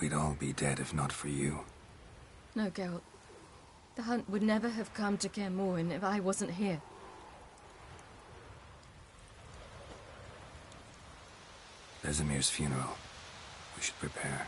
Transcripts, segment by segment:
we'd all be dead if not for you. No, Geralt. The hunt would never have come to Kaer Morhen if I wasn't here. Vesemir's funeral. We should prepare.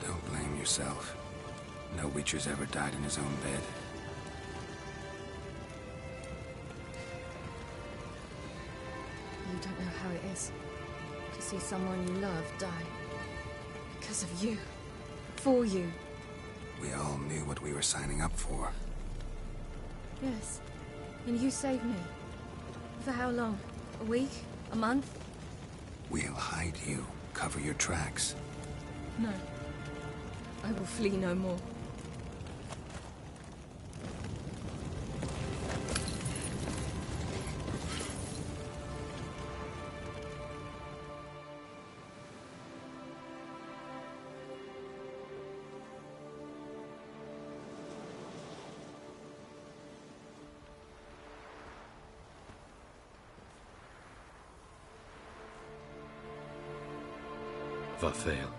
Don't blame yourself. No Witcher's ever died in his own bed. You don't know how it is to see someone you love die. Because of you. For you. We all knew what we were signing up for. Yes. And you saved me. For how long? A week? A month? We'll hide you. Cover your tracks. No. I will flee no more. Varfail.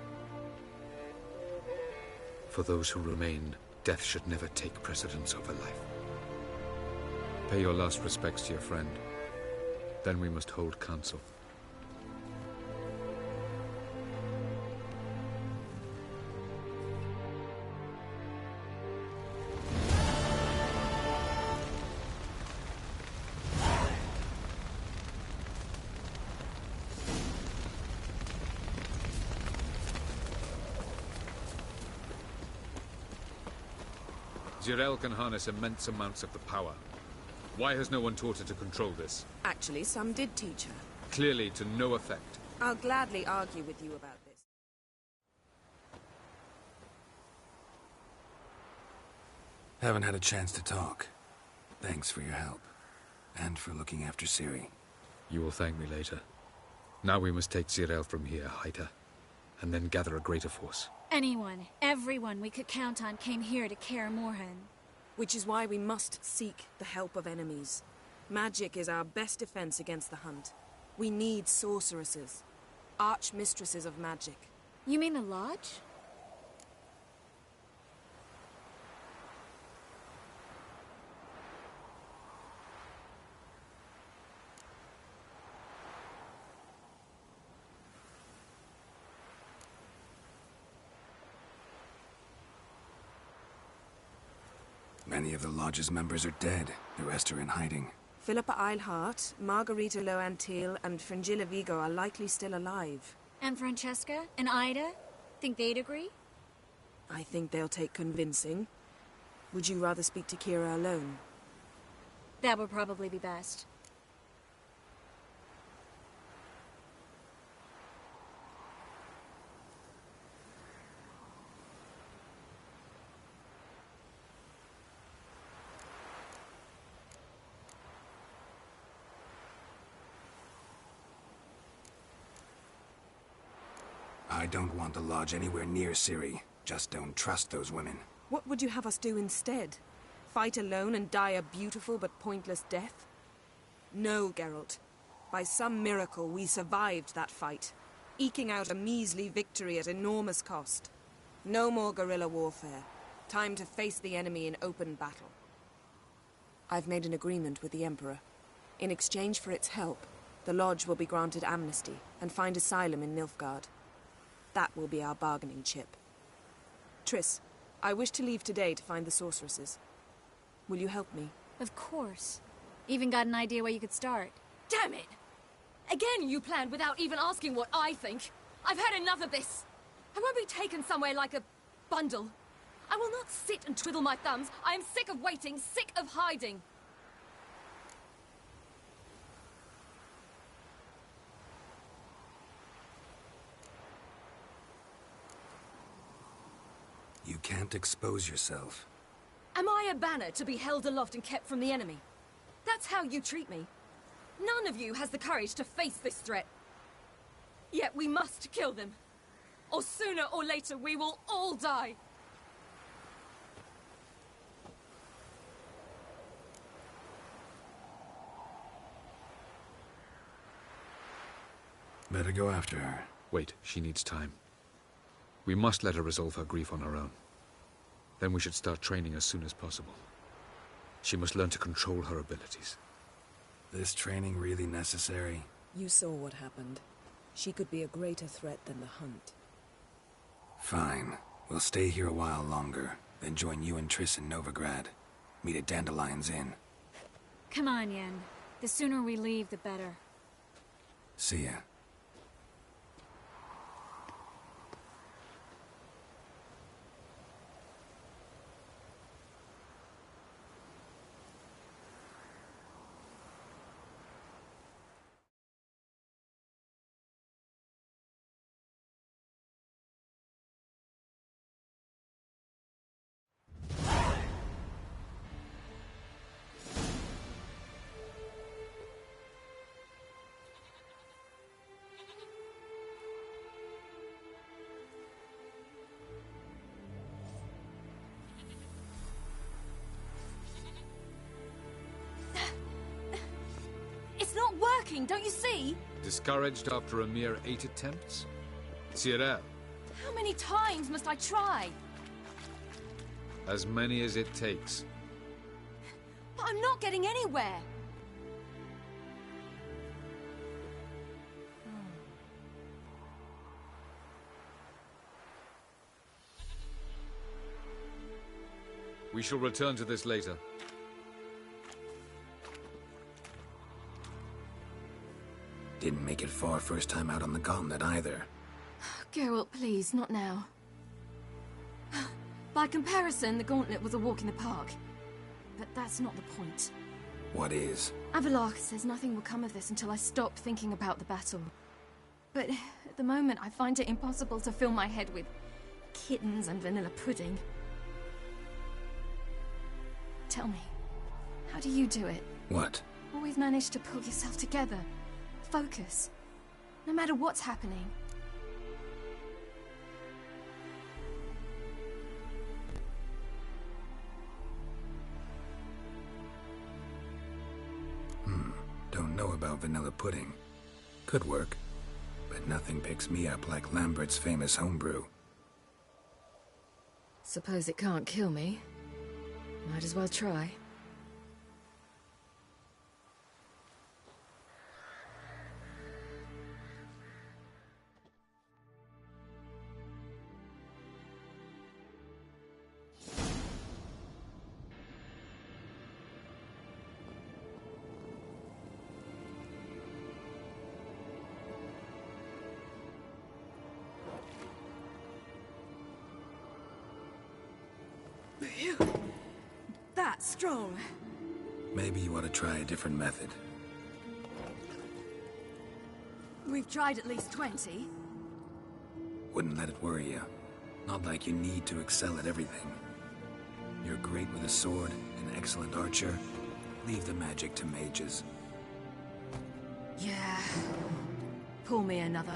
For those who remain, death should never take precedence over life. Pay your last respects to your friend. Then we must hold council. Zirael can harness immense amounts of the power. Why has no one taught her to control this? Actually, some did teach her. Clearly to no effect. I'll gladly argue with you about this. Haven't had a chance to talk. Thanks for your help. And for looking after Ciri. You will thank me later. Now we must take Zirael from here, hide her, and then gather a greater force. Anyone, everyone we could count on came here to Kaer Morhen. Which is why we must seek the help of enemies. Magic is our best defense against the hunt. We need sorceresses. Archmistresses of magic. You mean the Lodge? Many of the Lodge's members are dead. The rest are in hiding. Philippa Eilhart, Margarita Loantil, and Fringilla Vigo are likely still alive. And Francesca? And Ida? Think they'd agree? I think they'll take convincing. Would you rather speak to Kira alone? That would probably be best. I don't want the Lodge anywhere near Ciri. Just don't trust those women. What would you have us do instead? Fight alone and die a beautiful but pointless death? No, Geralt. By some miracle, we survived that fight, eking out a measly victory at enormous cost. No more guerrilla warfare. Time to face the enemy in open battle. I've made an agreement with the Emperor. In exchange for its help, the Lodge will be granted amnesty and find asylum in Nilfgaard. That will be our bargaining chip. Triss, I wish to leave today to find the sorceresses. Will you help me? Of course. Even got an idea where you could start. Damn it! Again you planned without even asking what I think. I've had enough of this. I won't be taken somewhere like a bundle. I will not sit and twiddle my thumbs. I am sick of waiting, sick of hiding. You can't expose yourself. Am I a banner to be held aloft and kept from the enemy? That's how you treat me. None of you has the courage to face this threat. Yet we must kill them. Or sooner or later we will all die. Better go after her. Wait, she needs time. We must let her resolve her grief on her own. Then we should start training as soon as possible. She must learn to control her abilities. This training really necessary? You saw what happened. She could be a greater threat than the Hunt. Fine. We'll stay here a while longer, then join you and Triss in Novigrad. Meet at Dandelion's Inn. Come on, Yen. The sooner we leave, the better. See ya. It's not working, don't you see? Discouraged after a mere 8 attempts? Cyril, How many times must I try? as many as it takes. But I'm not getting anywhere. We shall return to this later. Didn't make it far first time out on the gauntlet either. Geralt, please, not now. By comparison, the gauntlet was a walk in the park. But that's not the point. What is? Avallac'h says nothing will come of this until I stop thinking about the battle. But at the moment, I find it impossible to fill my head with kittens and vanilla pudding. Tell me, how do you do it? What? Always manage to pull yourself together. Focus. No matter what's happening. Don't know about vanilla pudding. Could work. But nothing picks me up like Lambert's famous homebrew. Suppose it can't kill me. Might as well try. you that strong? Maybe you ought to try a different method. We've tried at least 20. Wouldn't let it worry you. Not like you need to excel at everything. You're great with a sword, an excellent archer. Leave the magic to mages. Yeah. Pull me another.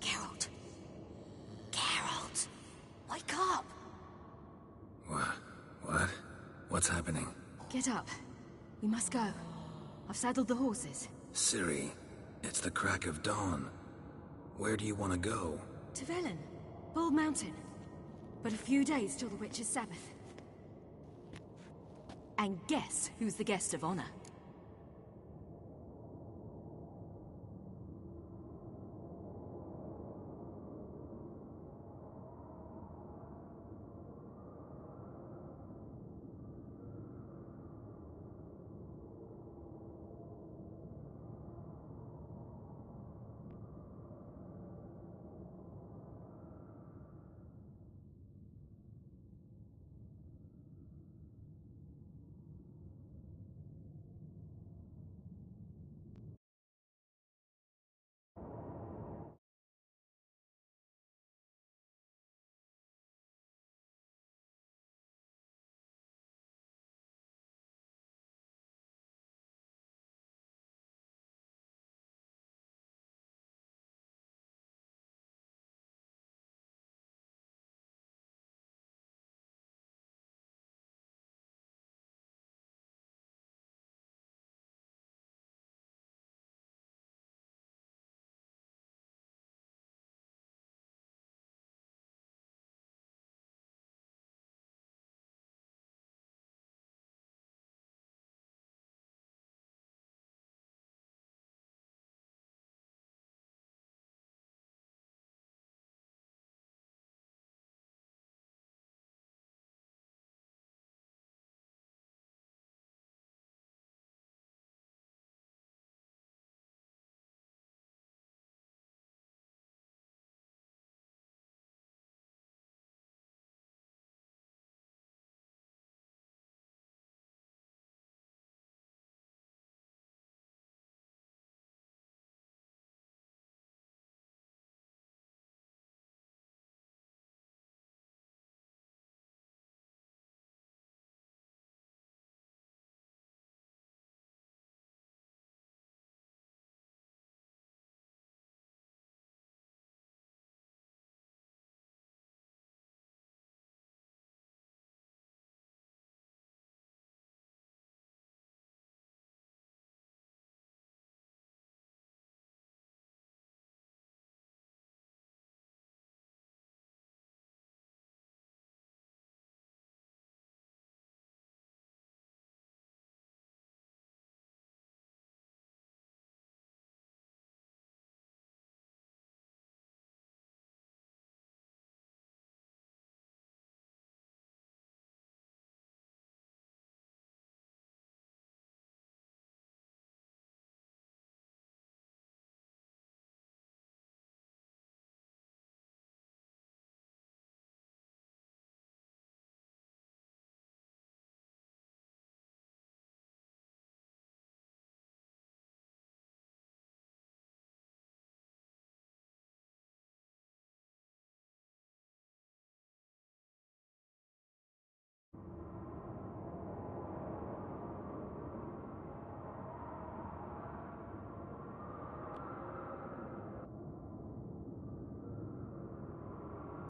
Geralt. Geralt! Wake up! What? What's happening? Get up. We must go. I've saddled the horses. Ciri, it's the crack of dawn. Where do you want to go? To Velen. Bald Mountain. But a few days till the Witch's Sabbath. And guess who's the guest of honor?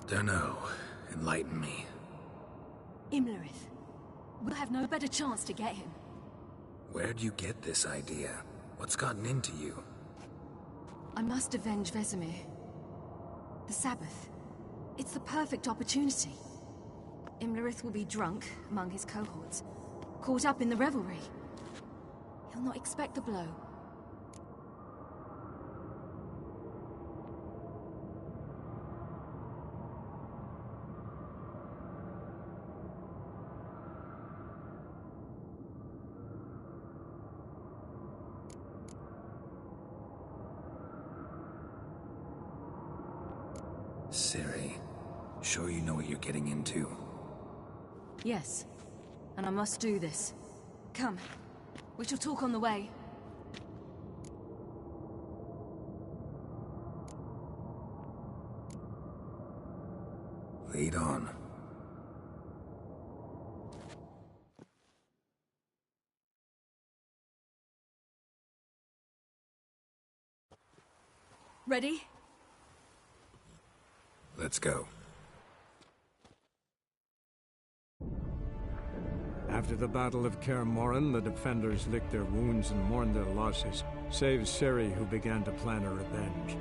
Dunno. Enlighten me. Imlerith. We'll have no better chance to get him. Where'd you get this idea? What's gotten into you? I must avenge Vesemir. The Sabbath. It's the perfect opportunity. Imlerith will be drunk among his cohorts, caught up in the revelry. He'll not expect the blow. Ciri, sure you know what you're getting into? Yes, and I must do this. Come, we shall talk on the way. Lead on. Ready? Let's go. After the Battle of Kaer Morhen, the defenders licked their wounds and mourned their losses, save Ciri, who began to plan her revenge.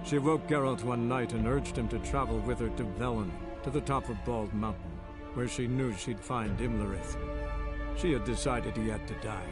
She woke Geralt one night and urged him to travel with her to Velen, to the top of Bald Mountain, where she knew she'd find Imlerith. She had decided he had to die.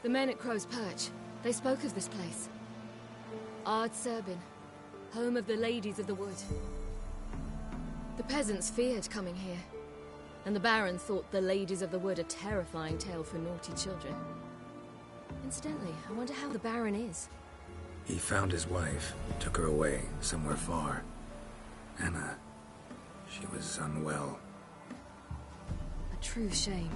The men at Crow's Perch, they spoke of this place. Ard Serbin, home of the Ladies of the Wood. The peasants feared coming here, and the Baron thought the Ladies of the Wood a terrifying tale for naughty children. Incidentally, I wonder how the Baron is. He found his wife, took her away, somewhere far. Anna, she was unwell. A true shame.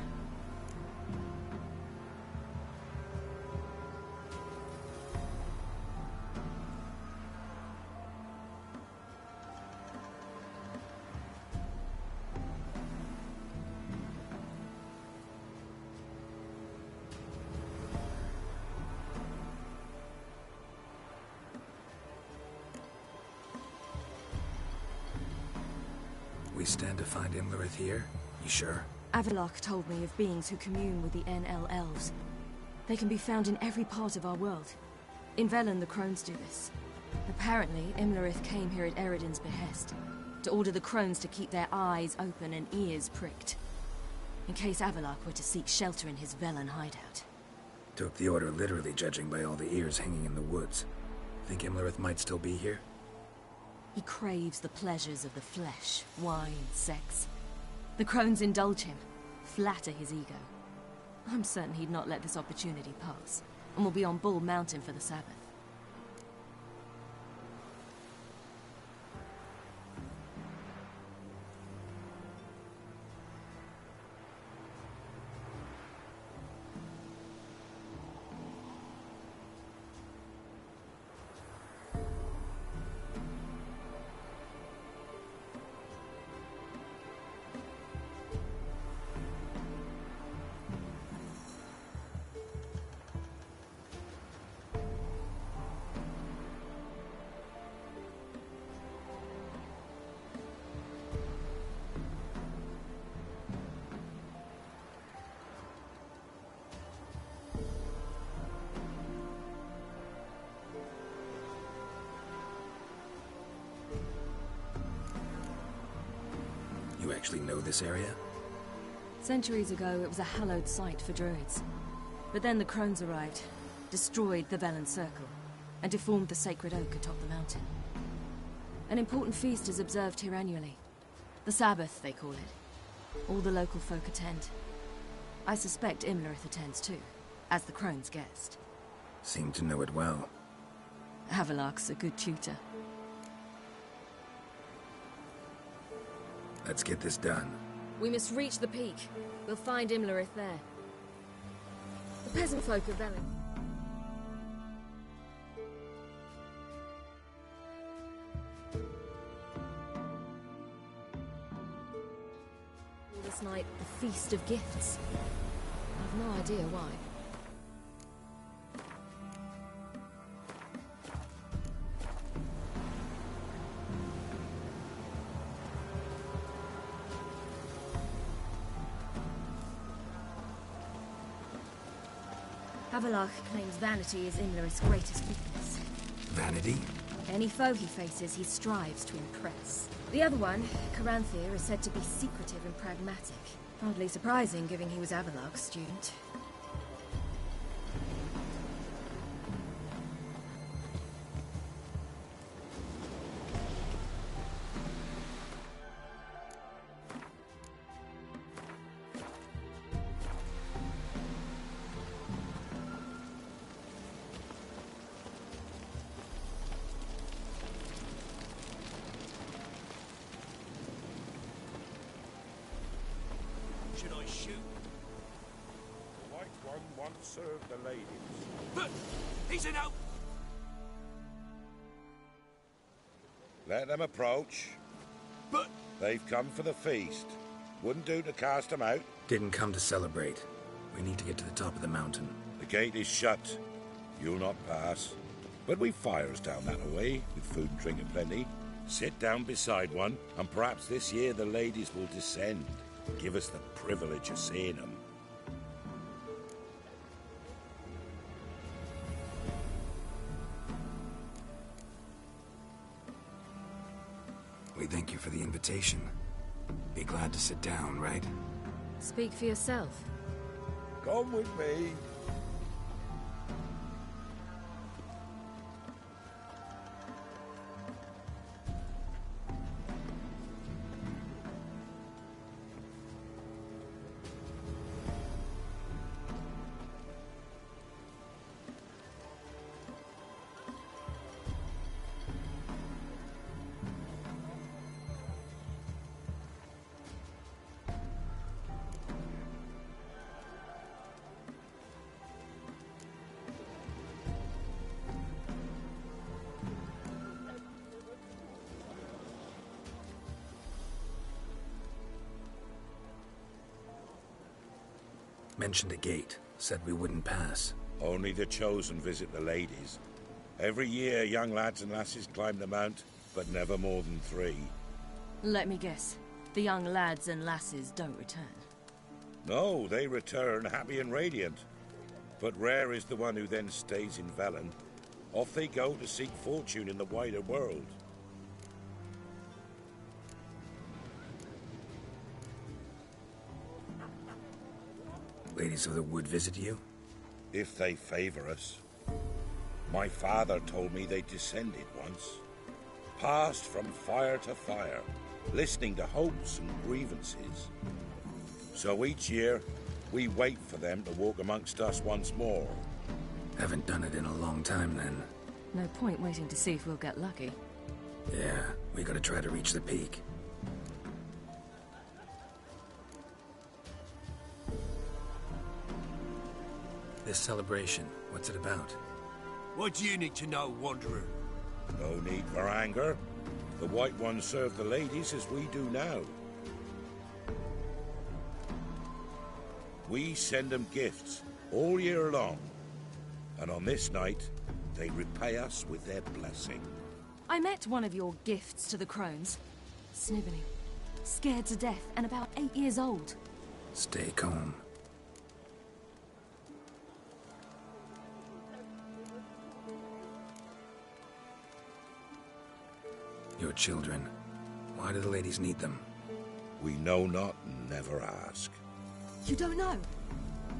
We stand to find Imlerith here? You sure? Avallac'h told me of beings who commune with the NL elves. They can be found in every part of our world. In Velen, the crones do this. Apparently, Imlerith came here at Eredin's behest, to order the crones to keep their eyes open and ears pricked, in case Avallac'h were to seek shelter in his Velen hideout. Took the order literally, judging by all the ears hanging in the woods. Think Imlerith might still be here? He craves the pleasures of the flesh, wine, sex. The crones indulge him, flatter his ego. I'm certain he'd not let this opportunity pass, and will be on Bull Mountain for the Sabbath. actually know this area? Centuries ago, it was a hallowed site for druids. But then the crones arrived, destroyed the Velen Circle, and deformed the sacred oak atop the mountain. An important feast is observed here annually. The Sabbath, they call it. All the local folk attend. I suspect Imlerith attends too, as the crone's guest. Seem to know it well. Havelark's a good tutor. Let's get this done. We must reach the peak. We'll find Imlerith there. The peasant folk of Velen. This night, the Feast of Gifts. I've no idea why. Havelark claims vanity is Imlerith's greatest weakness. Vanity? Any foe he faces, he strives to impress. The other one, Caranthir, is said to be secretive and pragmatic. Hardly surprising, given he was Havelark's student. Should I shoot? The White One once served the ladies. But he's an out. Let them approach. But They've come for the feast. Wouldn't do to cast them out. Didn't come to celebrate. We need to get to the top of the mountain. The gate is shut. You'll not pass. But we've fires down that way, with food and drink and plenty. Sit down beside one, and perhaps this year the ladies will descend. Give us the privilege of seeing them. We thank you for the invitation. Be glad to sit down, right? Speak for yourself. Come with me. Mentioned a gate. Said we wouldn't pass. Only the chosen visit the ladies. Every year, young lads and lasses climb the mount, but never more than 3. Let me guess. The young lads and lasses don't return. No, they return happy and radiant. But rare is the one who then stays in Velen. Off they go to seek fortune in the wider world. Ladies of the Wood visit you? If they favor us. My father told me they descended once. Passed from fire to fire, listening to hopes and grievances. So each year, we wait for them to walk amongst us once more. Haven't done it in a long time, then. No point waiting to see if we'll get lucky. Yeah, we gotta try to reach the peak. This celebration, what's it about? what do you need to know, Wanderer? No need for anger. The White Ones serve the ladies as we do now. We send them gifts all year long. And on this night, they repay us with their blessing. I met one of your gifts to the crones. Sniveling. Scared to death and about 8 years old. Stay calm. Your children. Why do the ladies need them? We know not and never ask. You don't know?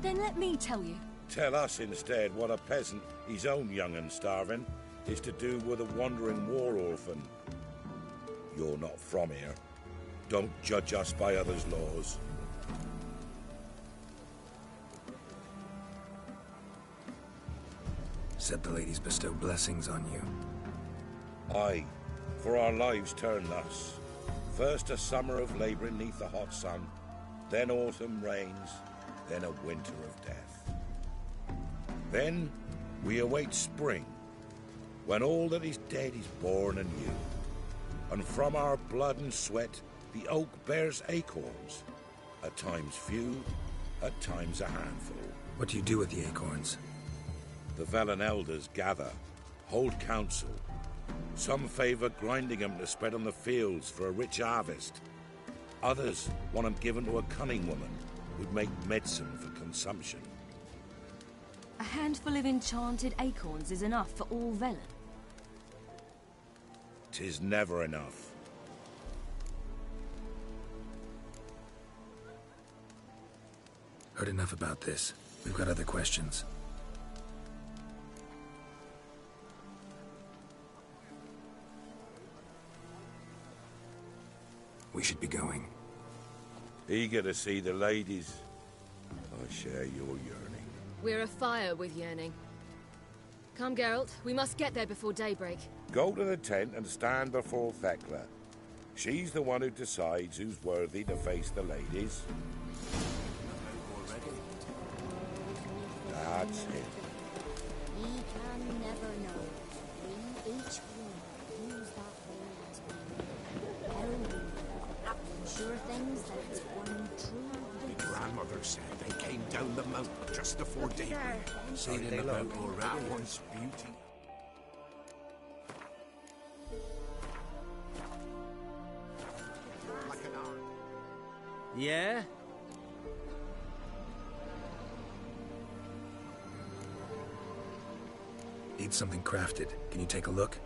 Then let me tell you. Tell us instead what a peasant, his own young and starving, is to do with a wandering war orphan. You're not from here. Don't judge us by others' laws. Said the ladies bestow blessings on you. Aye, for our lives turn thus. First a summer of labouring neath the hot sun, then autumn rains, then a winter of death. Then we await spring, when all that is dead is born anew. And from our blood and sweat the oak bears acorns, at times few, at times a handful. What do you do with the acorns? The Velen elders gather, hold council. Some favour grinding them to spread on the fields for a rich harvest. Others want them given to a cunning woman who'd make medicine for consumption. A handful of enchanted acorns is enough for all Velen. 'Tis never enough. Heard enough about this. We've got other questions. We should be going. Eager to see the ladies. I share your yearning. We're afire with yearning. Come, Geralt. We must get there before daybreak. Go to the tent and stand before Thekla. She's the one who decides who's worthy to face the ladies. That's it. We can never know. We each one use that way as we ensure things that it's one true. My grandmother said they came down the mountain just before daybreak. Seen him about already. That one's beauty. Like an hour. Yeah? Need something crafted. Can you take a look?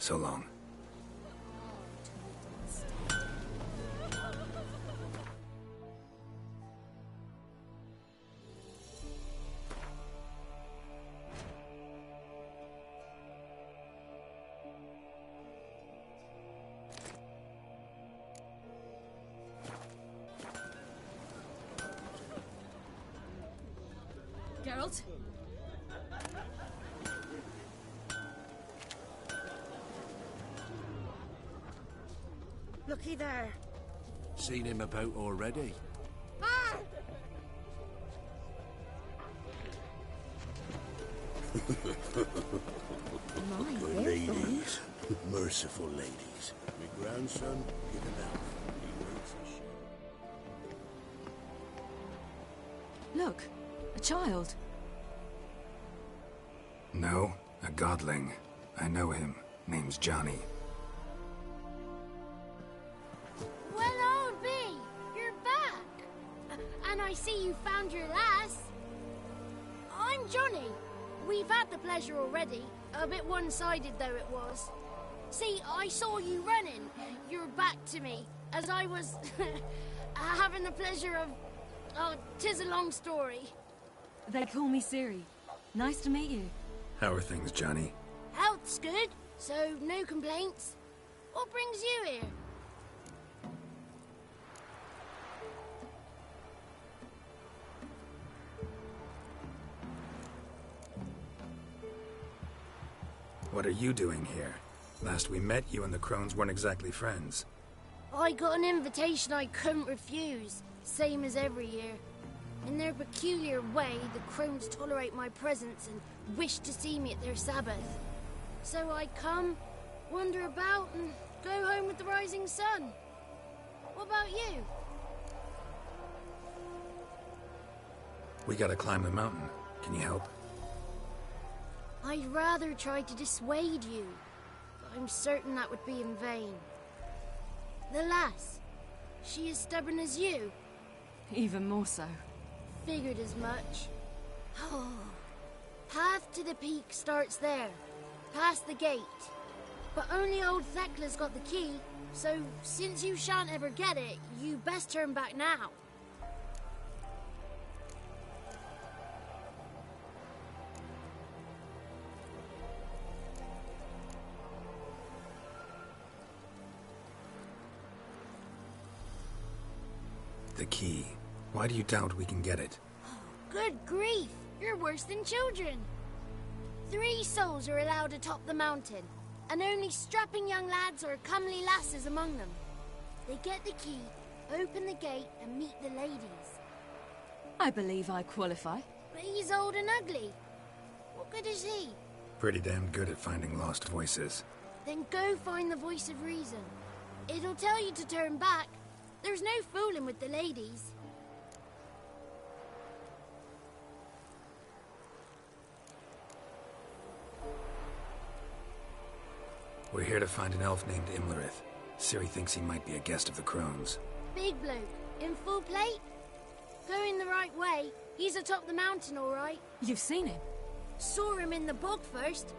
So long. Geralt? Looky there. Seen him about already. Ah! Good ladies. Merciful ladies. My grandson, give him out. He waits a ship. Look, a child. No, a godling. I know him. Name's Johnny. Well, old B, you're back. And I see you found your lass. I'm Johnny. We've had the pleasure already. A bit one-sided, though it was. See, I saw you running. Your back to me, as I was having the pleasure of... Oh, 'tis a long story. They call me Ciri. Nice to meet you. How are things, Johnny? Health's good, so no complaints. What brings you here? What are you doing here? Last we met, you and the Crones weren't exactly friends. I got an invitation I couldn't refuse, same as every year. In their peculiar way, the Crones tolerate my presence and wish to see me at their Sabbath. So I come, wander about, and go home with the rising sun. What about you? We gotta climb the mountain. Can you help? I'd rather try to dissuade you, but I'm certain that would be in vain. The lass, she as stubborn as you? Even more so. Figured as much. Oh. Path to the peak starts there, past the gate. But only old Thekla's got the key, so since you shan't ever get it, you best turn back now. The key. Why do you doubt we can get it? Good grief! You're worse than children! 3 souls are allowed atop the mountain, and only strapping young lads or comely lasses among them. They get the key, open the gate, and meet the ladies. I believe I qualify. But he's old and ugly. What good is he? Pretty damn good at finding lost voices. Then go find the voice of reason. It'll tell you to turn back. There's no fooling with the ladies. We're here to find an elf named Imlerith. Ciri thinks he might be a guest of the Crones. Big bloke, in full plate? Going the right way. He's atop the mountain, all right. You've seen him? Saw him in the bog first.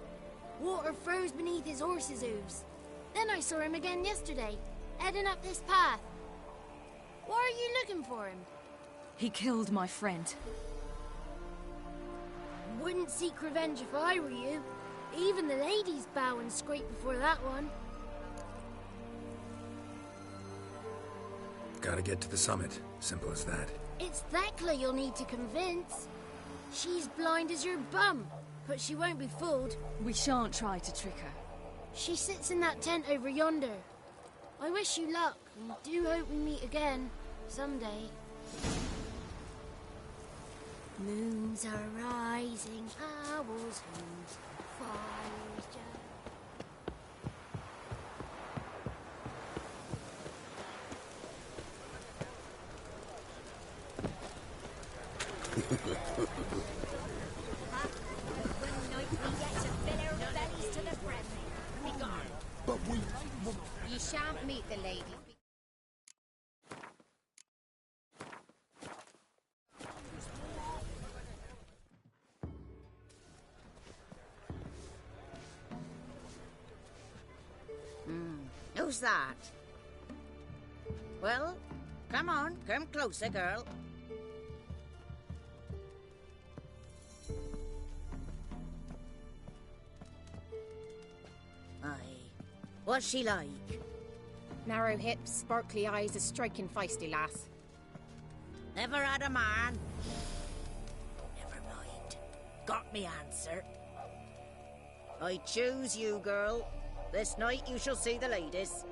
Water froze beneath his horse's hooves. Then I saw him again yesterday, heading up this path. Why are you looking for him? He killed my friend. Wouldn't seek revenge if I were you. Even the ladies bow and scrape before that one. Gotta get to the summit. Simple as that. It's Thekla you'll need to convince. She's blind as your bum, but she won't be fooled. We shan't try to trick her. She sits in that tent over yonder. I wish you luck, and do hope we meet again, someday. Moons are rising, owls hoot, fires But we... You shan't meet the lady. Who's that? Well, come on, come closer, girl. Aye. What's she like? Narrow hips, sparkly eyes, a striking feisty lass. Never had a man. Never mind. Got me answer. I choose you, girl. This night you shall see the ladies.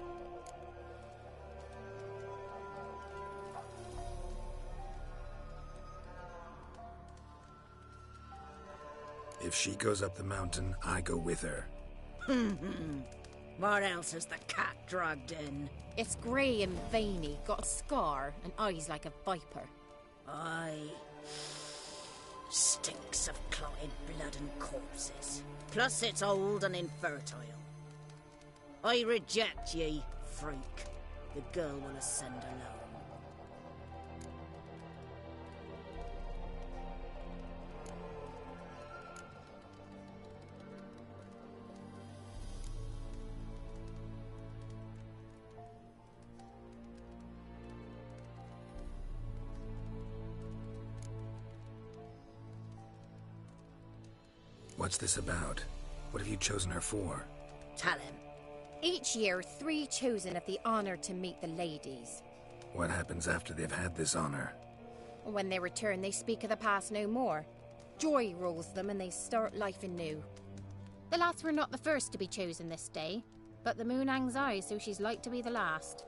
If she goes up the mountain, I go with her. What else has the cat dragged in? It's grey and veiny, got a scar, and eyes like a viper. Aye. Stinks of clotted blood and corpses. Plus it's old and infertile. I reject ye, freak. The girl will ascend alone. What's this about? What have you chosen her for? Tell him. Each year, 3 chosen have the honor to meet the ladies. What happens after they've had this honor? When they return, they speak of the past no more. Joy rules them and they start life anew. The lads were not the first to be chosen this day, but the moon hangs high, so she's like to be the last.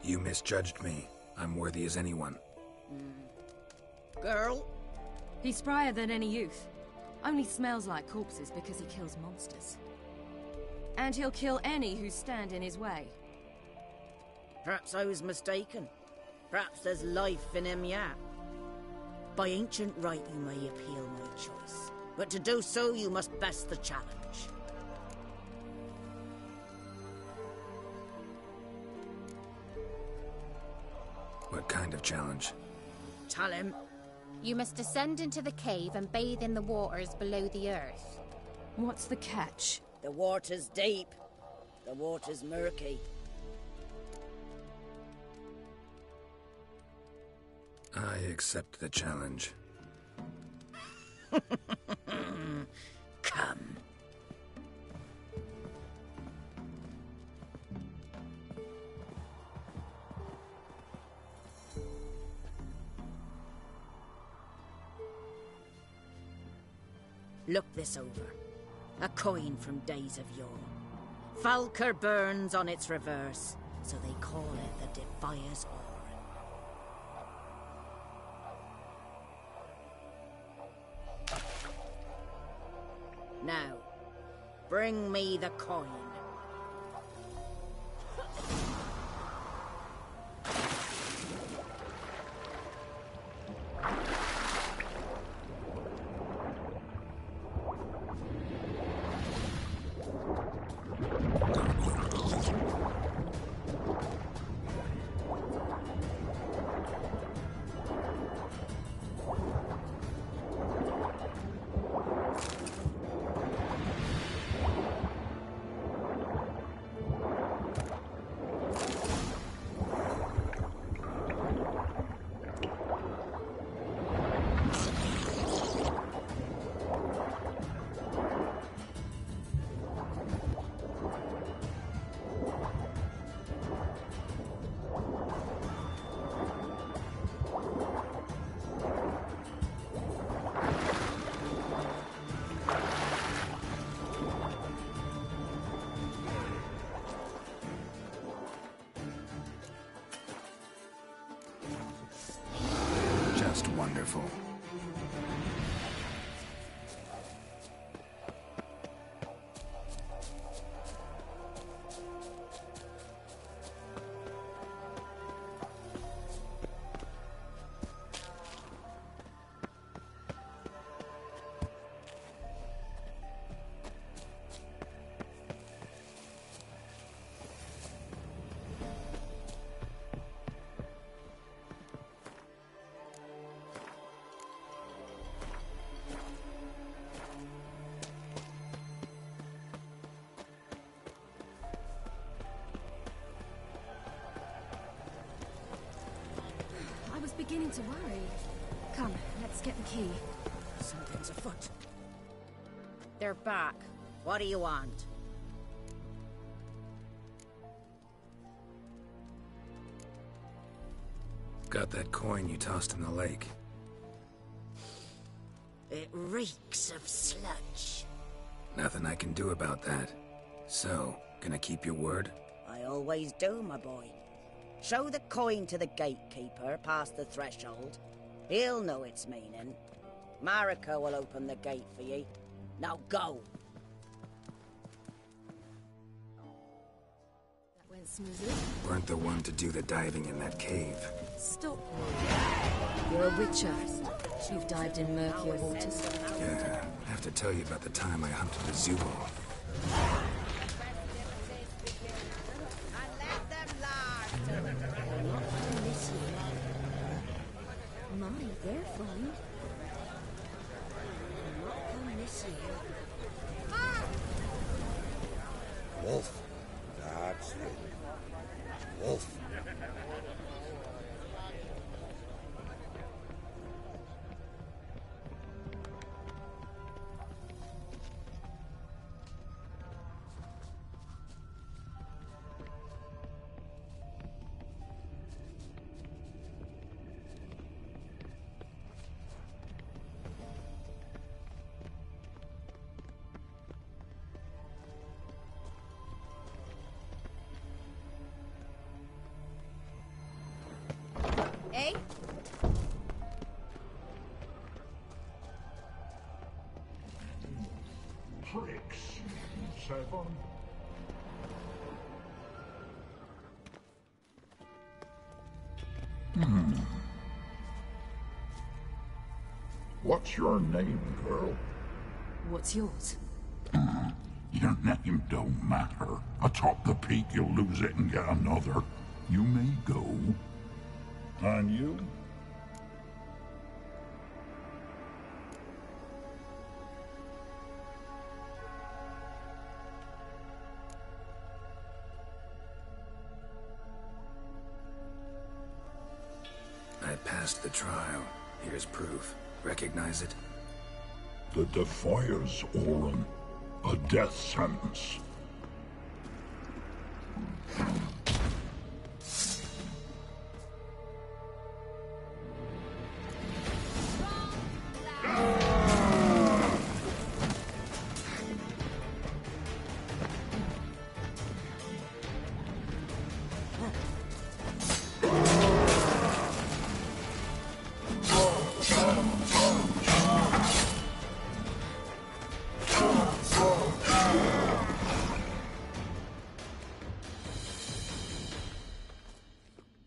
You misjudged me. I'm worthy as anyone. Girl? He's sprier than any youth. Only smells like corpses because he kills monsters. And he'll kill any who stand in his way. Perhaps I was mistaken. Perhaps there's life in him yet. By ancient right you may appeal my choice. But to do so you must best the challenge. What kind of challenge? Tell him. You must descend into the cave and bathe in the waters below the earth. What's the catch? The water's deep. The water's murky. I accept the challenge. Come. Look this over. A coin from days of yore. Falker burns on its reverse, so they call it the Defier's Horn. Now, bring me the coin. Just wonderful. Beginning to worry. Come, let's get the key. Something's afoot. They're back. What do you want? Got that coin you tossed in the lake. It reeks of sludge. Nothing I can do about that. So, gonna keep your word? I always do, my boy. Show the coin to the gatekeeper past the threshold. He'll know its meaning. Marika will open the gate for ye. Now go. That went smoothly. Weren't the one to do the diving in that cave. Stop. You're a witcher. You've dived in murkier waters. Yeah, I have to tell you about the time I hunted a Zubal. My, they're fine. Not come this year. Wolf. That's it. Wolf. Eh? Tricks. 7. What's your name, girl? What's yours? Your name don't matter. Atop the peak, you'll lose it and get another. You may go. And you? I passed the trial. Here's proof. Recognize it? The Defier's Orin. A death sentence.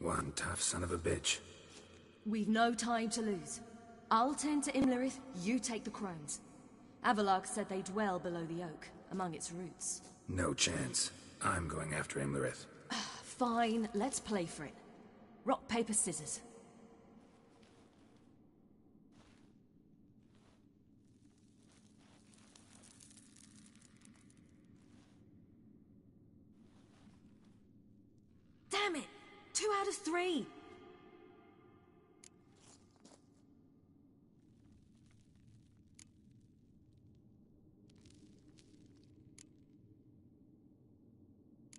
One tough son of a bitch. We've no time to lose. I'll tend to Imlerith, you take the crones. Avalok said they dwell below the oak, among its roots. No chance. I'm going after Imlerith. Fine, let's play for it. Rock, paper, scissors. Damn it! 2 out of 3!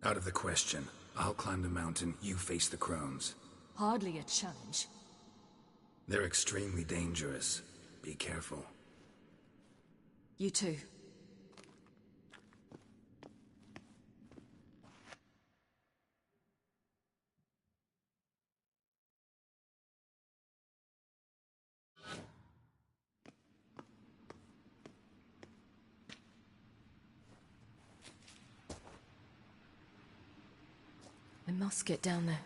Out of the question. I'll climb the mountain, you face the crones. Hardly a challenge. They're extremely dangerous. Be careful. You too. I must get down there.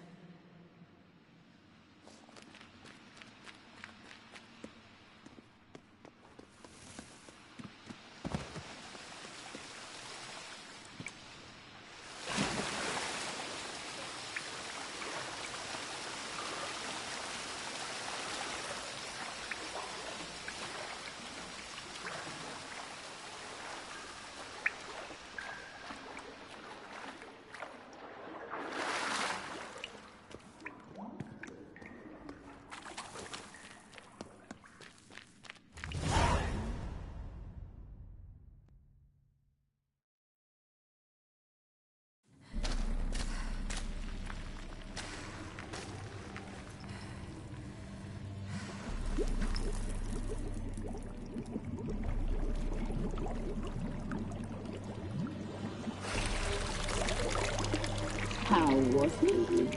How was he?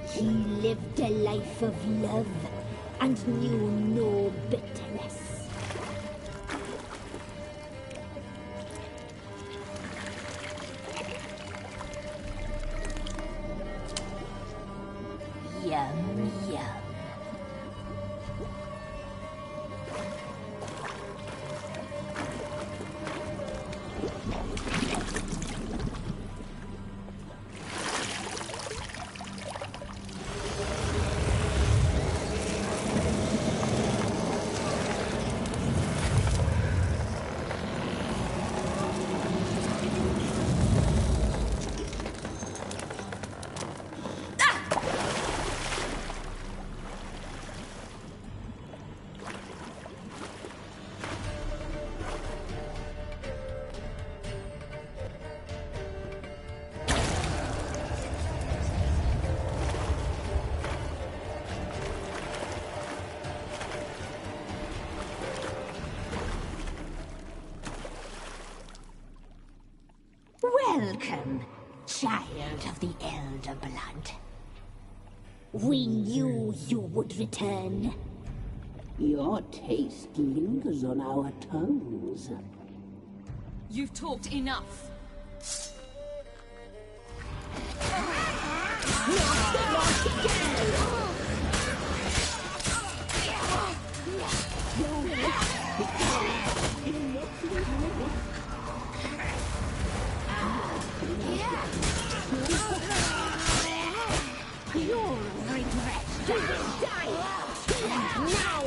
He lived a life of love and knew no bitterness. Welcome, child of the Elder Blood. We knew you would return. Your taste lingers on our tongues. You've talked enough. You'll regret. You will die. Now.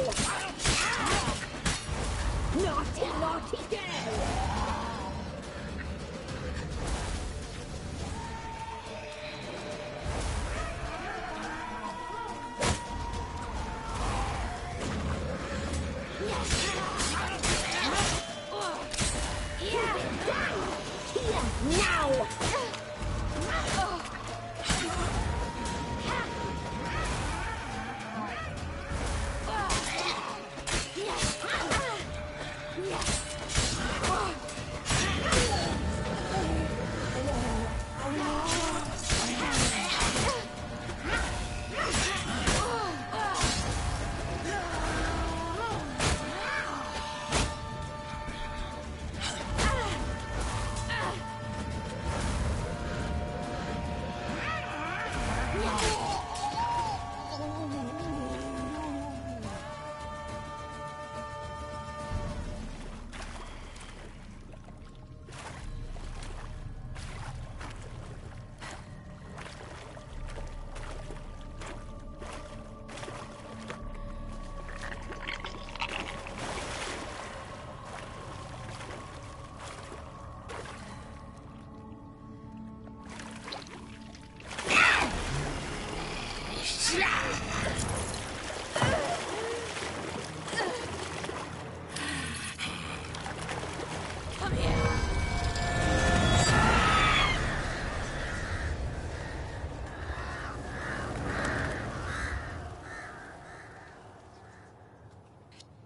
Naughty, naughty girl.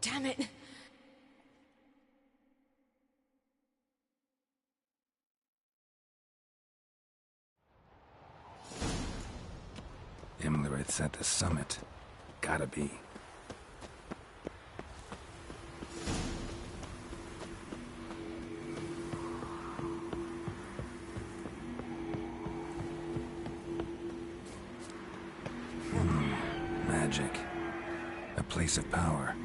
Damn it! Imlerith's at the summit. Gotta be. Magic. A place of power.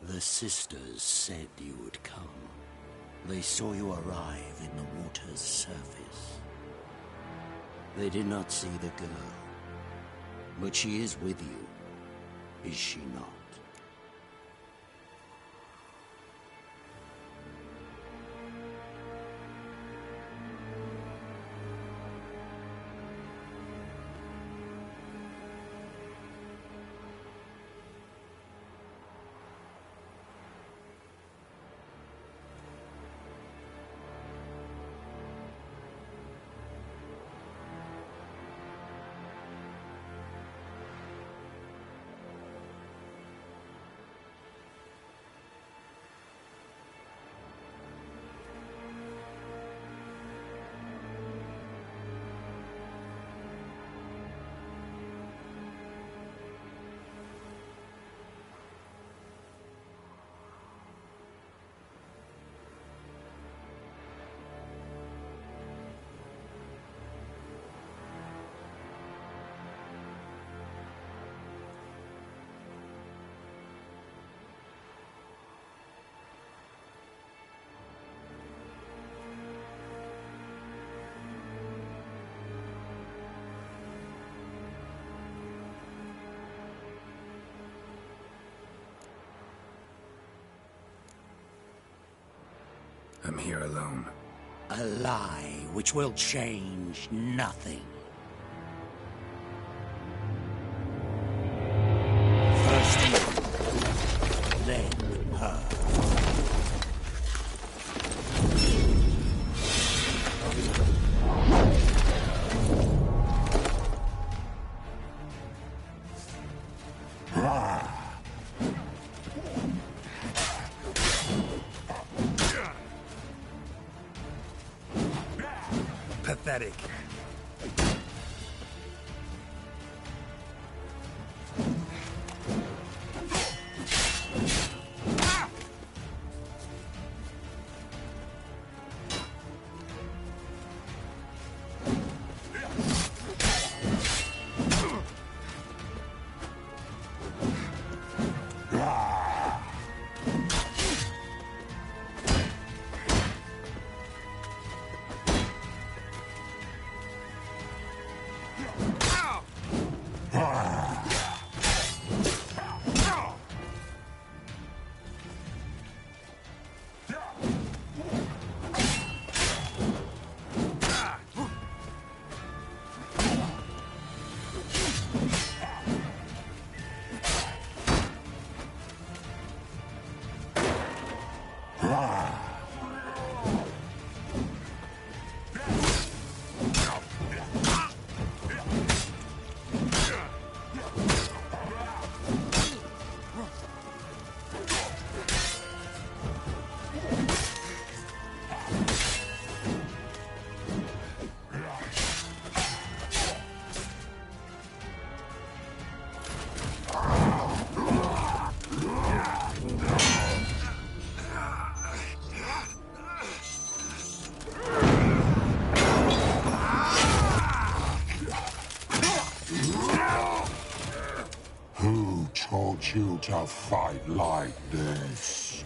The sisters said you would come. They saw you arrive in the water's surface. They did not see the girl. But she is with you, is she not? I'm here alone. A lie which will change nothing. First you, then her. Pathetic. Who taught you to fight like this?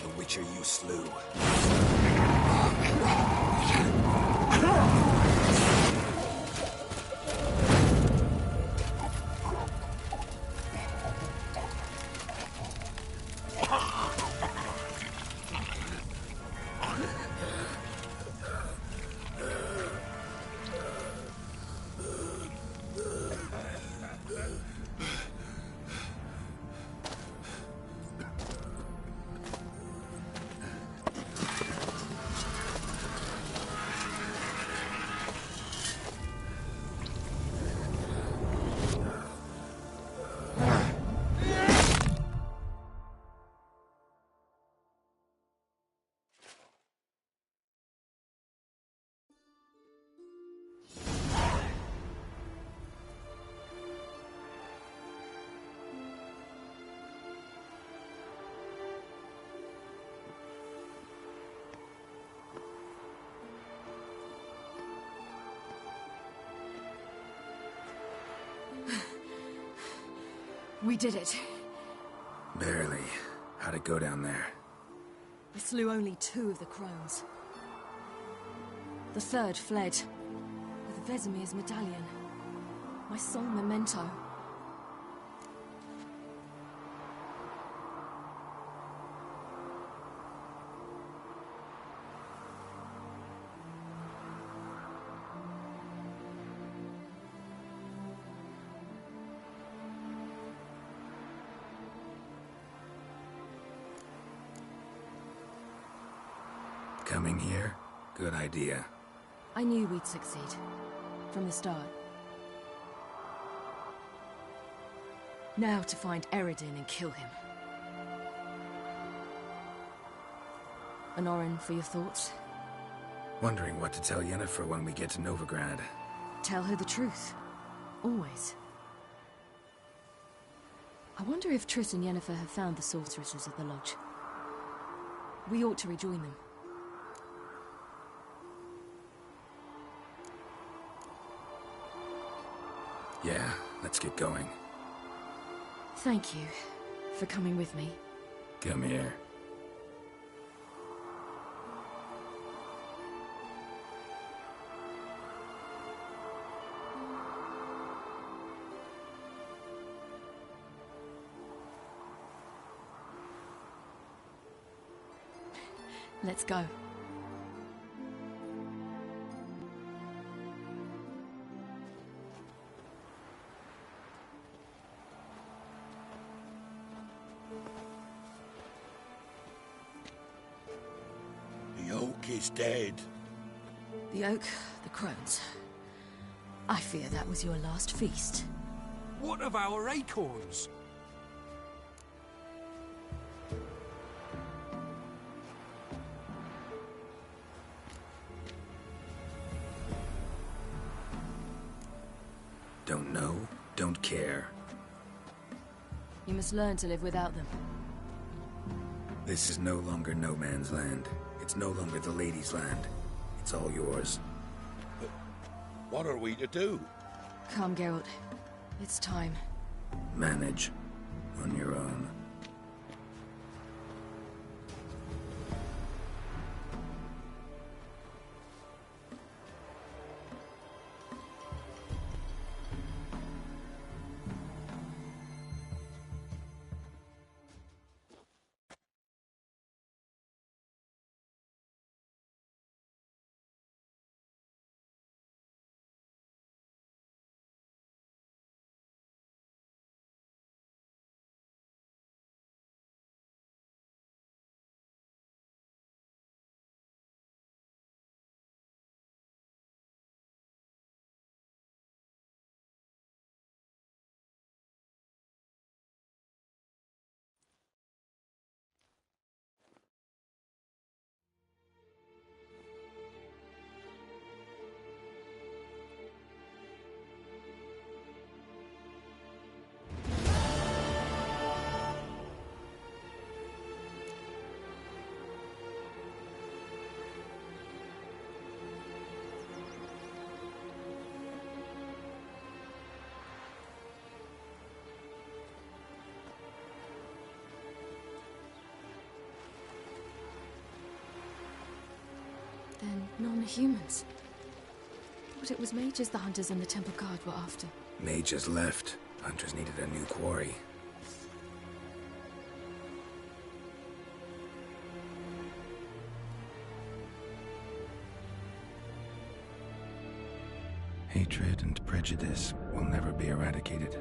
The Witcher you slew. We did it. Barely. How'd it go down there? I slew only 2 of the crones. The third fled, with Vesemir's medallion. My sole memento. Coming here? Good idea. I knew we'd succeed. From the start. Now to find Eredin and kill him. Honorin, for your thoughts? Wondering what to tell Yennefer when we get to Novigrad. Tell her the truth. Always. I wonder if Triss and Yennefer have found the sorceresses at the lodge. We ought to rejoin them. Yeah, let's get going. Thank you for coming with me. Come here. Let's go. The oak is dead. The oak, the crones. I fear that was your last feast. What of our acorns? Don't know, don't care. You must learn to live without them. This is no longer no man's land. It's no longer the lady's land. It's all yours. But what are we to do? Come, Geralt. It's time. Manage. On your own. Then non-humans. But it was mages the hunters and the temple guard were after. Mages left. Hunters needed a new quarry. Hatred and prejudice will never be eradicated.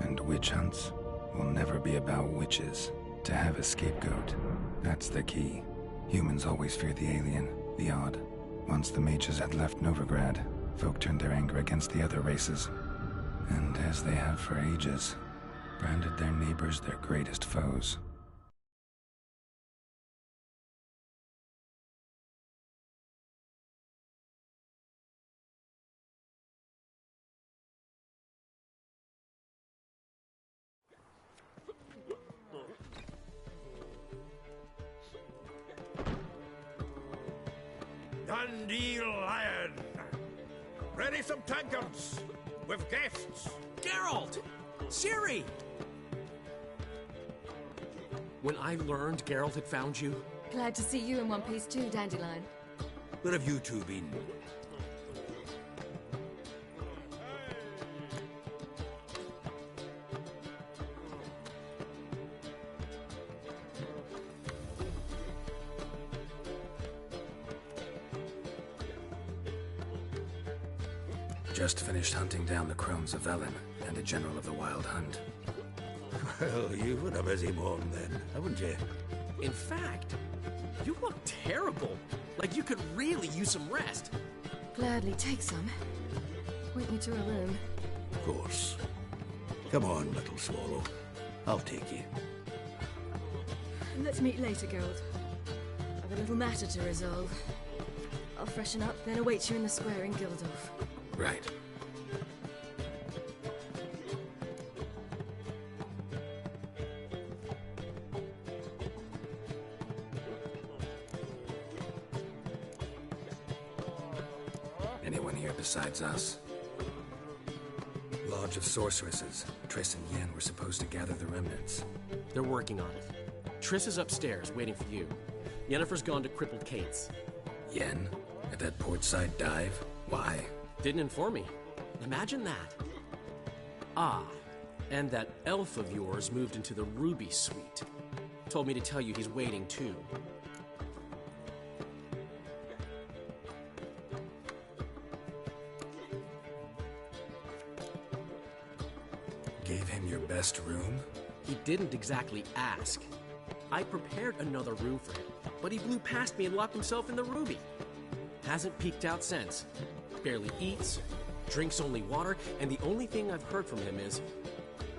And witch hunts will never be about witches. To have a scapegoat, that's the key. Humans always fear the alien, the odd. Once the mages had left Novigrad, folk turned their anger against the other races. And as they have for ages, branded their neighbors their greatest foes. Dundee Lion! Ready some tankards! With guests! Geralt! Ciri! When I learned Geralt had found you... Glad to see you in one piece too, Dandelion. Where have you two been? Just finished hunting down the crones of Velen and a general of the Wild Hunt. Well, you've had a busy morning then, haven't you? In fact, you look terrible. Like you could really use some rest. Gladly take some. Point me to a room. Of course. Come on, little swallow. I'll take you. Let's meet later, Geralt. I've a little matter to resolve. I'll freshen up, then await you in the square in Gildorf. Right. Anyone here besides us? Lodge of Sorceresses. Triss and Yen were supposed to gather the remnants. They're working on it. Triss is upstairs, waiting for you. Yennefer's gone to crippled Kate's. Yen? At that portside dive? Why? Didn't inform me. Imagine that. Ah, and that elf of yours moved into the Ruby Suite. Told me to tell you he's waiting too. best room? He didn't exactly ask. I prepared another room for him, but he blew past me and locked himself in the ruby. Hasn't peeked out since. Barely eats, drinks only water, and the only thing I've heard from him is,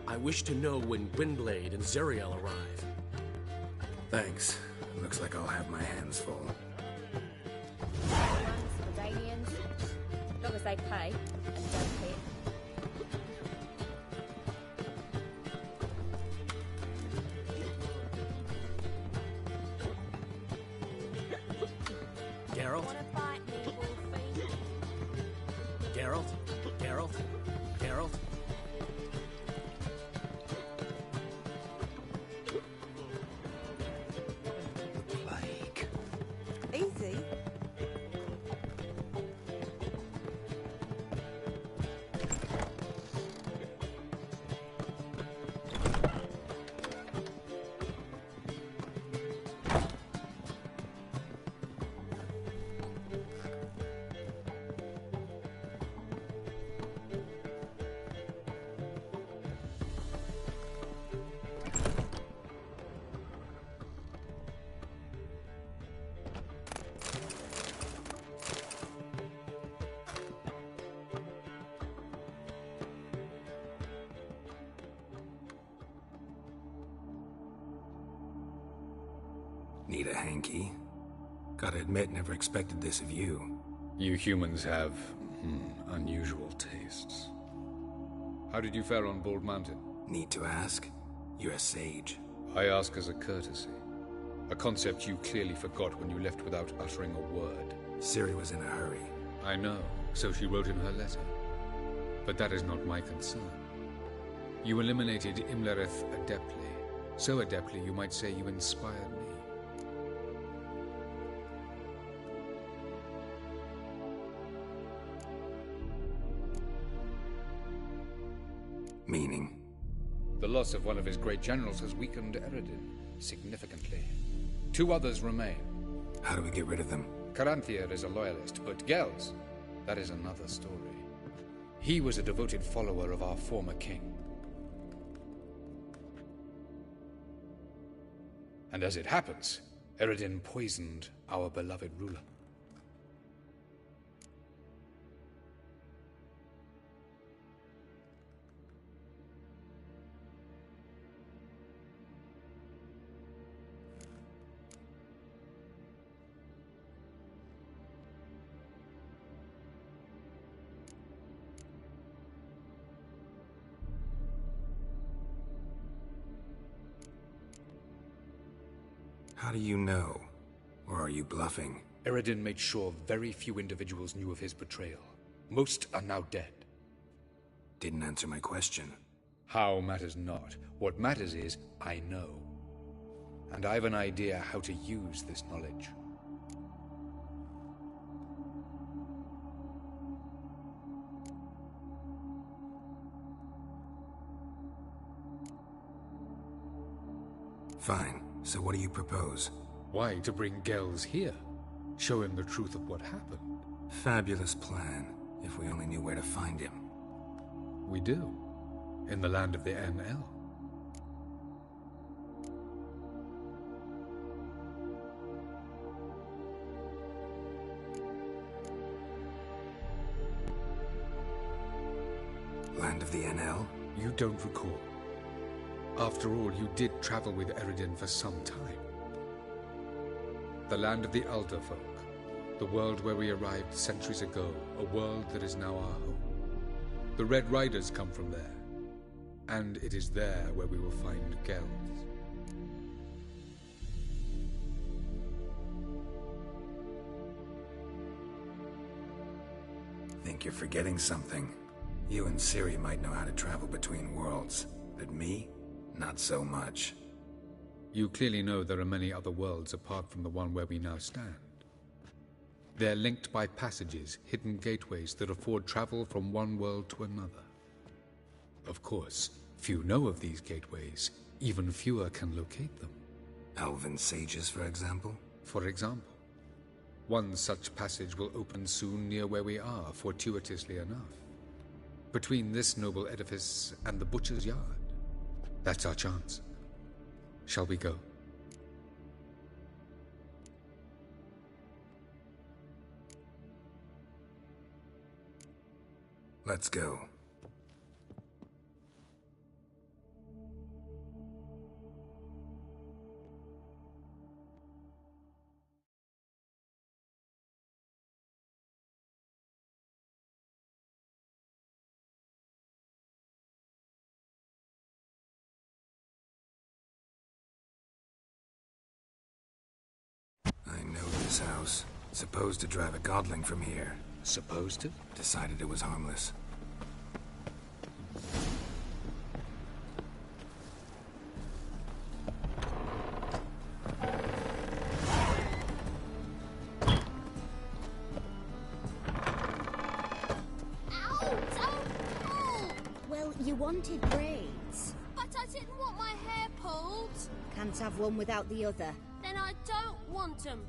I wish to know when Gwynblade and Zuriel arrive. Thanks. Looks like I'll have my hands full. Medallions, as long as they pay, and don't pay. Geralt? Geralt? Geralt? Geralt? Easy. Need a hanky? Gotta admit, never expected this of you. You humans have, unusual tastes. How did you fare on Bald Mountain? Need to ask? You're a sage. I ask as a courtesy. A concept you clearly forgot when you left without uttering a word. Ciri was in a hurry. I know, so she wrote in her letter. But that is not my concern. You eliminated Imlerith adeptly. So adeptly, you might say you inspired me. Meaning? The loss of one of his great generals has weakened Eredin significantly. 2 others remain. How do we get rid of them? Caranthier is a loyalist, but Gels, that is another story. He was a devoted follower of our former king. And as it happens, Eredin poisoned our beloved ruler. How do you know? Or are you bluffing? Eredin made sure very few individuals knew of his betrayal. Most are now dead. Didn't answer my question. How matters not. What matters is, I know. And I have an idea how to use this knowledge. Fine. So what do you propose? Why, to bring Gels here. Show him the truth of what happened. Fabulous plan, if we only knew where to find him. We do. In the land of the NL. Land of the NL? You don't recall. After all, you did travel with Eredin for some time. The land of the Elder folk. The world where we arrived centuries ago. A world that is now our home. The Red Riders come from there. And it is there where we will find Gels. Think you're forgetting something. You and Ciri might know how to travel between worlds, but me? Not so much. You clearly know there are many other worlds apart from the one where we now stand. They're linked by passages, hidden gateways that afford travel from one world to another. Of course, few know of these gateways. Even fewer can locate them. Elven sages, for example? For example. One such passage will open soon near where we are, fortuitously enough. Between this noble edifice and the butcher's yard. That's our chance. Shall we go? Let's go. I know this house. Supposed to drive a godling from here. Supposed to? Decided it was harmless. Well, you wanted braids. But I didn't want my hair pulled. Can't have one without the other. Then I don't want them.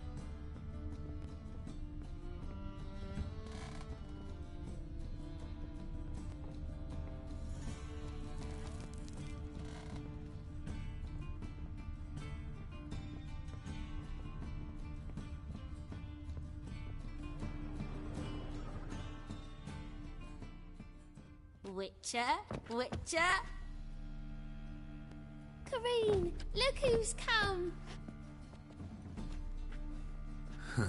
Witcher, Witcher. Kareen, look who's come. Huh.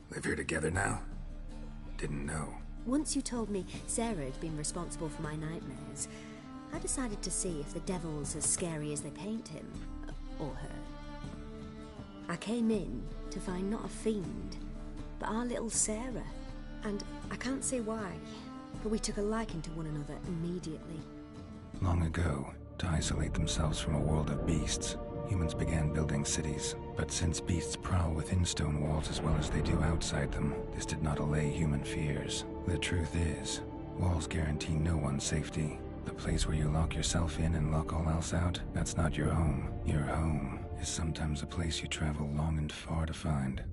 Live here together now? Didn't know. Once you told me Sarah had been responsible for my nightmares, I decided to see if the devil's as scary as they paint him. Or her. I came in to find not a fiend, but our little Sarah. And I can't say why, but we took a liking to one another immediately. Long ago, to isolate themselves from a world of beasts, humans began building cities. But since beasts prowl within stone walls as well as they do outside them, this did not allay human fears. The truth is, walls guarantee no one's safety. The place where you lock yourself in and lock all else out, that's not your home. Your home is sometimes a place you travel long and far to find.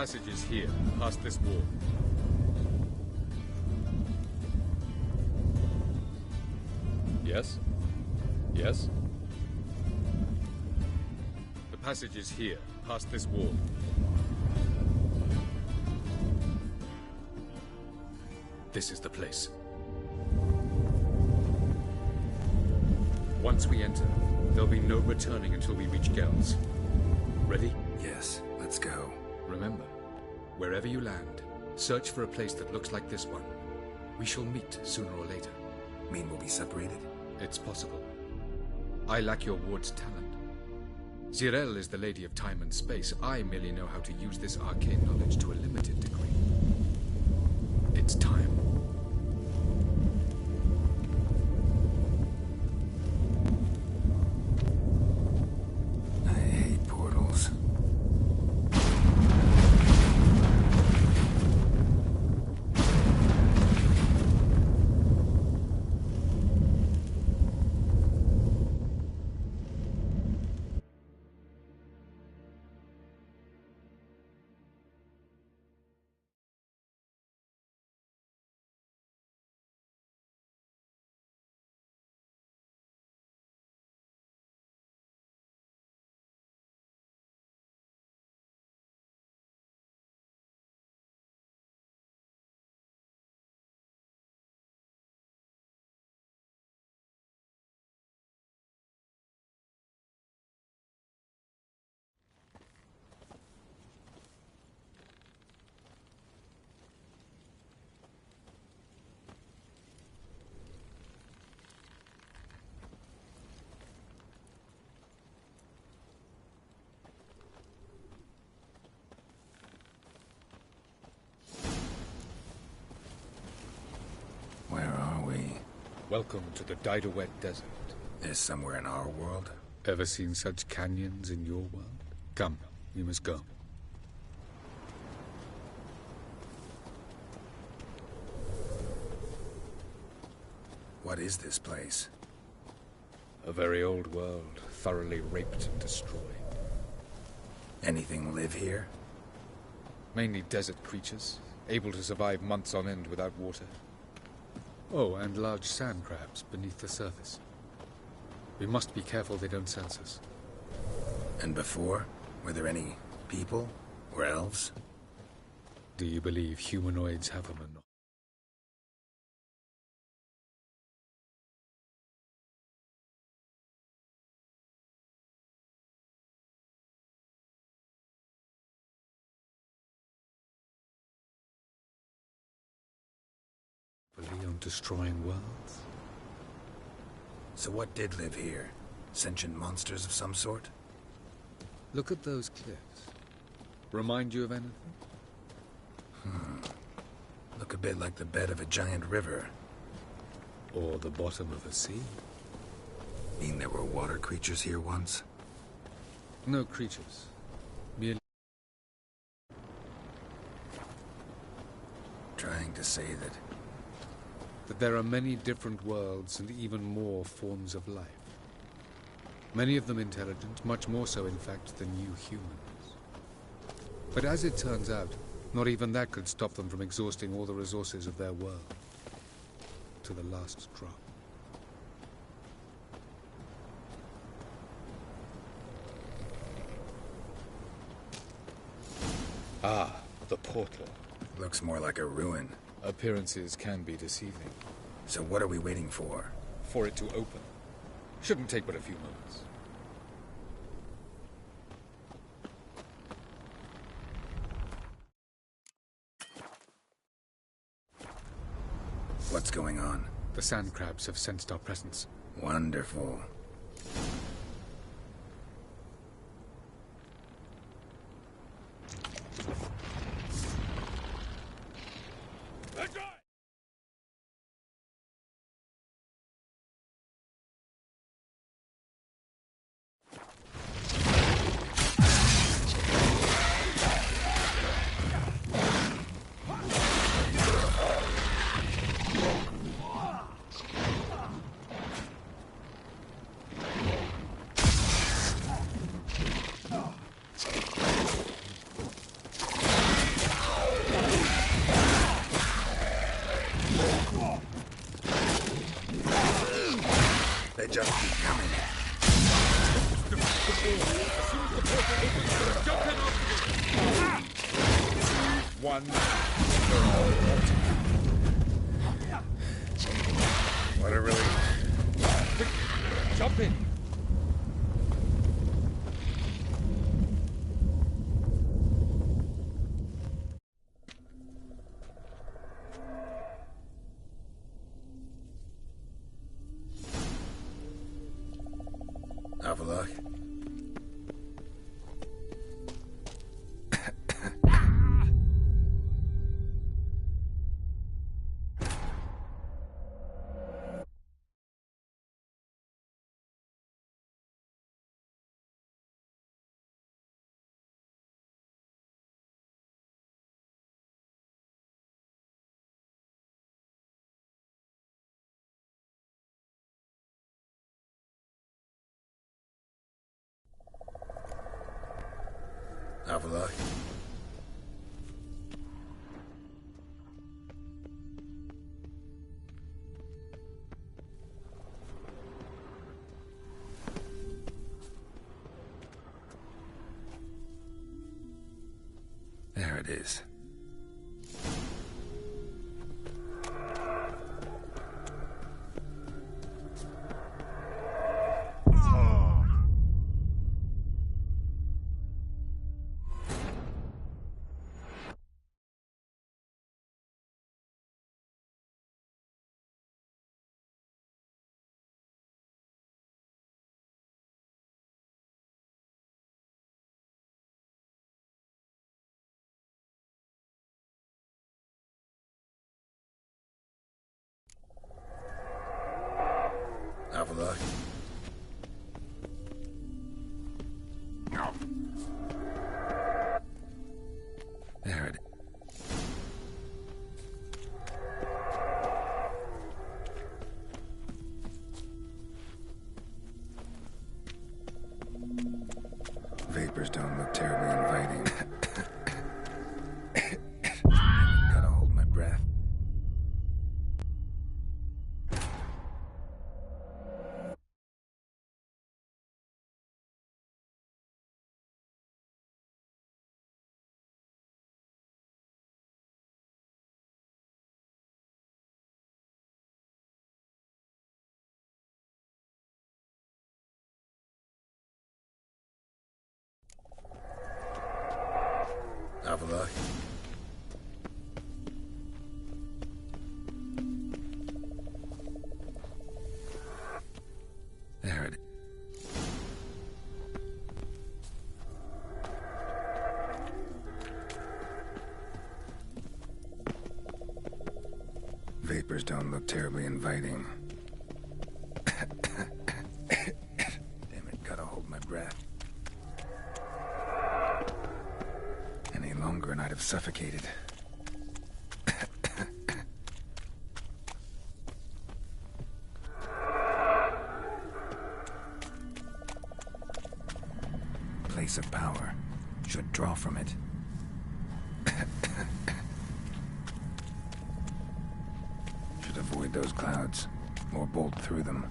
passage is here, past this wall. Yes? Yes? The passage is here, past this wall. This is the place. Once we enter, there'll be no returning until we reach Gels. Ready? Yes, let's go. Remember, wherever you land, search for a place that looks like this one. We shall meet sooner or later. Mean we'll be separated? It's possible. I lack your ward's talent. Zirel is the lady of time and space. I merely know how to use this arcane knowledge to a limited degree. It's time. I hate portals. Welcome to the Didowet Desert. This somewhere in our world? Ever seen such canyons in your world? Come, we must go. What is this place? A very old world, thoroughly raped and destroyed. Anything live here? Mainly desert creatures, able to survive months on end without water. Oh, and large sand crabs beneath the surface. We must be careful they don't sense us. And before? Were there any people? Or elves? Do you believe humanoids have them or not? On destroying worlds? So what did live here? Sentient monsters of some sort? Look at those cliffs. Remind you of anything? Look a bit like the bed of a giant river. Or the bottom of a sea. Mean there were water creatures here once? No creatures. Merely... Trying to say that there are many different worlds and even more forms of life. Many of them intelligent, much more so in fact than you humans. But as it turns out, not even that could stop them from exhausting all the resources of their world. To the last drop. Ah, the portal. Looks more like a ruin. Appearances can be deceiving. So what are we waiting for? For it to open. Shouldn't take but a few moments. What's going on? The sand crabs have sensed our presence. Wonderful. What a relief. Quick, jump in. Have a look. Have a look. There it is. Have a look. There it is. Vapors don't look terribly inviting. Gotta hold my breath. Have a look. There it is. Vapors don't look terribly inviting. Damn it, gotta hold my breath. Any longer and I'd have suffocated. Place of power. Should draw from it. Should avoid those clouds, or bolt through them.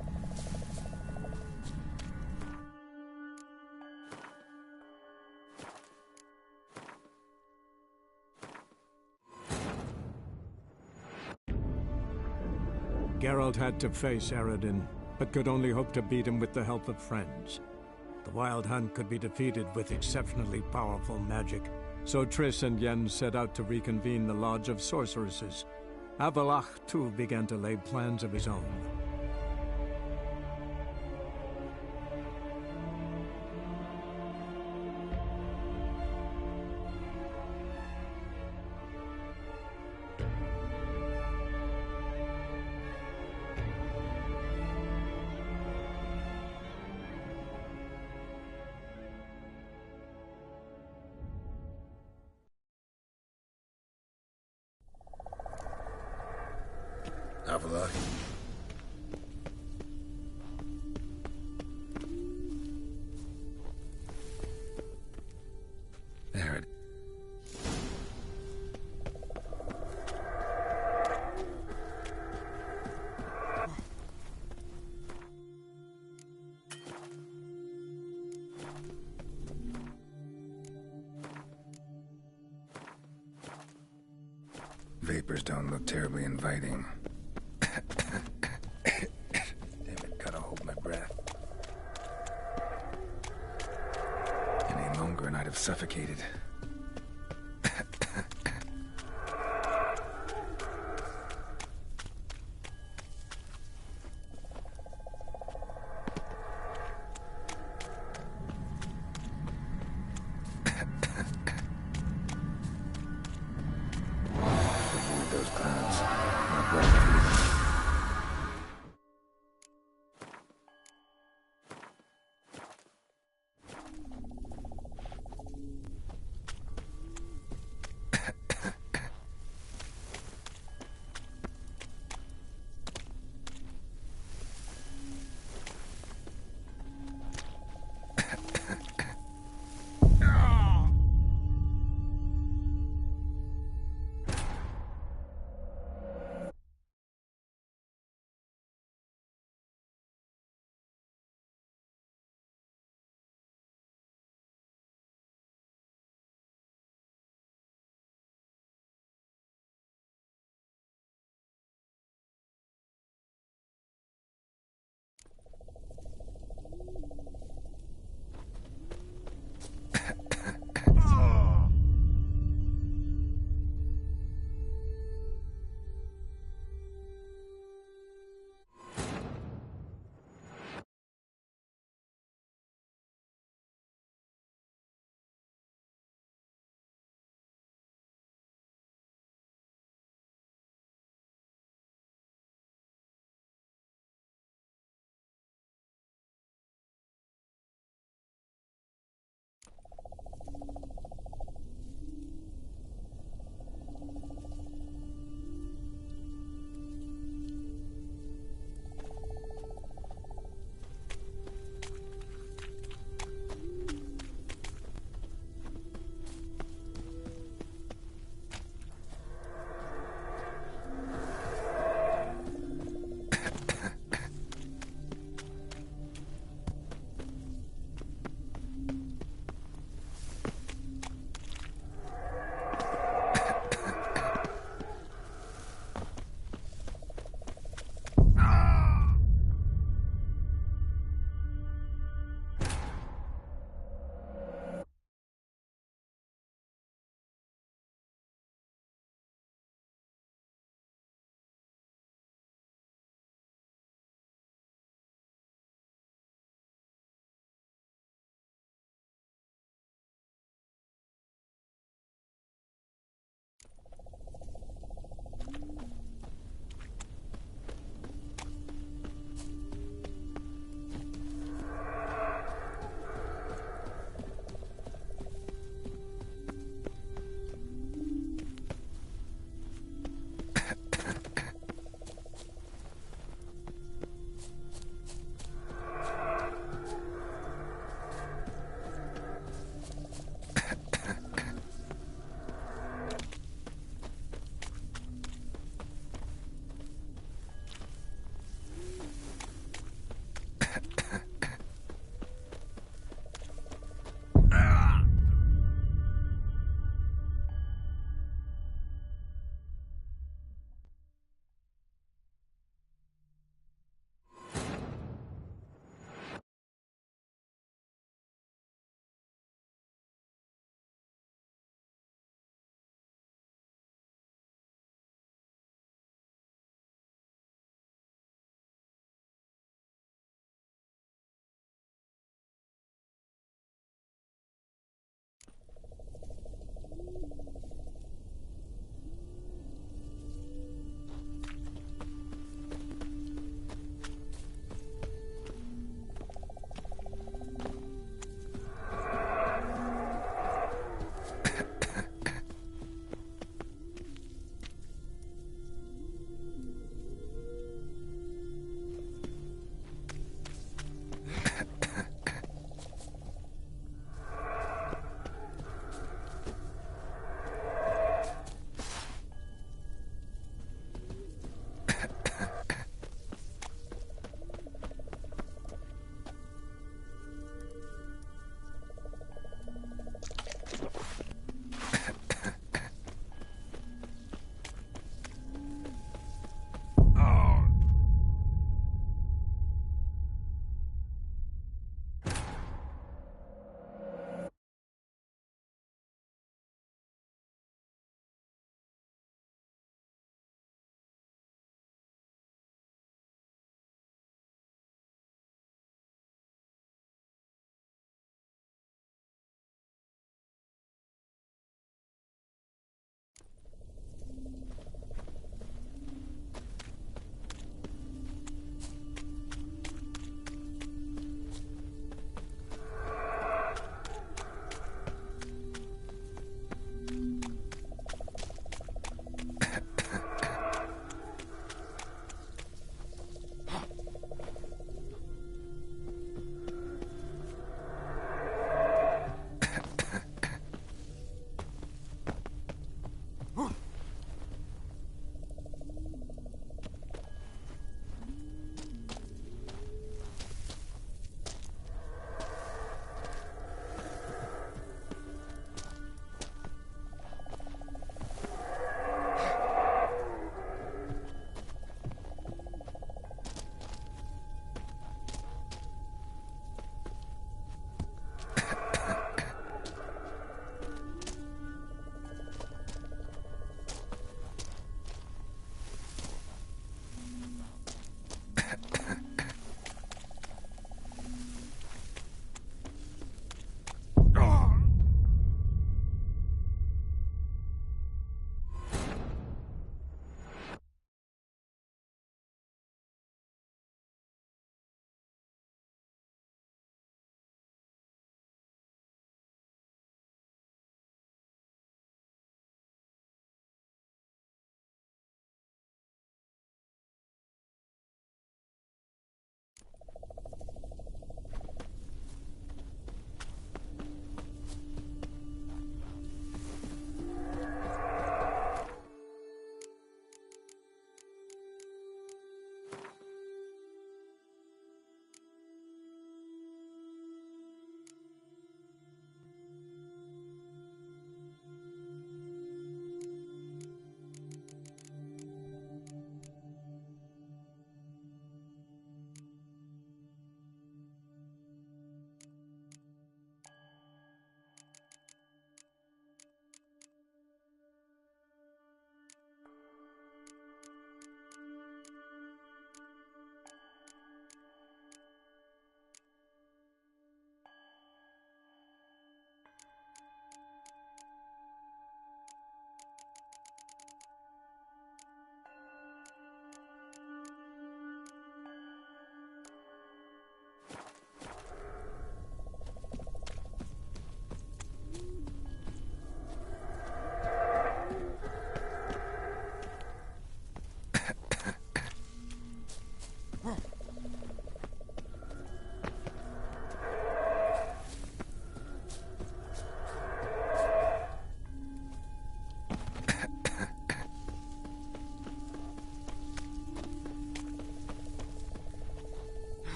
Geralt had to face Eredin, but could only hope to beat him with the help of friends. The Wild Hunt could be defeated with exceptionally powerful magic, so Triss and Yen set out to reconvene the Lodge of Sorceresses. Avalach, too, began to lay plans of his own. Have a look. There it is. vapors don't look terribly inviting. Damn it, gotta hold my breath. Any longer and I'd have suffocated.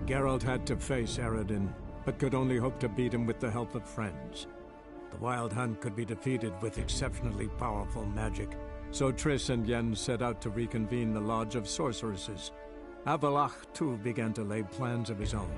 Geralt had to face Eredin, but could only hope to beat him with the help of friends. The Wild Hunt could be defeated with exceptionally powerful magic, so Triss and Yen set out to reconvene the Lodge of Sorceresses. Avalach, too, began to lay plans of his own.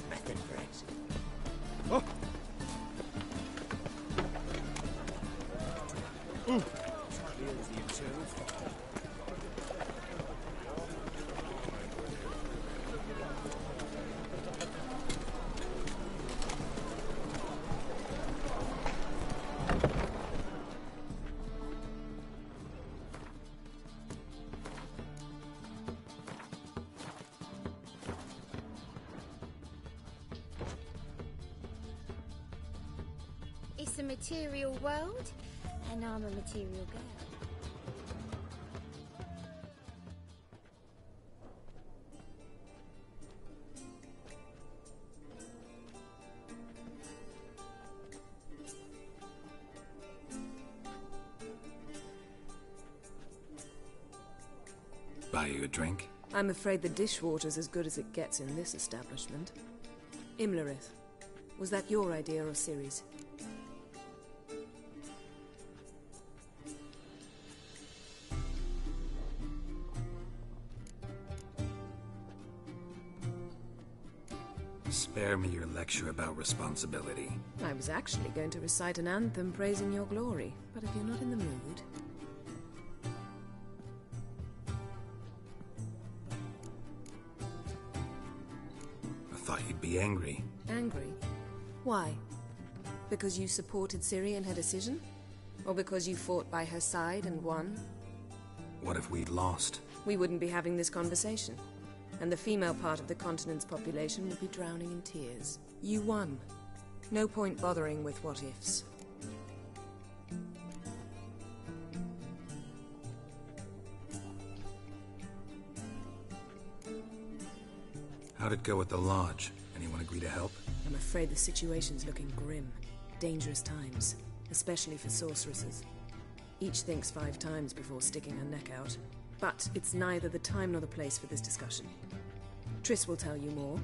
Nothing for exit. Oh! It's a material world, and I'm a material girl. Buy you a drink? I'm afraid the dishwater's as good as it gets in this establishment. Imlerith, was that your idea or Ciri's? Spare me your lecture about responsibility. I was actually going to recite an anthem praising your glory, but if you're not in the mood... I thought you'd be angry. Angry? Why? because you supported Ciri in her decision? Or because you fought by her side and won? What if we'd lost? We wouldn't be having this conversation. And the female part of the continent's population would be drowning in tears. You won. No point bothering with what-ifs. How'd it go at the lodge? Anyone agree to help? I'm afraid the situation's looking grim. Dangerous times, especially for sorceresses. Each thinks 5 times before sticking her neck out. But it's neither the time nor the place for this discussion. Triss will tell you more.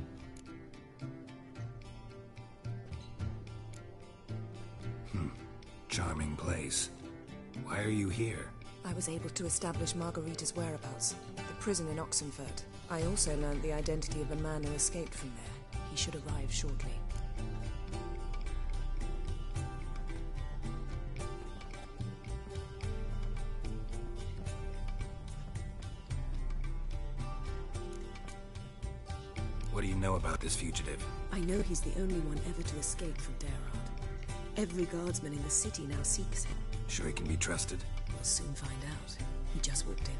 Charming place. Why are you here? I was able to establish Margarita's whereabouts, the prison in Oxenfurt. I also learned the identity of a man who escaped from there. He should arrive shortly. What do you know about this fugitive? I know he's the only one ever to escape from Derard. Every guardsman in the city now seeks him. Sure he can be trusted? We'll soon find out. He just walked in.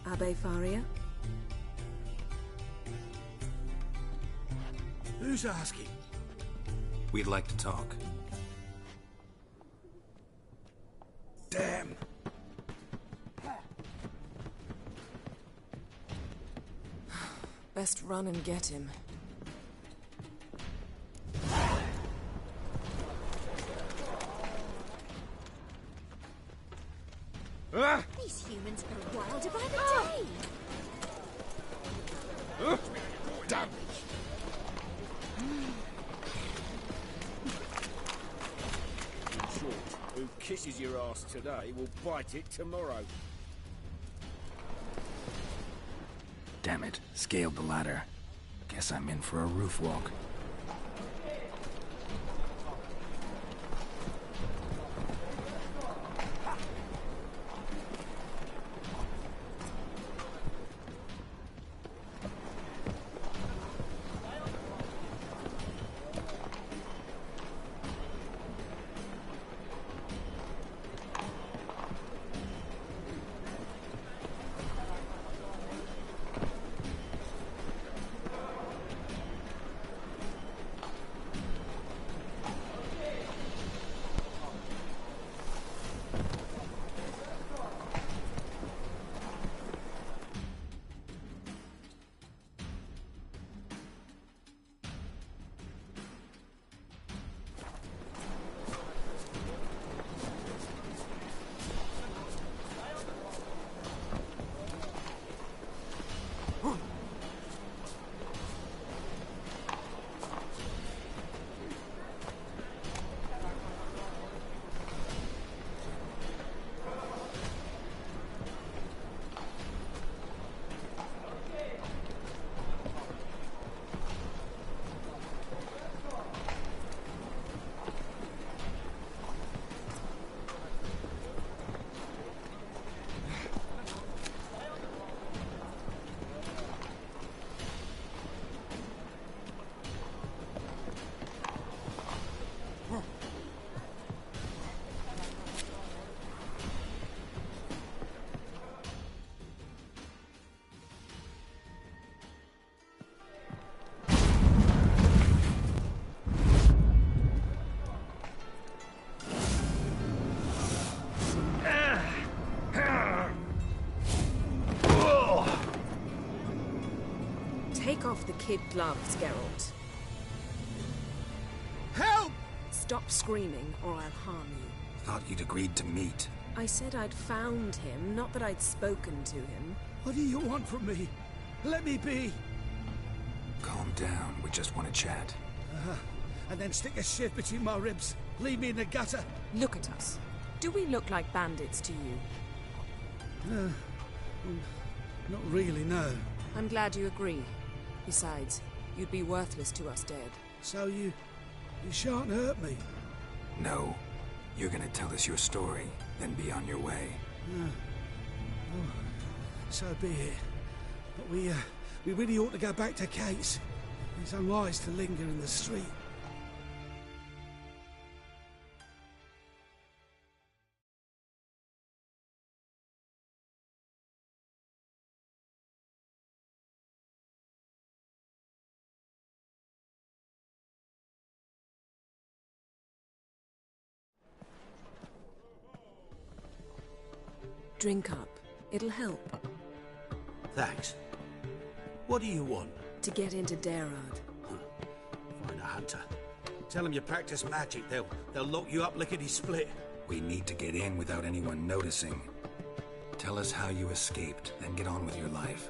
Abbe Faria? Who's asking? We'd like to talk. Damn! Best run and get him. These humans are wilder by the day. Damn! In short, who kisses your ass today will bite it tomorrow. Damn it. Scaled the ladder. Guess I'm in for a roof walk. Take off the kid gloves, Geralt. Help! Stop screaming, or I'll harm you. Thought you'd agreed to meet. I said I'd found him, not that I'd spoken to him. What do you want from me? Let me be. Calm down. We just want to chat. And then stick a shiv between my ribs. Leave me in the gutter. Look at us. Do we look like bandits to you? Not really, no. I'm glad you agree. Besides, you'd be worthless to us dead. So you shan't hurt me. No. You're gonna tell us your story, then be on your way. Oh, so be it. But we really ought to go back to Kate's. It's unwise to linger in the street. Drink up. It'll help. Thanks. What do you want? To get into Darad. Find a hunter. Tell them you practice magic. They'll lock you up lickety-split. We need to get in without anyone noticing. Tell us how you escaped, then get on with your life.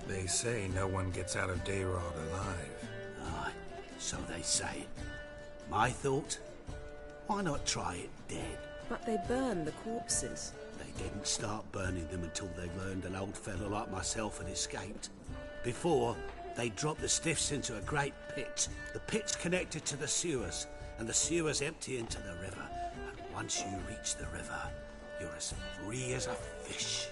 They say no one gets out of Dayrod alive. Aye, so they say. My thought? Why not try it dead? But they burn the corpses. They didn't start burning them until they learned an old fellow like myself had escaped. Before, they dropped the stiffs into a great pit. The pit's connected to the sewers, and the sewers empty into the river. And once you reach the river, you're as free as a fish.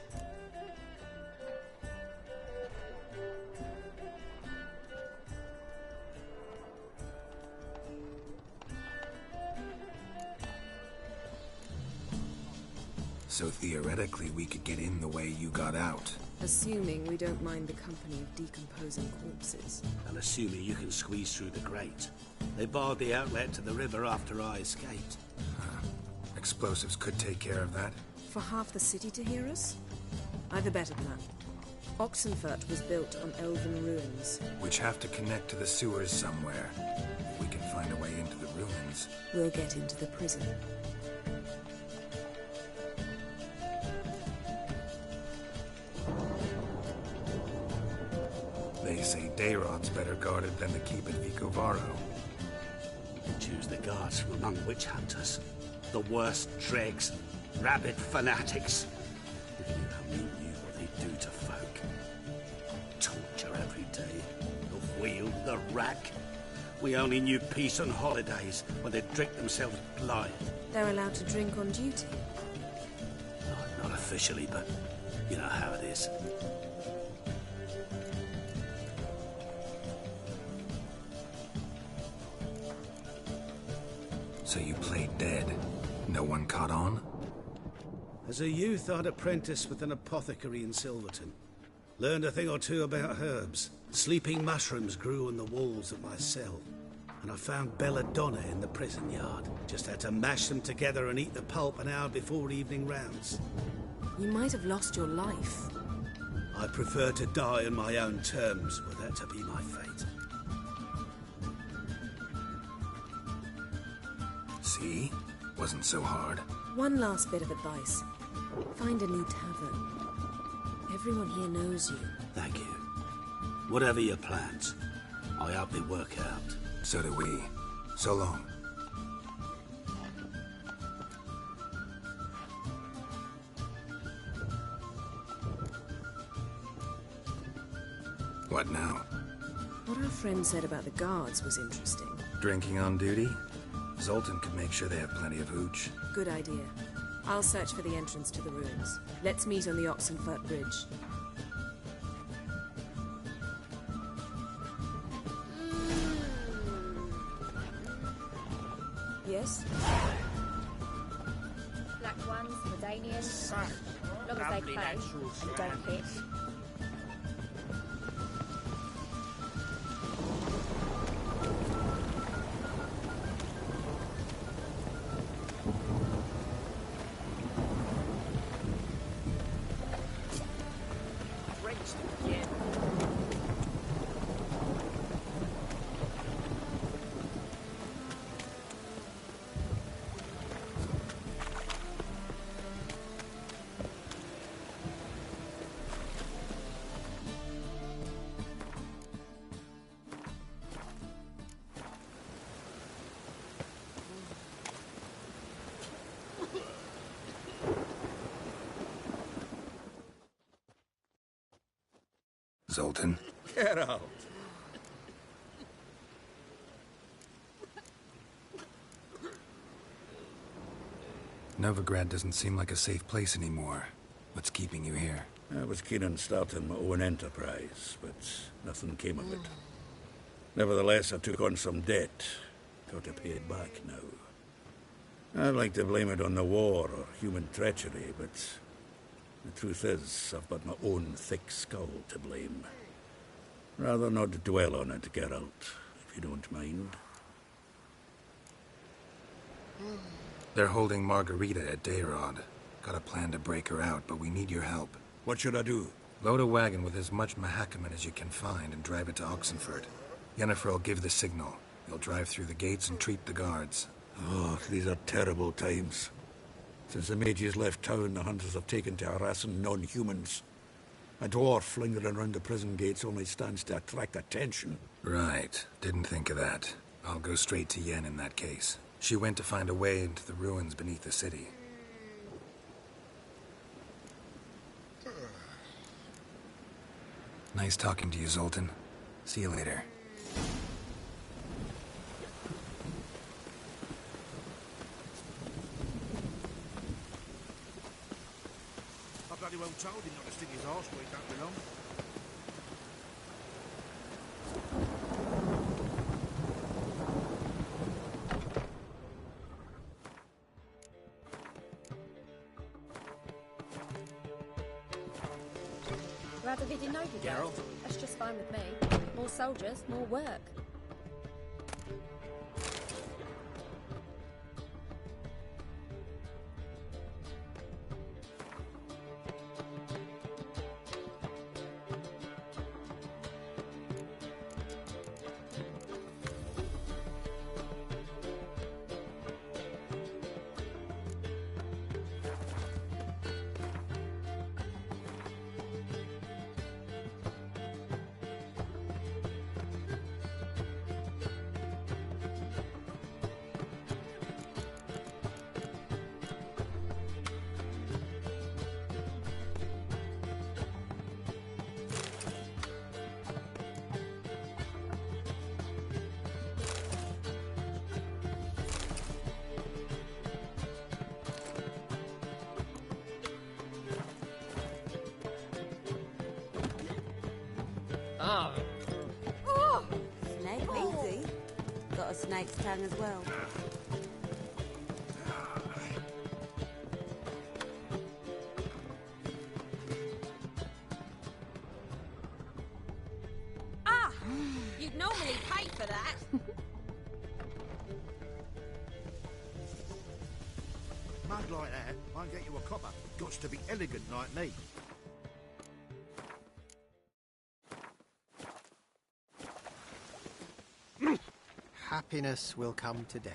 So theoretically, we could get in the way you got out. Assuming we don't mind the company of decomposing corpses. And assuming you can squeeze through the grate. They barred the outlet to the river after I escaped. Explosives could take care of that. For half the city to hear us? I've a better plan. Oxenfurt was built on elven ruins. Which have to connect to the sewers somewhere. If we can find a way into the ruins. We'll get into the prison. They say Dayrod's better guarded than the keep at Vicovaro. Choose the guards from among witch hunters. The worst dregs, rabid fanatics. If you only knew what they do to folk. Torture every day. The wheel, the rack. We only knew peace on holidays when they drink themselves blind. They're allowed to drink on duty? Not officially, but you know how it is. So you played dead. No one caught on? As a youth, I'd apprenticed with an apothecary in Silverton. Learned a thing or two about herbs. Sleeping mushrooms grew on the walls of my cell. And I found belladonna in the prison yard. Just had to mash them together and eat the pulp an hour before evening rounds. You might have lost your life. I prefer to die on my own terms, were that to be my fate. See? Wasn't so hard. One last bit of advice. Find a new tavern. Everyone here knows you. Thank you. Whatever your plans, I hope they work out. So do we. So long. What now? What our friend said about the guards was interesting. Drinking on duty? Zoltan could make sure they have plenty of hooch. Good idea. I'll search for the entrance to the ruins. Let's meet on the Oxenfurt Bridge. Yes? Black ones, Medanians. Long as they play, you don't hit. Zoltan? Get out! Novigrad doesn't seem like a safe place anymore. What's keeping you here? I was keen on starting my own enterprise, but nothing came of it. Nevertheless, I took on some debt. Got to pay it back now. I'd like to blame it on the war or human treachery, but the truth is, I've got my own thick skull to blame. Rather not dwell on it, Geralt, if you don't mind. They're holding Margarita at Dayrod. Got a plan to break her out, but we need your help. What should I do? Load a wagon with as much Mahakaman as you can find and drive it to Oxenfurt. Yennefer will give the signal. You'll drive through the gates and treat the guards. Oh, these are terrible times. Since the mages left town, the hunters have taken to harassing non-humans. A dwarf lingering around the prison gates only stands to attract attention. Right. Didn't think of that. I'll go straight to Yen in that case. She went to find a way into the ruins beneath the city. Nice talking to you, Zoltan. See you later. I bloody well told him not to stick his arse where he don't belong. Rather be denied, Geralt? That's just fine with me. More soldiers, more work. Oh! Snake, easy. Got a snake's tongue as well. Ah! You'd normally pay for that. Mug like that, I can get you a copper. Gots to be elegant like me. Happiness will come today.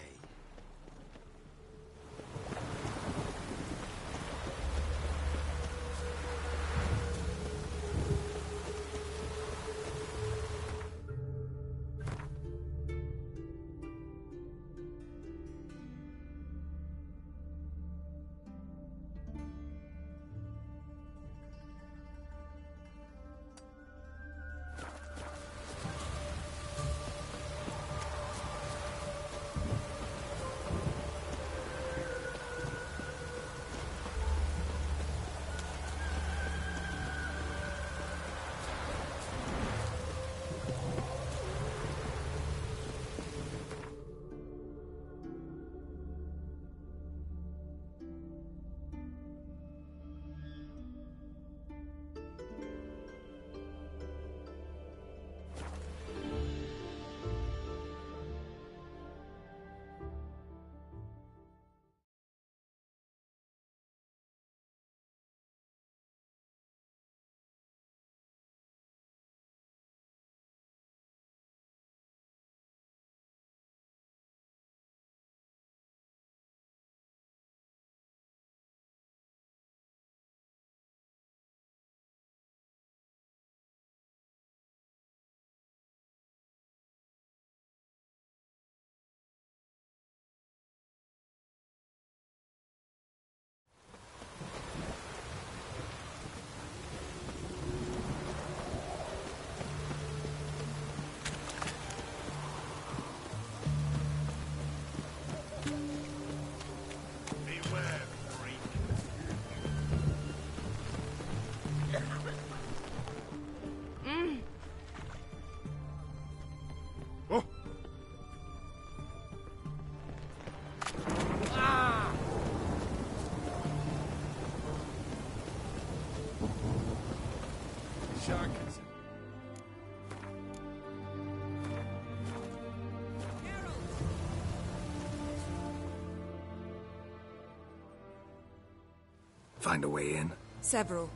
Sharkins. Find a way in? Several.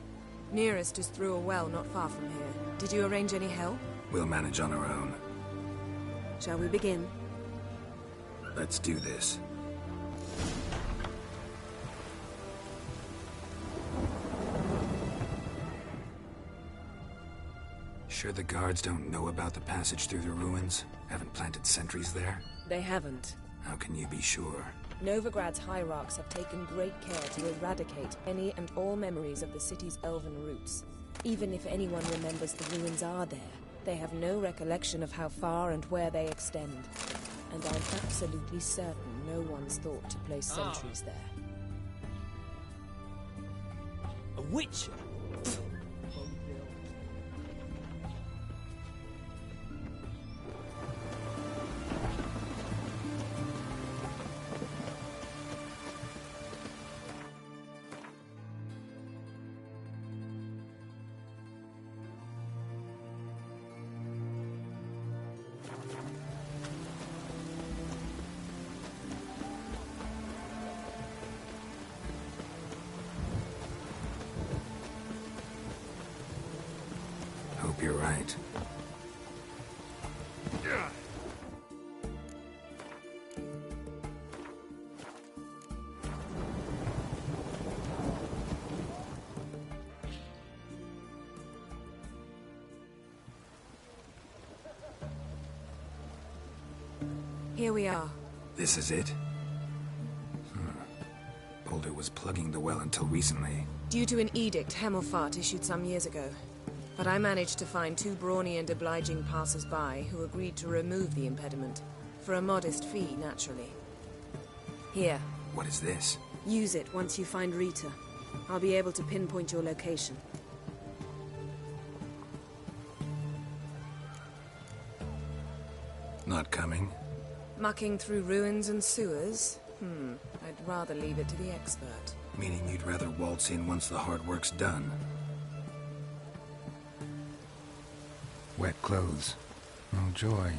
Nearest is through a well not far from here. Did you arrange any help? We'll manage on our own. Shall we begin? Let's do this. Sure the guards don't know about the passage through the ruins? Haven't planted sentries there? They haven't. How can you be sure? Novigrad's hierarchs have taken great care to eradicate any and all memories of the city's elven roots. Even if anyone remembers the ruins are there, they have no recollection of how far and where they extend. And I'm absolutely certain no one's thought to place sentries there. A witch? Hope you're right. Here we are. This is it? Boulder was plugging the well until recently. Due to an edict Hemelfart issued some years ago. But I managed to find two brawny and obliging passers-by who agreed to remove the impediment. For a modest fee, naturally. Here. What is this? Use it once you find Rita. I'll be able to pinpoint your location. Not coming? Mucking through ruins and sewers? I'd rather leave it to the expert. Meaning you'd rather waltz in once the hard work's done? Wet clothes. Oh, joy.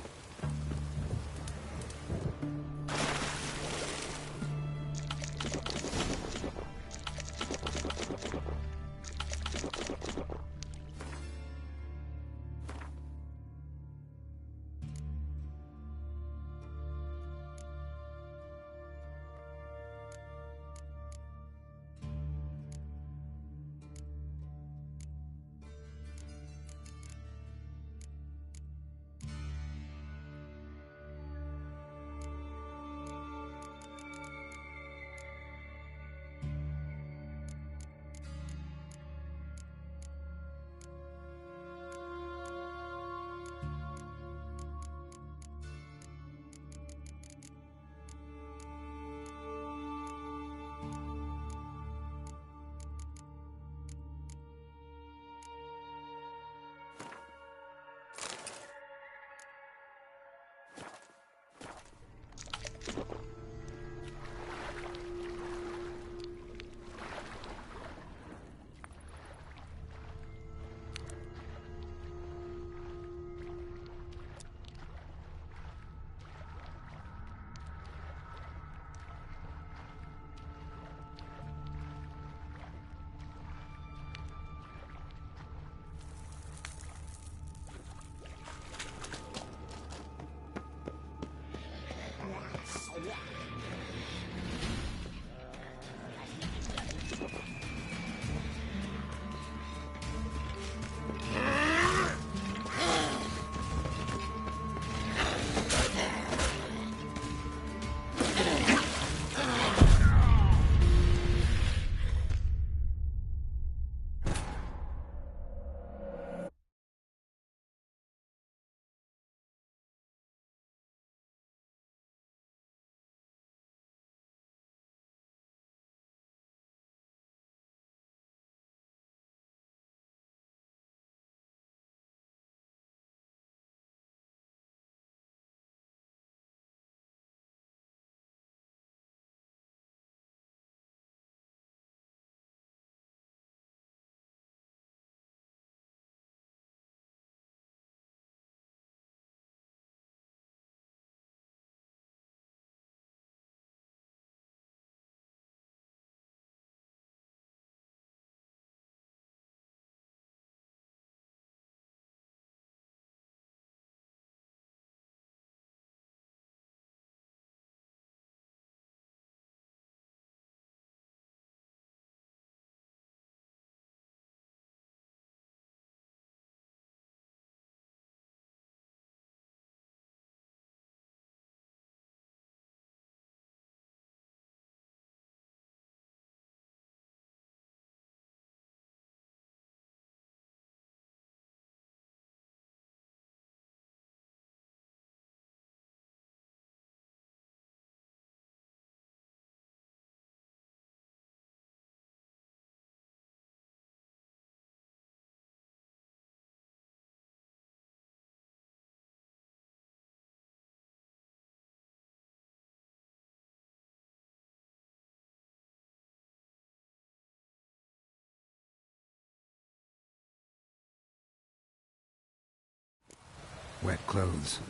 Wet clothes.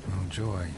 Oh, joy.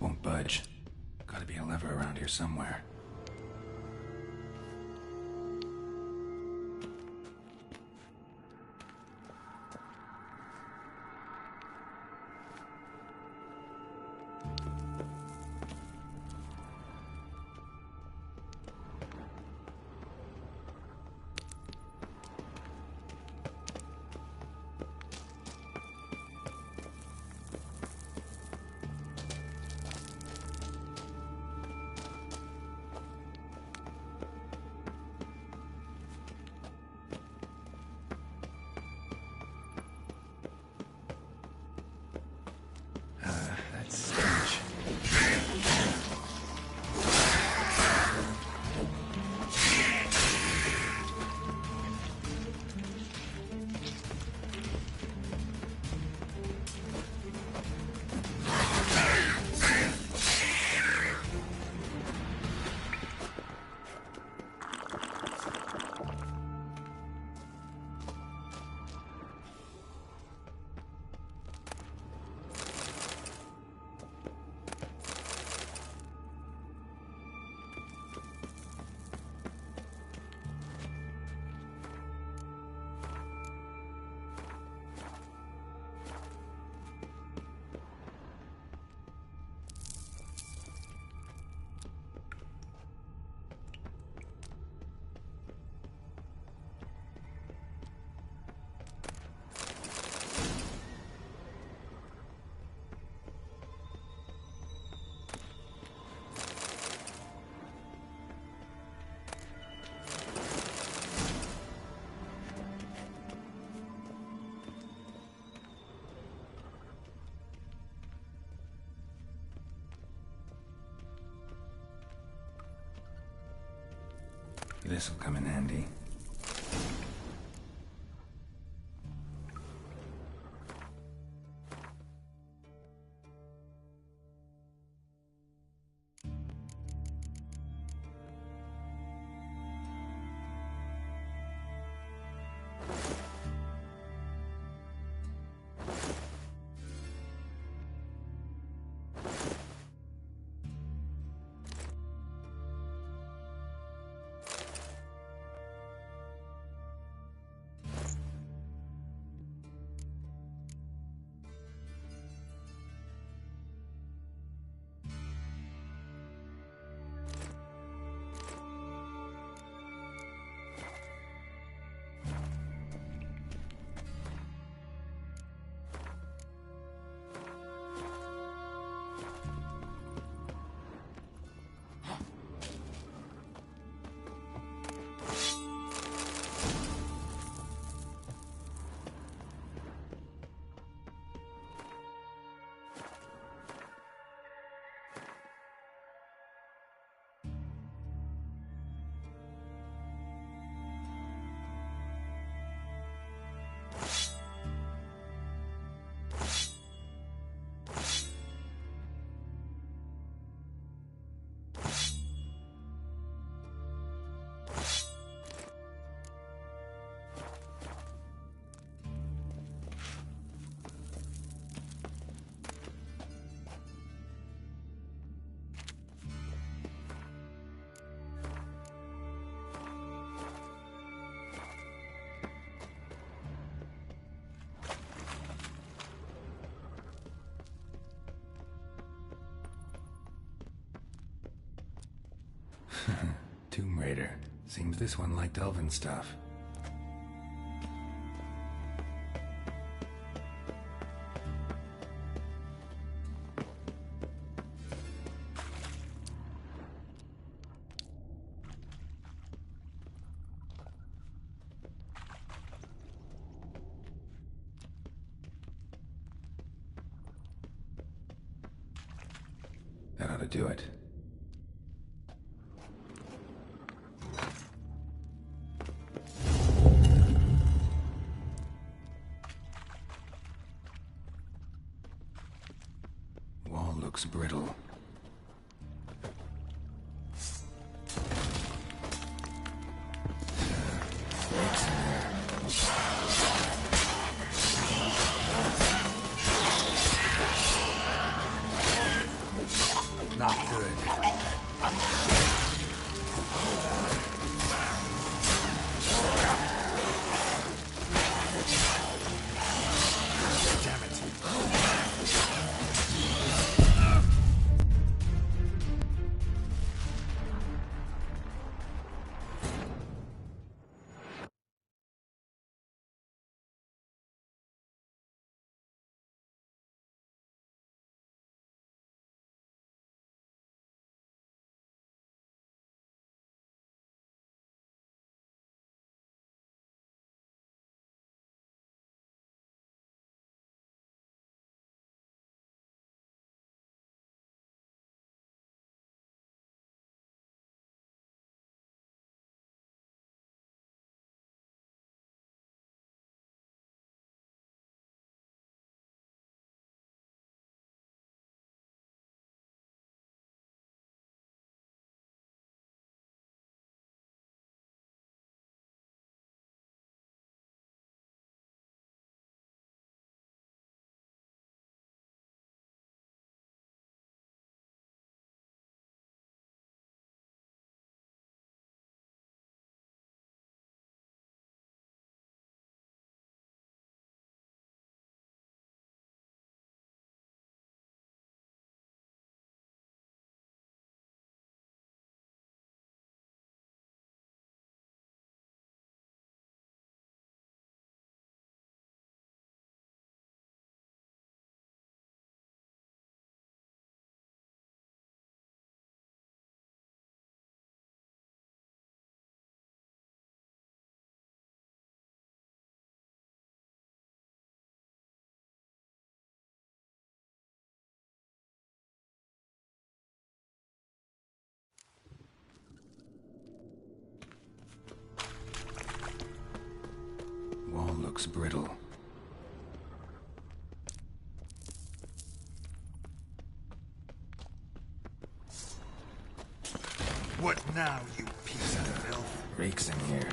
Won't budge. Gotta be a lever around here somewhere. This'll come in handy. Tomb Raider. Seems this one liked elven stuff. That ought to do it. Wall looks brittle. Snakes in there. not good. Damn it. Wall looks brittle. What now, you piece of filth? Reeks in here.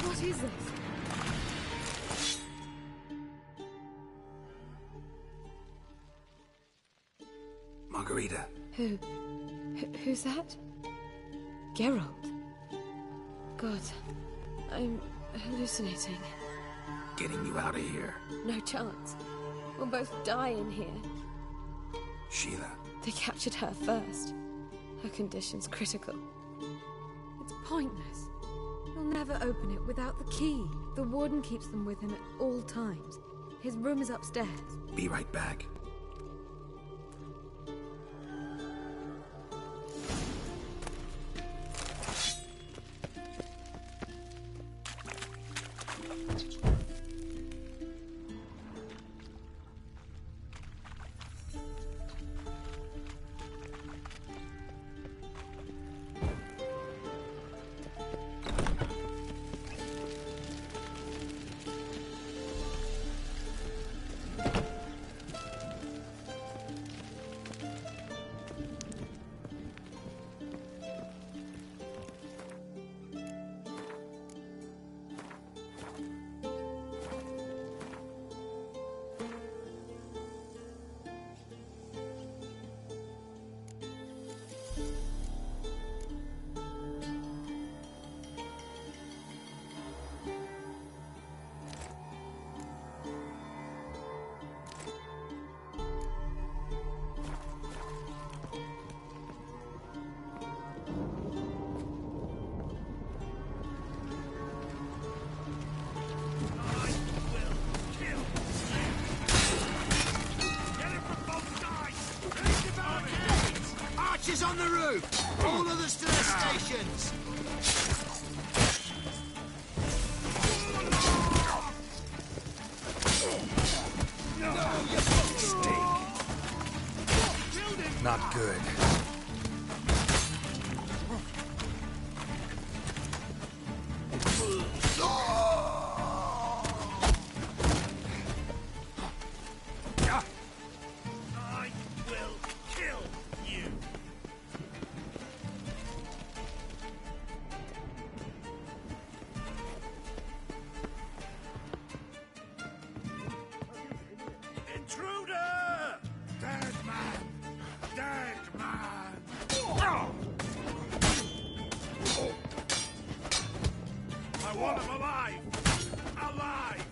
What is this? Margarita. Who's that? Geralt. God, I'm hallucinating. Getting you out of here. No chance. We'll both die in here. Sheila. They captured her first. Her condition's critical. It's pointless. We'll never open it without the key. The warden keeps them with him at all times. His room is upstairs. Be right back. Archers on the roof! All others to their stations! Not good. I will kill you! Intruder! Dead man! Dead man! I want him alive! Alive!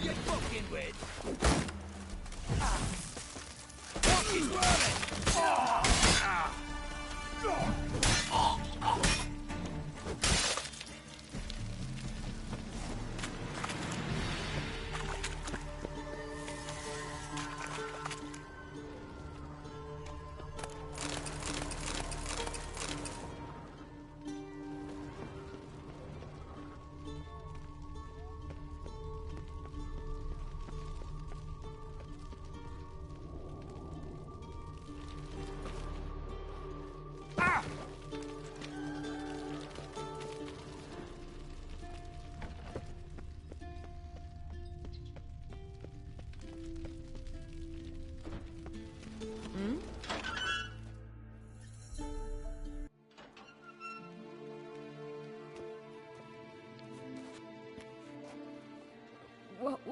You're fucking with. What is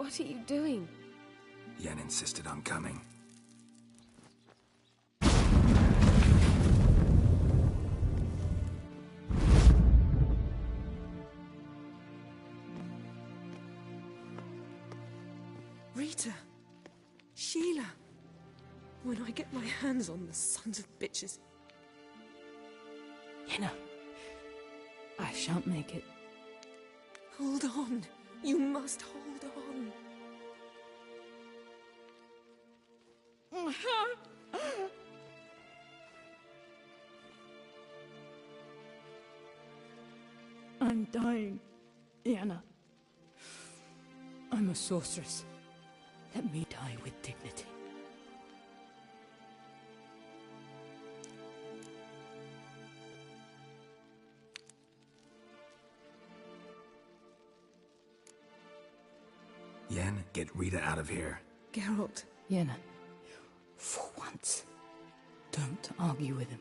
What are you doing? Yen insisted on coming. Rita! Sheila! When I get my hands on the sons of bitches. Yenna, I shan't make it. Hold on. You must hold on. I'm dying, Yenna. I'm a sorceress. Let me die with dignity. Yen, get Rita out of here. Geralt. Yenna, for once, don't argue with him.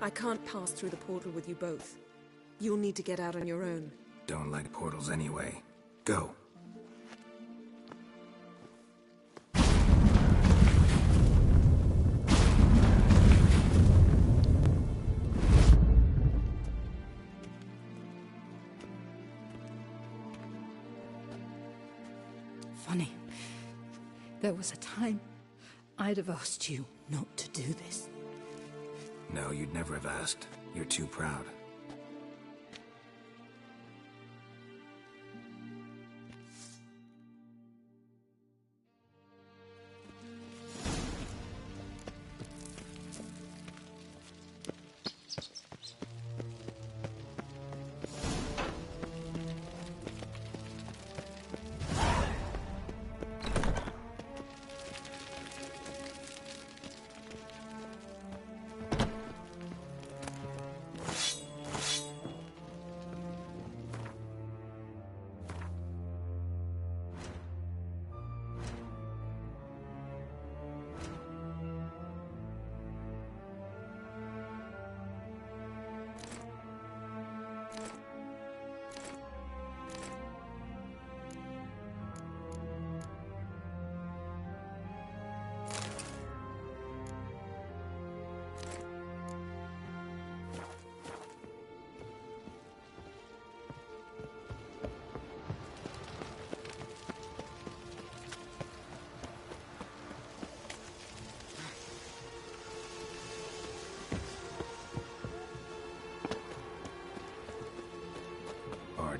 I can't pass through the portal with you both. You'll need to get out on your own. Don't like portals anyway. Go. Funny. There was a time I'd have asked you not to do this. No, you'd never have asked. You're too proud.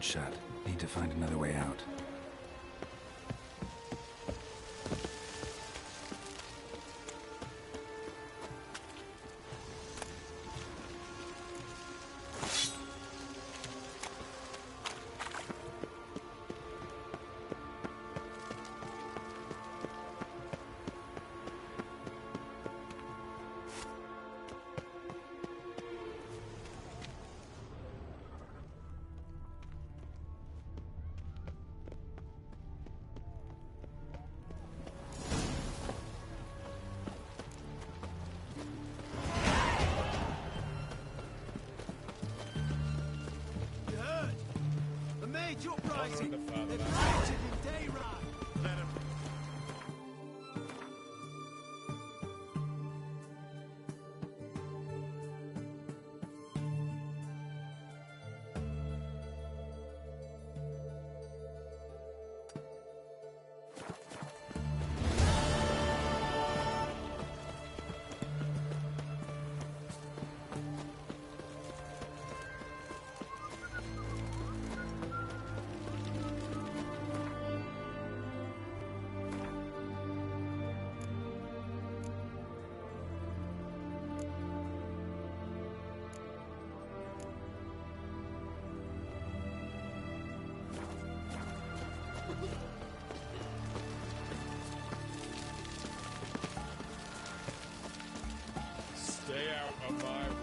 door's shut. Need to find another way out. Stay out of my way.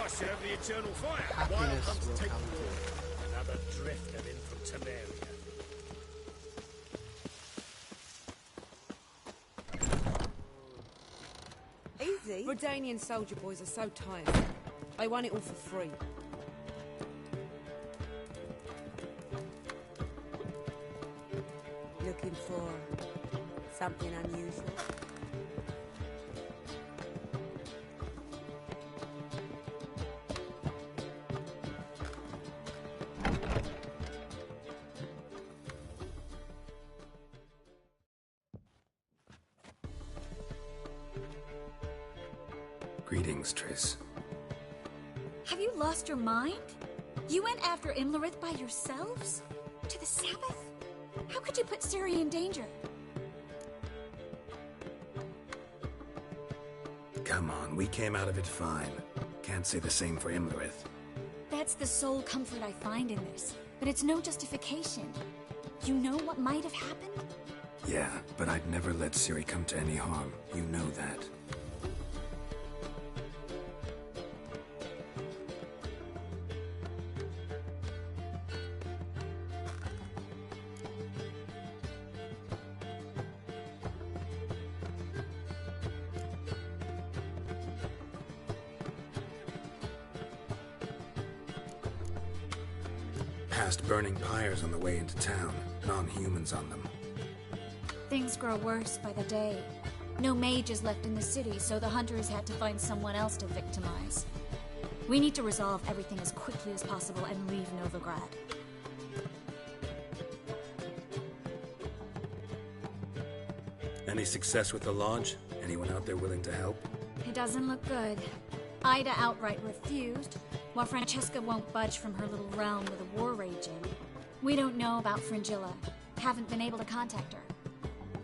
I should have the eternal fire. Wild hunts take the war. Another drifter in from Temeria. Easy. Redanian soldier boys are so tired. They want it all for free. Looking for something unusual? Greetings, Triss. Have you lost your mind? You went after Imlerith by yourselves? To the Sabbath? How could you put Ciri in danger? Come on, we came out of it fine. Can't say the same for Imlerith. That's the sole comfort I find in this. But it's no justification. You know what might have happened? Yeah, but I'd never let Ciri come to any harm. You know that. Past burning pyres on the way into town. Non-humans on them. Things grow worse by the day. No mages left in the city, so the hunters had to find someone else to victimize. We need to resolve everything as quickly as possible and leave Novigrad. Any success with the Lodge? Anyone out there willing to help? It doesn't look good. Ida outright refused. while Francesca won't budge from her little realm with a war raging. We don't know about Fringilla. Haven't been able to contact her.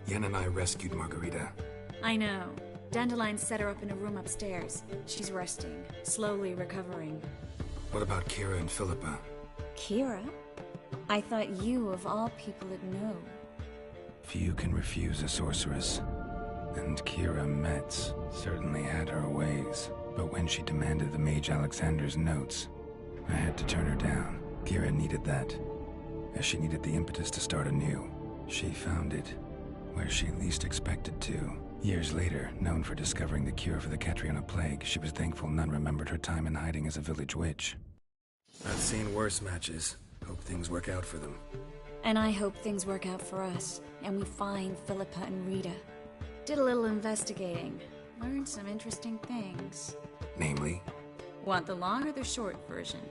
Yen and I rescued Margarita. I know. Dandelion set her up in a room upstairs. She's resting, slowly recovering. What about Kira and Philippa? Kira? I thought you, of all people, would know. Few can refuse a sorceress. And Kira Metz certainly had her ways. But when she demanded the Mage Alexander's notes, I had to turn her down. Kira needed that, as she needed the impetus to start anew. She found it where she least expected to. Years later, known for discovering the cure for the Catriona plague, she was thankful none remembered her time in hiding as a village witch. I've seen worse matches. Hope things work out for them. And I hope things work out for us, and we find Philippa and Rita. Did a little investigating. Learned some interesting things. Namely? Want the long or the short version?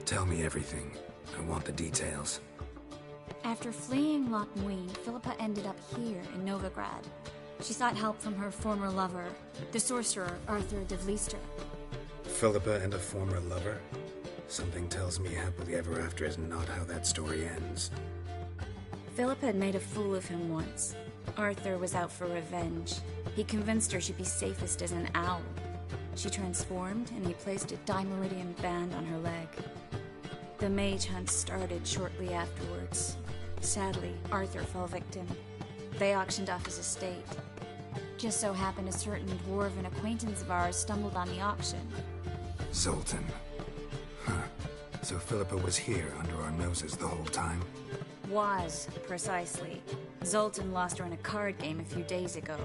Tell me everything. I want the details. After fleeing Loch Muin, Philippa ended up here in Novigrad. She sought help from her former lover, the sorcerer Arthur de Vlister. Philippa and a former lover? Something tells me happily ever after is not how that story ends. Philippa had made a fool of him once. Arthur was out for revenge. He convinced her she'd be safest as an owl. She transformed, and he placed a Dimeridian band on her leg. The mage hunt started shortly afterwards. Sadly, Arthur fell victim. They auctioned off his estate. Just so happened a certain dwarven acquaintance of ours stumbled on the auction. Zoltan. Huh. So Philippa was here under our noses the whole time? Was, precisely. Zoltan lost her in a card game a few days ago.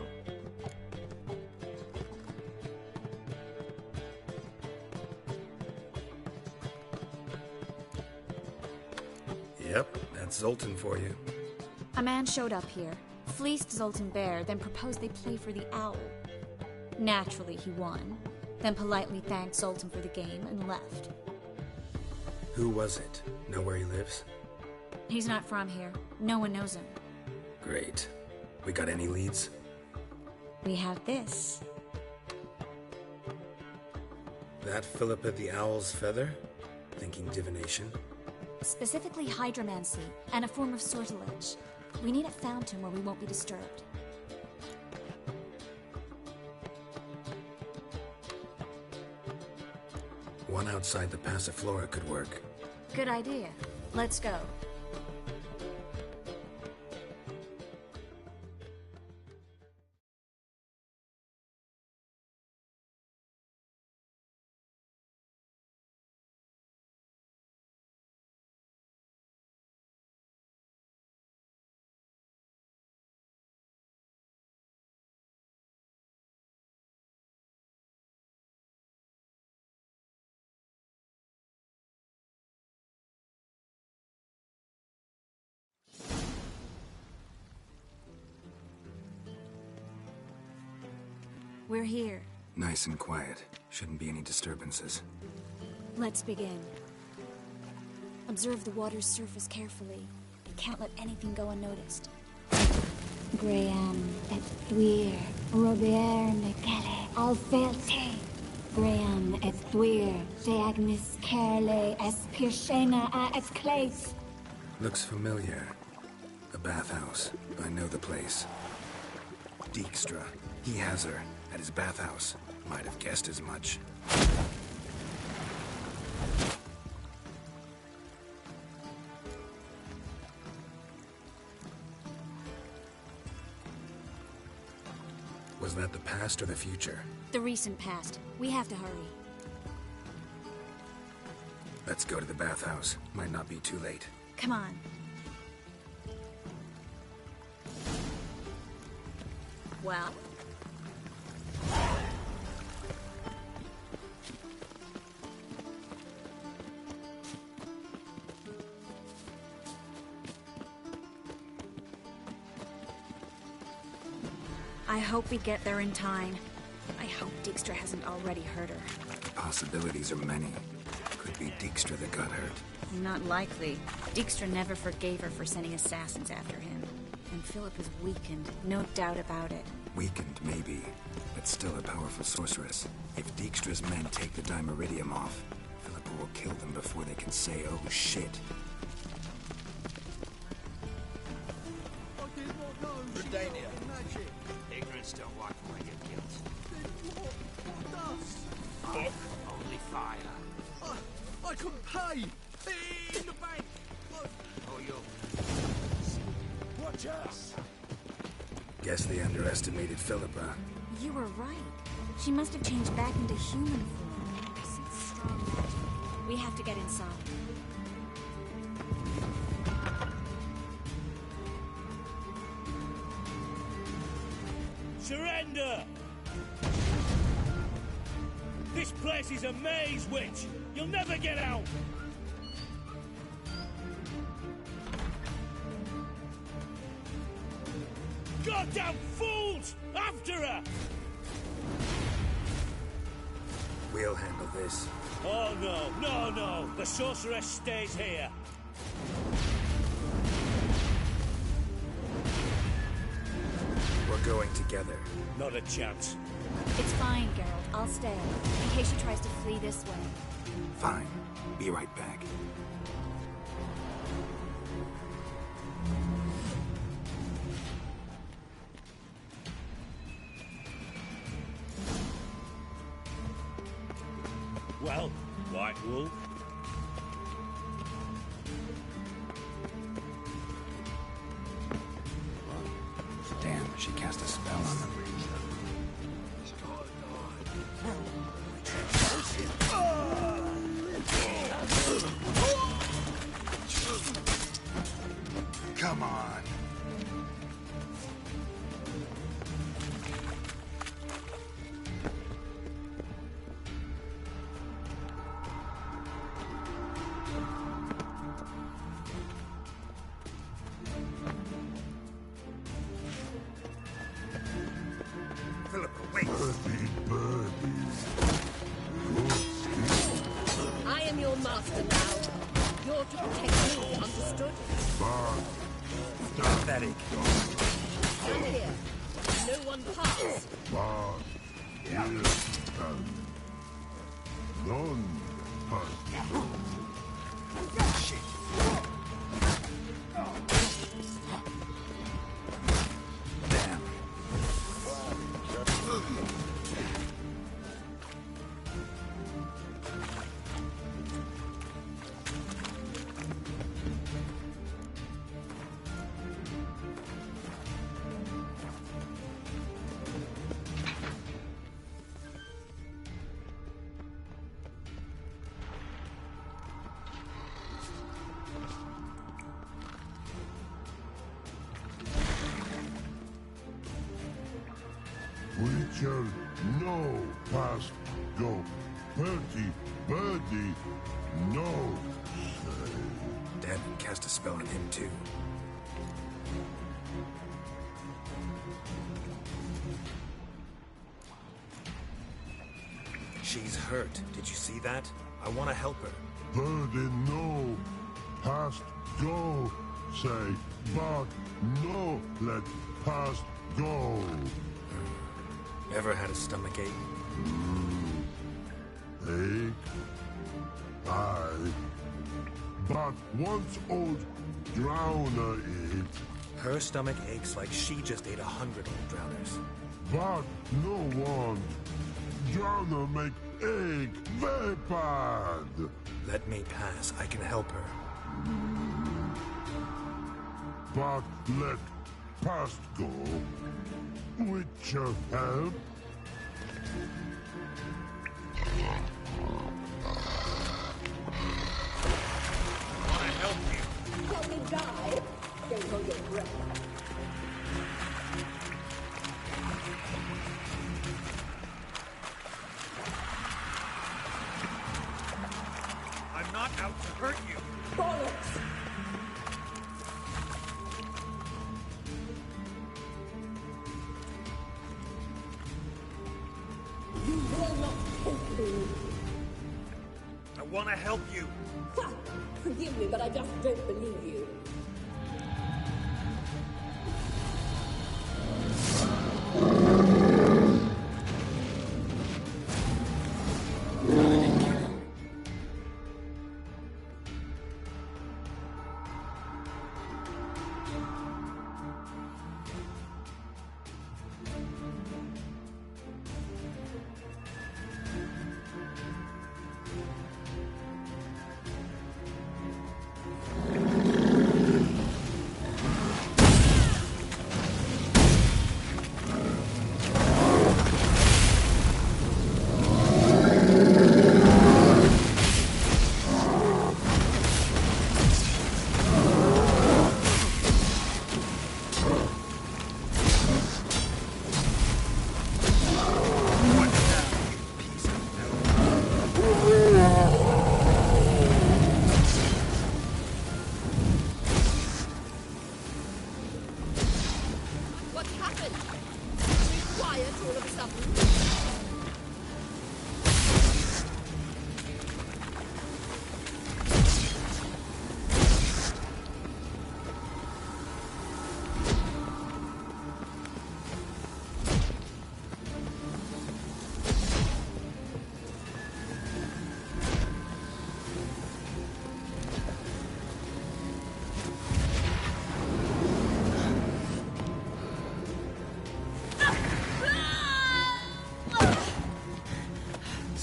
Yep, that's Zoltan for you. A man showed up here, fleeced Zoltan bare, then proposed they play for the owl. Naturally, he won, then politely thanked Zoltan for the game and left. Who was it? Know where he lives? He's not from here. No one knows him. Great. We got any leads? We have this. That Philippa the Owl's feather? Thinking divination? Specifically hydromancy, and a form of sortilege. We need a fountain where we won't be disturbed. One outside the Passiflora could work. Good idea. Let's go. We're here. Nice and quiet. Shouldn't be any disturbances. Let's begin. Observe the water's surface carefully. Can't let anything go unnoticed. Graham et thuir, Robert Mekele, Alfelte. Graham et thuir, Agnes Kerle, es Pirshena a es Clace. Looks familiar. A bathhouse. I know the place. Dijkstra. He has her. At his bathhouse. Might have guessed as much. Was that the past or the future? The recent past. We have to hurry. Let's go to the bathhouse. Might not be too late. Come on. Well? I hope we get there in time. I hope Dijkstra hasn't already hurt her. The possibilities are many. Could be Dijkstra that got hurt. Not likely. Dijkstra never forgave her for sending assassins after him. and Philip is weakened. No doubt about it. Weakened, maybe, but still a powerful sorceress. If Dijkstra's men take the Dimeridium off, Philippa will kill them before they can say, oh shit. Redania. Ignorance don't walk away your guilt. Book, only fire. I couldn't pay! In the bank! Oh, you. Watch us! Guess they underestimated Philippa. You were right. She must have changed back into human form. Some strong magic. We have to get inside. Surrender! This place is a maze, witch! You'll never get out! Goddamn fools! After her! We'll handle this. Oh no, no, no! The sorceress stays here! We're going together. Not a chance. It's fine, Geralt. I'll stay. In case she tries to flee this way. Fine. Be right back. Well, White Wolf. Damn, she cast a spell on them. Come on. Philippa, wait! I am your master now. You're to protect me, understood? Pathetic. Stand here. No one pass. Damn. Witcher, no, past go. Birdie, no, say. Dad cast a spell on him, too. She's hurt. Did you see that? I want to help her. Birdie, no, past go, say. But no, let past go. Ever had a stomachache? Ache? Aye. But once old drowner eat. Her stomach aches like she just ate 100 old drowners. But no one. Drowner make ache very bad. Let me pass. I can help her. But let past go. Witcher help? I help you. Let me die. Don't hold your breath. I'm not out to hurt you. Bollocks! You will not take me. I want to help you. Forgive me, but I just don't believe you.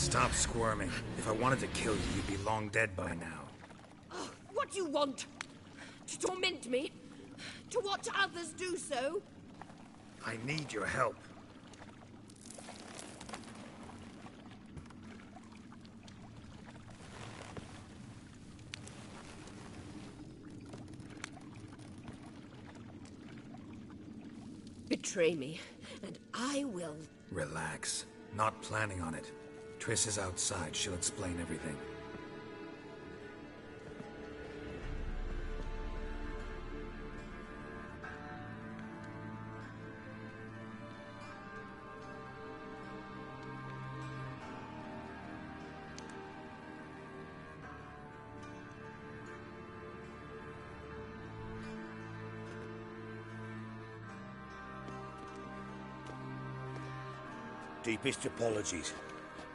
Stop squirming. If I wanted to kill you, you'd be long dead by now. Oh, what do you want? To torment me? To watch others do so? I need your help. Betray me, and I will. Relax. Not planning on it. Triss is outside. She'll explain everything. Deepest apologies,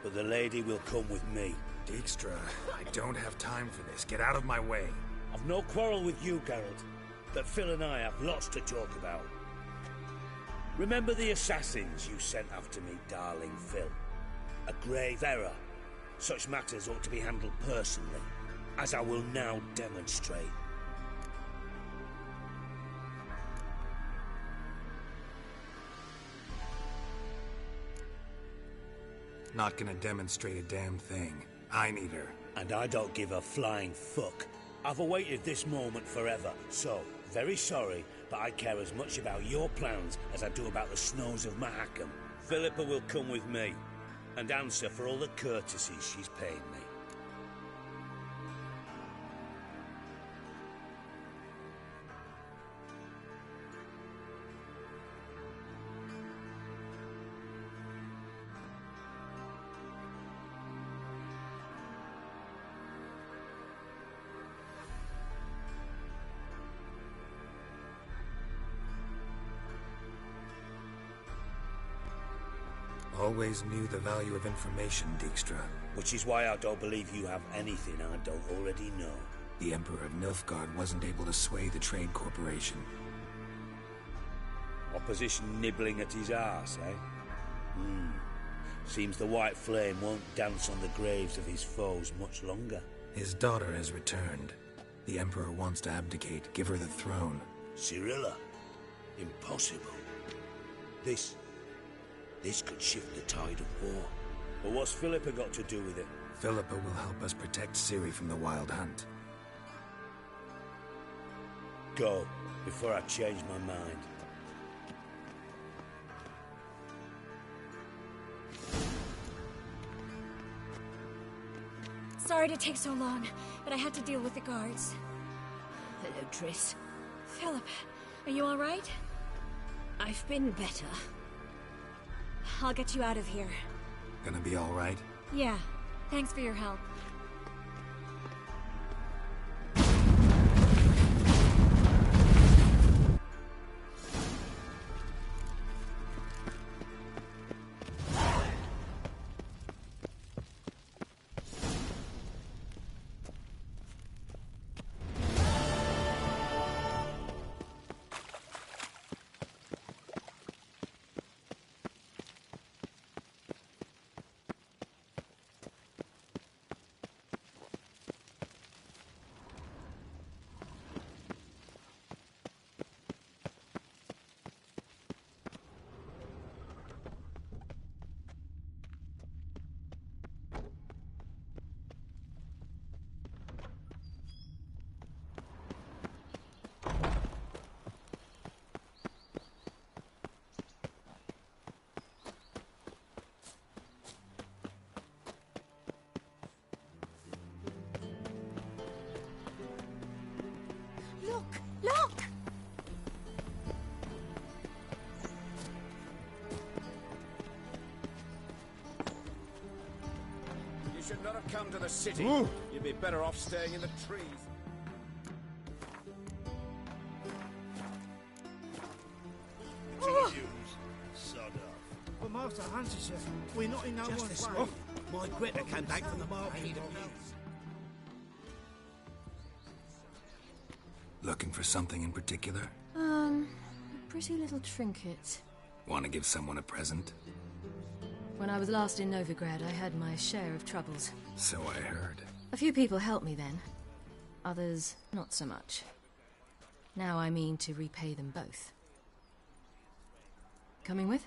but the lady will come with me. Dijkstra, I don't have time for this. Get out of my way. I've no quarrel with you, Geralt, but Phil and I have lots to talk about. Remember the assassins you sent after me, darling Phil? A grave error. Such matters ought to be handled personally, as I will now demonstrate. Not gonna demonstrate a damn thing. I need her. And I don't give a flying fuck. I've awaited this moment forever, so, very sorry, but I care as much about your plans as I do about the snows of Mahakam. Philippa will come with me, and answer for all the courtesies she's paid me. Always knew the value of information, Dijkstra. Which is why I don't believe you have anything I don't already know. The Emperor of Nilfgaard wasn't able to sway the Trade Corporation. Opposition nibbling at his arse, eh? Seems the White Flame won't dance on the graves of his foes much longer. His daughter has returned. The Emperor wants to abdicate, give her the throne. Cirilla? Impossible. This could shift the tide of war. But what's Philippa got to do with it? Philippa will help us protect Ciri from the Wild Hunt. Go, before I change my mind. Sorry to take so long, but I had to deal with the guards. Hello, Triss. Philip, are you all right? I've been better. I'll get you out of here. Gonna be all right? Yeah. Thanks for your help. Look! You should not have come to the city. You'd be better off staying in the trees. Sod off. But Master Hunter, we're not in no one's Justice, way. my Greta came back from the market. Looking for something in particular? A pretty little trinket. Want to give someone a present? When I was last in Novigrad, I had my share of troubles. So I heard. A few people helped me then. Others, not so much. Now I mean to repay them both. Coming with?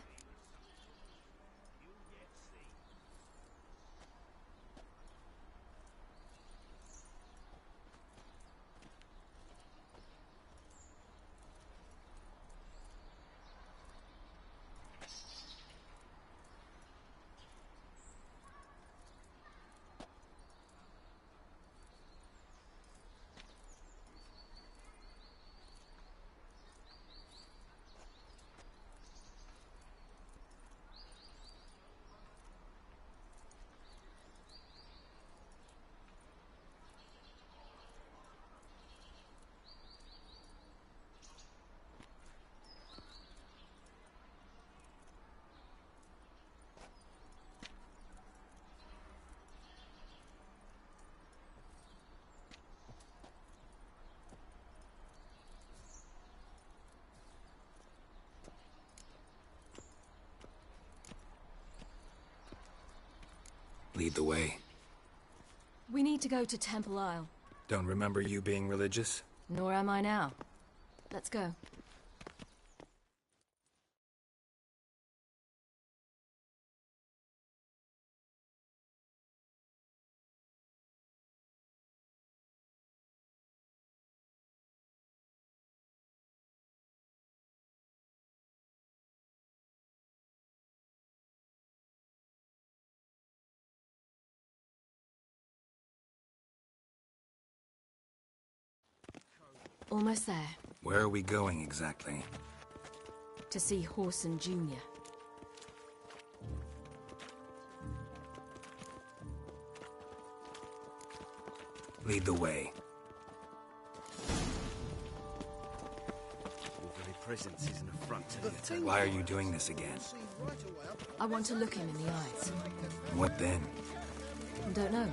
Lead the way. We need to go to Temple Isle. Don't remember you being religious? Nor am I now. Let's go. Almost there. Where are we going exactly? To see Horson Jr. Lead the way. Your very presence is an affront to the eternal. Why are you doing this again? I want to look him in the eyes. What then? Don't know.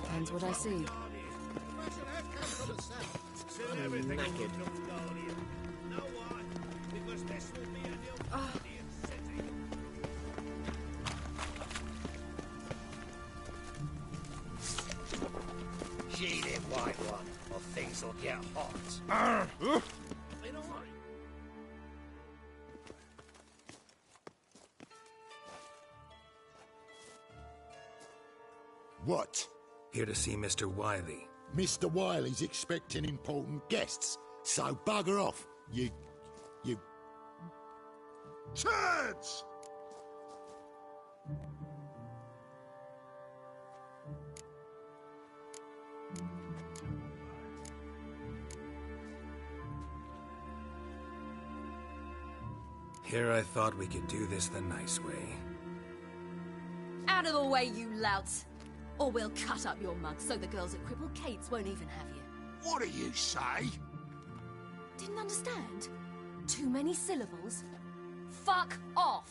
Depends what I see. Naked. She the white one, or things will get hot. What? Here to see Mr. Wiley. Mr. Wiley's expecting important guests, so bugger off, you... Turds! Here I thought we could do this the nice way. Out of the way, you louts! Or we'll cut up your mug so the girls at Cripple Kate's won't even have you. What do you say? Didn't understand? Too many syllables? Fuck off!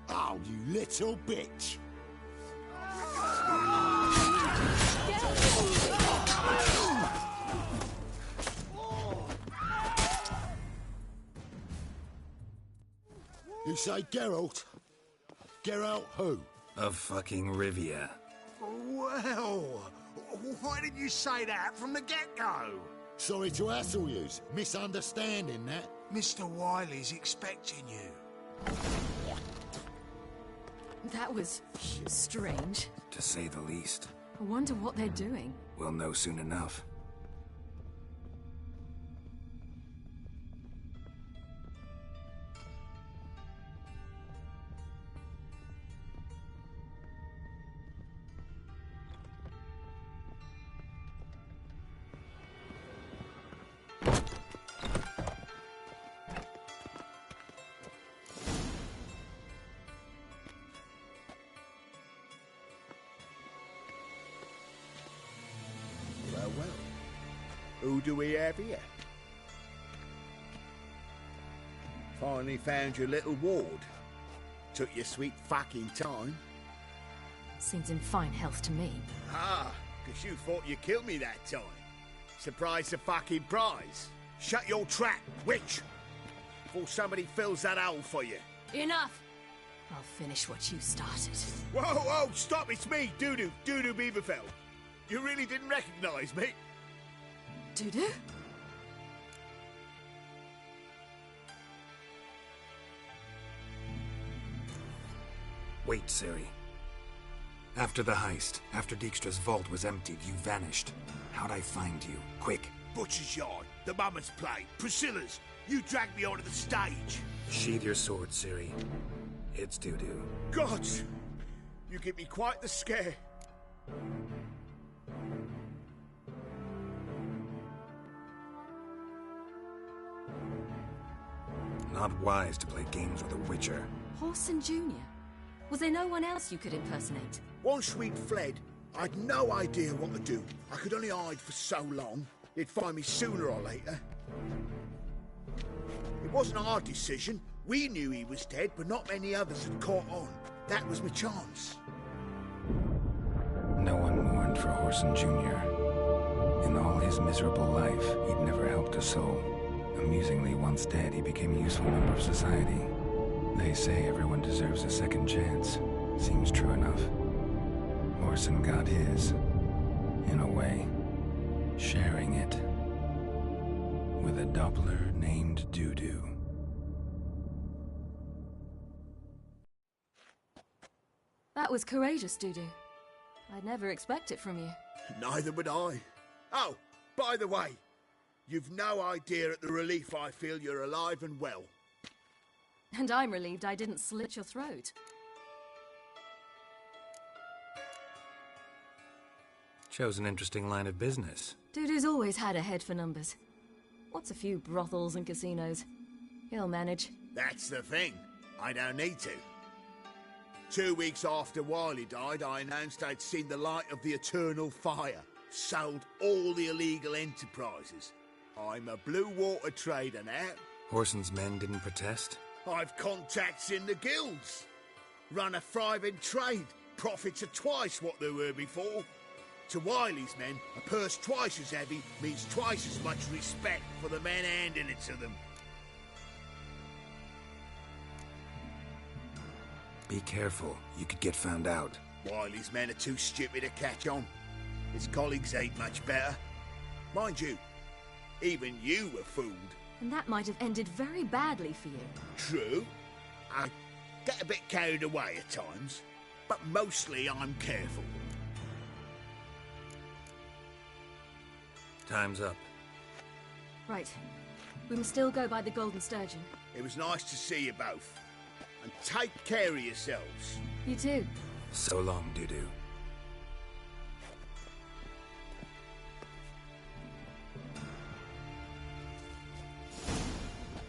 Oh, you little bitch! You say Geralt? Geralt who? Of fucking Rivia. Well, why didn't you say that from the get-go? Sorry to hassle yous. Misunderstanding that. Mr. Wiley's expecting you. That was strange. To say the least. I wonder what they're doing. We'll know soon enough. Well. Who do we have here? Finally found your little ward. Took your sweet fucking time. Seems in fine health to me. Ah, because you thought you killed me that time. Surprise the fucking prize. Shut your trap, witch! Before somebody fills that hole for you. Enough! I'll finish what you started. Whoa, whoa, stop! It's me, Dudu Beaverfell. You really didn't recognize me? Dudu? Wait, Ciri. After the heist, after Dijkstra's vault was emptied, you vanished. How'd I find you? Quick. Butcher's Yard, the Mama's Play, Priscilla's. You dragged me onto the stage. Sheathe your sword, Ciri. It's Dudu. God! You give me quite the scare. Not wise to play games with a Witcher. Horson Jr.? Was there no one else you could impersonate? Once we'd fled, I'd no idea what to do. I could only hide for so long. They'd find me sooner or later. It wasn't our decision. We knew he was dead, but not many others had caught on. That was my chance. No one mourned for Horson Jr. In all his miserable life, he'd never helped a soul. Amusingly, once dead, he became a useful member of society. They say everyone deserves a second chance. Seems true enough. Horson got his, in a way, sharing it with a Doppler named Dudu. That was courageous, Dudu. I'd never expect it from you. Neither would I. Oh, by the way, you've no idea at the relief I feel you're alive and well. And I'm relieved I didn't slit your throat. Chose an interesting line of business. Dudu's always had a head for numbers. What's a few brothels and casinos? He'll manage. That's the thing. I don't need to. 2 weeks after Wiley died, I announced I'd seen the light of the eternal fire. Sold all the illegal enterprises. I'm a blue water trader now. Horson's men didn't protest? I've contacts in the guilds. Run a thriving trade. Profits are twice what they were before. To Wiley's men, a purse twice as heavy means twice as much respect for the men handing it to them. Be careful. You could get found out. Wiley's men are too stupid to catch on. His colleagues ain't much better. Mind you, even you were fooled. And that might have ended very badly for you. True. I get a bit carried away at times, but mostly I'm careful. Time's up. Right. We must still go by the Golden Sturgeon. It was nice to see you both. And take care of yourselves. You too. So long, Dudu.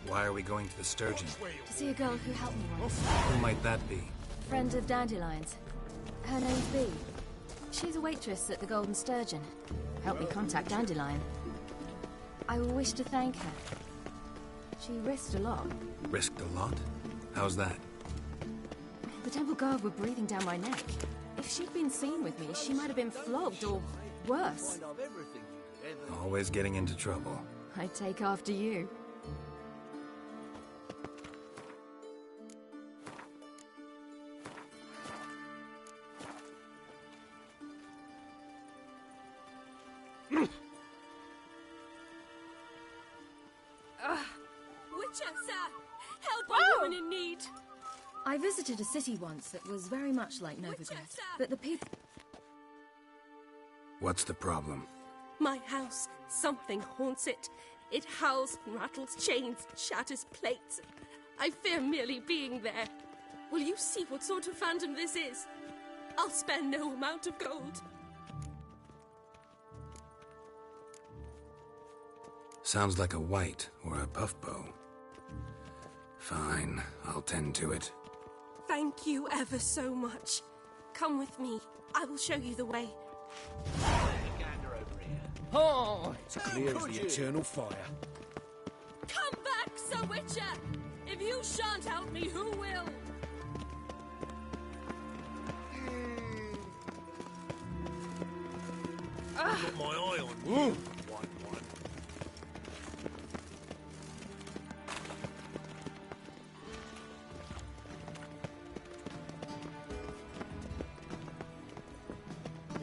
Why are we going to the Sturgeon? To see a girl who helped me once. Who might that be? Friend of Dandelion's. Her name's Bee. She's a waitress at the Golden Sturgeon. Helped me contact Dandelion. I wish to thank her. She risked a lot. Risked a lot? How's that? The Temple Guard were breathing down my neck. If she'd been seen with me, she might have been flogged or worse. Always getting into trouble. I'd take after you. Witcher, sir! Help a woman in need! I visited a city once that was very much like Novigrad, but the people... What's the problem? My house. Something haunts it. It howls, rattles chains, shatters plates. I fear merely being there. Will you see what sort of phantom this is? I'll spare no amount of gold. Sounds like a white or a puffbow. Fine, I'll tend to it. Thank you ever so much. Come with me. I will show you the way. Oh, it's clear as the eternal fire. Come back, Sir Witcher! If you shan't help me, who will? Got my eye on you.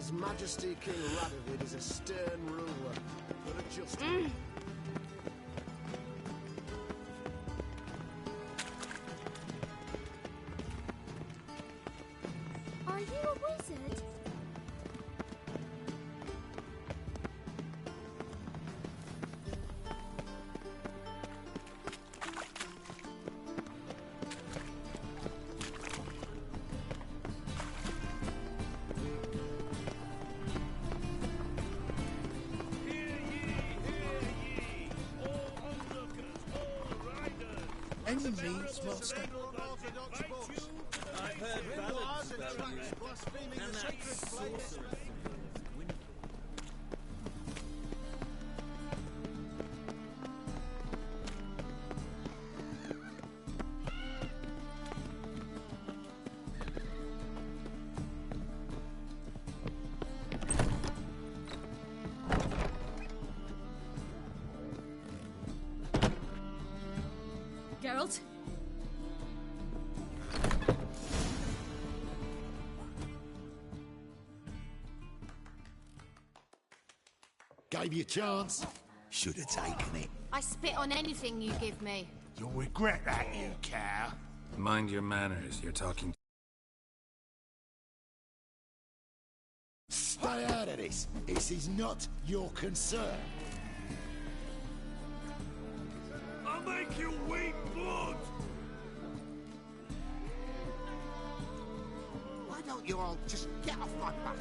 His Majesty King Radovid is a stern ruler, but a just one. Are you a wizard? Any means, Master? I've heard ballads about you, and that sorceress. Geralt? Gave you a chance. Should have taken it. I spit on anything you give me. You'll regret that, you cow. Mind your manners, you're talking. Stay out of this. This is not your concern. I'll make you weep blood! Why don't you all just get off my back?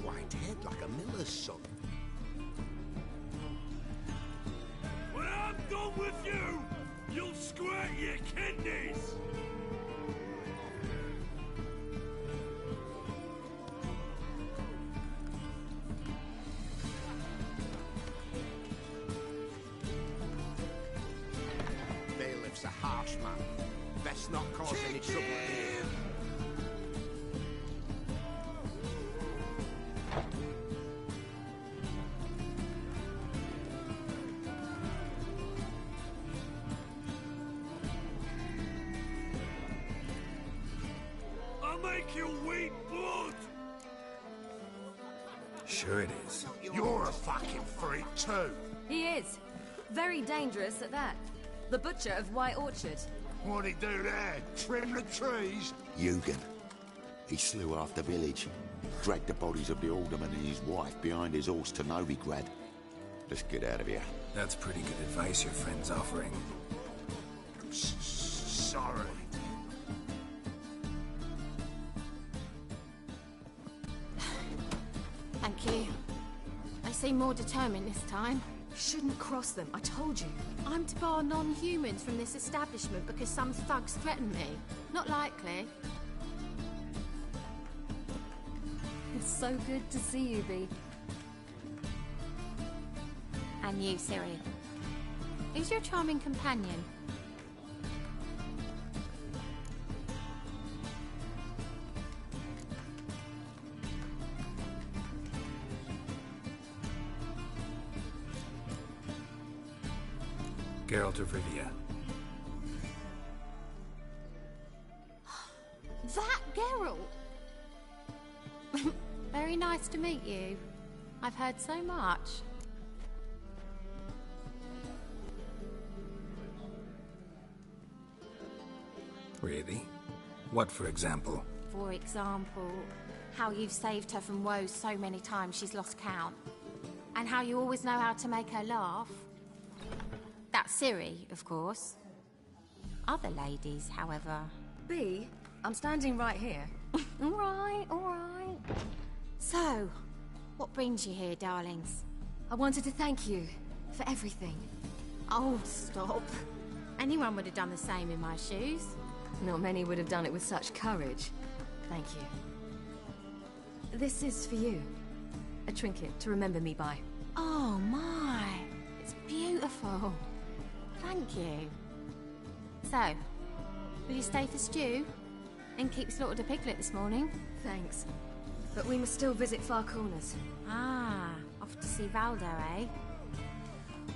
White head like a miller's son. When I'm done with you, you'll squirt your kidneys! Bailiff's a harsh man. Best not cause any trouble here. I'll make you weep blood! Sure it is. You're a fucking freak too. He is. Very dangerous at that. The butcher of White Orchard. What'd he do there? Trim the trees? Eugen. He slew half the village, dragged the bodies of the alderman and his wife behind his horse to Novigrad. Let's get out of here. That's pretty good advice your friend's offering. Sorry. Thank you. I seem more determined this time. Shouldn't cross them, I told you. I'm to bar non-humans from this establishment because some thugs threaten me. Not likely. It's so good to see you, Bee. And you, Ciri. Who's your charming companion? Geralt of Rivia. That Geralt! Very nice to meet you. I've heard so much. Really? What, for example? For example, how you've saved her from woes so many times she's lost count. And how you always know how to make her laugh. That's Ciri, of course. Other ladies, however... B, I'm standing right here. All right. So, what brings you here, darlings? I wanted to thank you for everything. Oh, stop. Anyone would have done the same in my shoes. Not many would have done it with such courage. Thank you. This is for you. A trinket to remember me by. Oh, my. It's beautiful. Thank you. So, Will you stay for stew? And keep slaughtered a piglet this morning? Thanks. But we must still visit Far Corners. Ah, off to see Valdo, eh?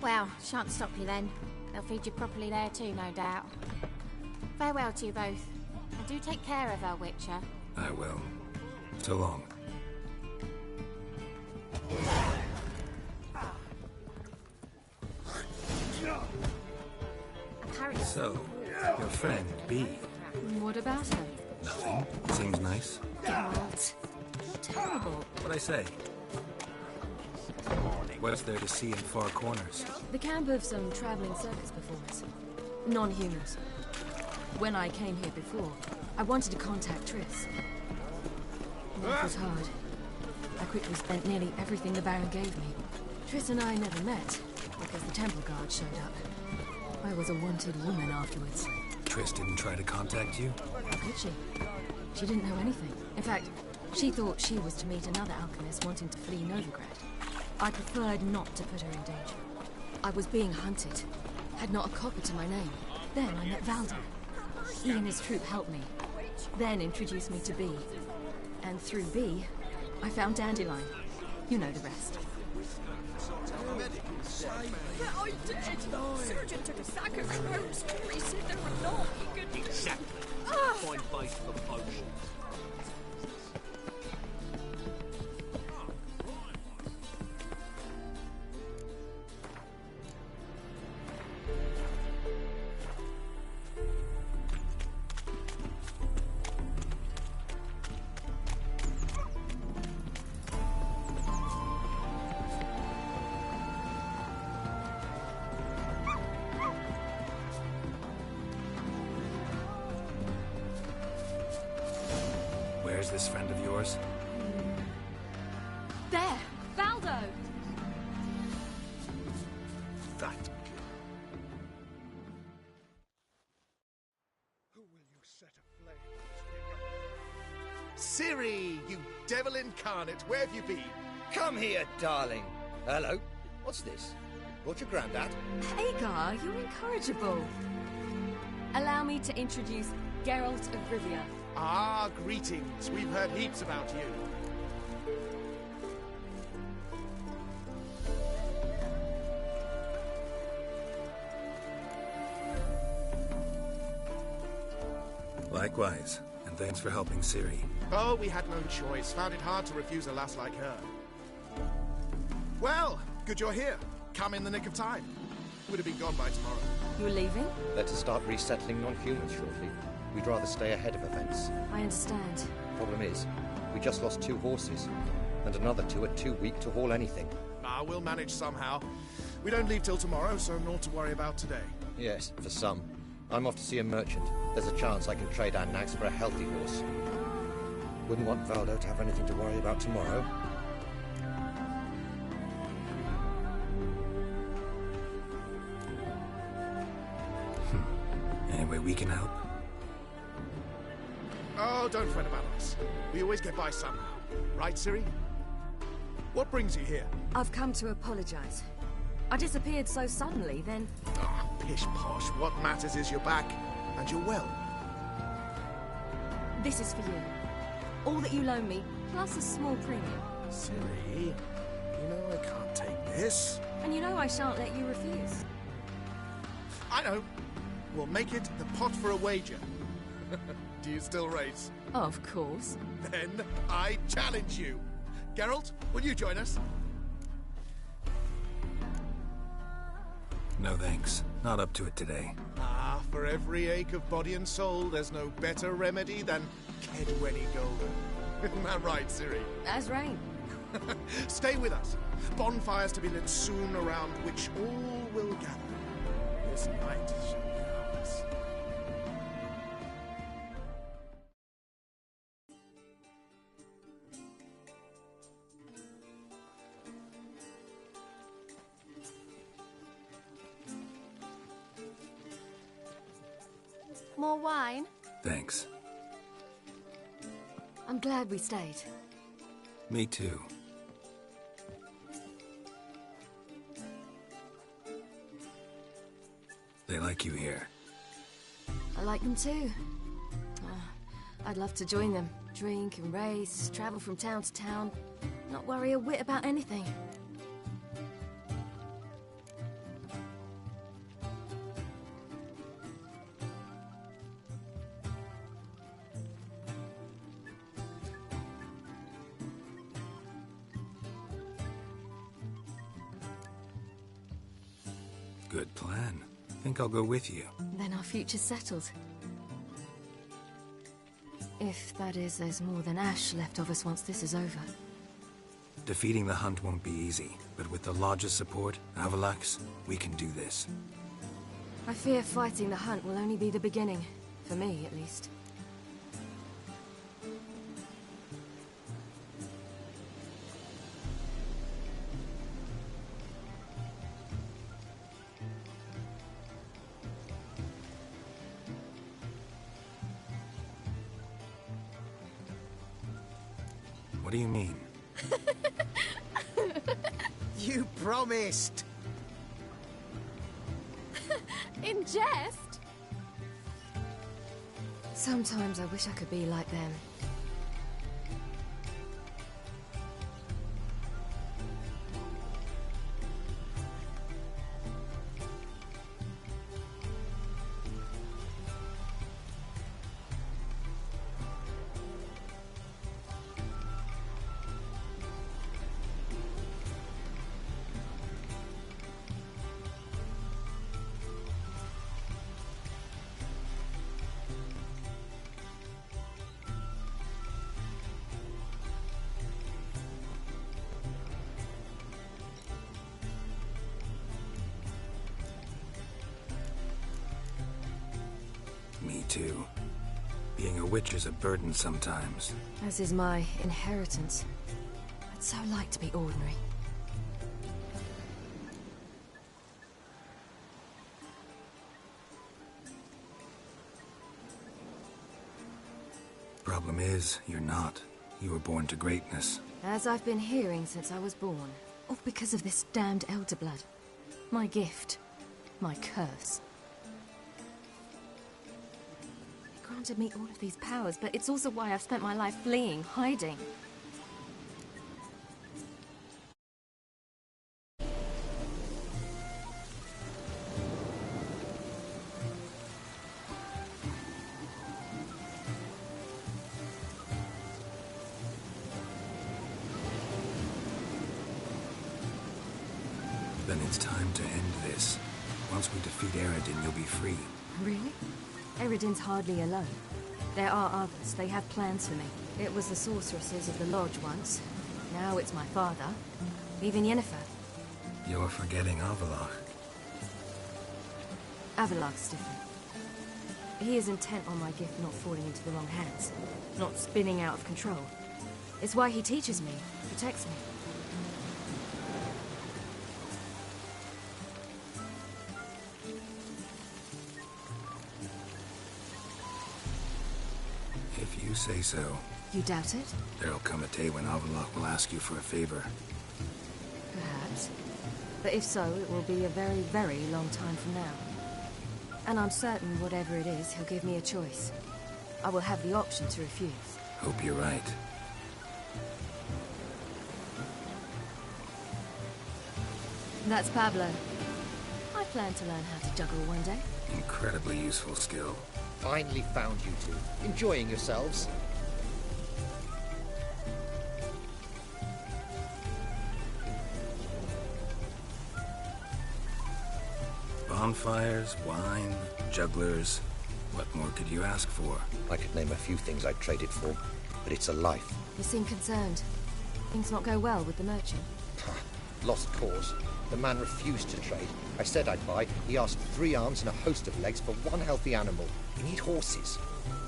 Well, shan't stop you then. They'll feed you properly there too, no doubt. Farewell to you both. And do take care of our Witcher. I will. So long. So, your friend, B. What about her? Nothing. Seems nice. Geralt, you're terrible. What'd I say? What's there to see in Far Corners? The camp of some traveling circus performers. Non-humans. When I came here before, I wanted to contact Triss. Life was hard. I quickly spent nearly everything the Baron gave me. Triss and I never met, because the Temple Guard showed up. I was a wanted woman afterwards. Triss didn't try to contact you? How could she? She didn't know anything. In fact, she thought she was to meet another alchemist wanting to flee Novigrad. I preferred not to put her in danger. I was being hunted. Had not a copper to my name. Then I met Valdo. He and his troop helped me. Then introduced me to B. And through B, I found Dandelion. You know the rest. But I did! Surgeon took a sack of herbs. He said there were not. He could... Exactly. Find base for potions. Where's this friend of yours? There! Valdo! That kid. Who will you set aflame? Ciri, you devil incarnate, where have you been? Come here, darling. Hello. What's this? Brought your granddad? Hagar, you're incorrigible. Allow me to introduce Geralt of Rivia. Ah, greetings. We've heard heaps about you. Likewise, and thanks for helping Ciri. Oh, we had no choice. Found it hard to refuse a lass like her. Well, good you're here. Come in the nick of time. Would have been gone by tomorrow. You're leaving? Let's start resettling non-humans shortly. We'd rather stay ahead of events. I understand. Problem is, we just lost 2 horses, and another 2 are too weak to haul anything. Ah, we'll manage somehow. We don't leave till tomorrow, so naught to worry about today. Yes, for some. I'm off to see a merchant. There's a chance I can trade our nags for a healthy horse. Wouldn't want Valdo to have anything to worry about tomorrow. Any way we can help? Oh, don't fret about us. We always get by somehow. Right, Ciri? What brings you here? I've come to apologize. I disappeared so suddenly, then... Ah, pish-posh. What matters is you're back, and you're well. This is for you. All that you loan me, plus a small premium. Ciri, you know I can't take this. And you know I shan't let you refuse. I know. We'll make it the pot for a wager. Do you still race? Of course. Then I challenge you. Geralt, will you join us? No thanks. Not up to it today. Ah, for every ache of body and soul, there's no better remedy than Kedwenny Golden. Isn't that right, Ciri? As rain. Stay with us. Bonfires to be lit soon around which all will gather. This night shall be ours. More wine? Thanks. I'm glad we stayed. Me too. They like you here. I like them too. I'd love to join them. Drink and race, travel from town to town. Not worry a whit about anything. Good plan. Think I'll go with you. Then our future's settled. If, that is, there's more than ash left of us once this is over. Defeating the hunt won't be easy, but with the Lodge's support, Avalax, we can do this. I fear fighting the hunt will only be the beginning. For me, at least. What do you mean? You promised! In jest? Sometimes I wish I could be like them. Me too. Being a witch is a burden sometimes. As is my inheritance. I'd so like to be ordinary. Problem is, you're not. You were born to greatness. As I've been hearing since I was born. All because of this damned elder blood. My gift. My curse. It granted me all of these powers, but it's also why I've spent my life fleeing, hiding. Then it's time to end this. Once we defeat Eredin, you'll be free. Really? Eredin's hardly alone. There are others. They have plans for me. It was the sorceresses of the Lodge once. Now it's my father. Even Yennefer. You're forgetting Avalach. Avalach's different. He is intent on my gift not falling into the wrong hands. Not spinning out of control. It's why he teaches me, protects me. If you say so. You doubt it? There'll come a day when Avalach will ask you for a favor. Perhaps. But if so, it will be a very, very long time from now. And I'm certain whatever it is, he'll give me a choice. I will have the option to refuse. Hope you're right. That's Pablo. I plan to learn how to juggle one day. Incredibly useful skill. Finally found you two. Enjoying yourselves? Bonfires, wine, jugglers. What more could you ask for? I could name a few things I'd trade it for, but it's a life. You seem concerned. Things not go well with the merchant. Lost cause. The man refused to trade. I said I'd buy. He asked 3 arms and a host of legs for 1 healthy animal. We need horses,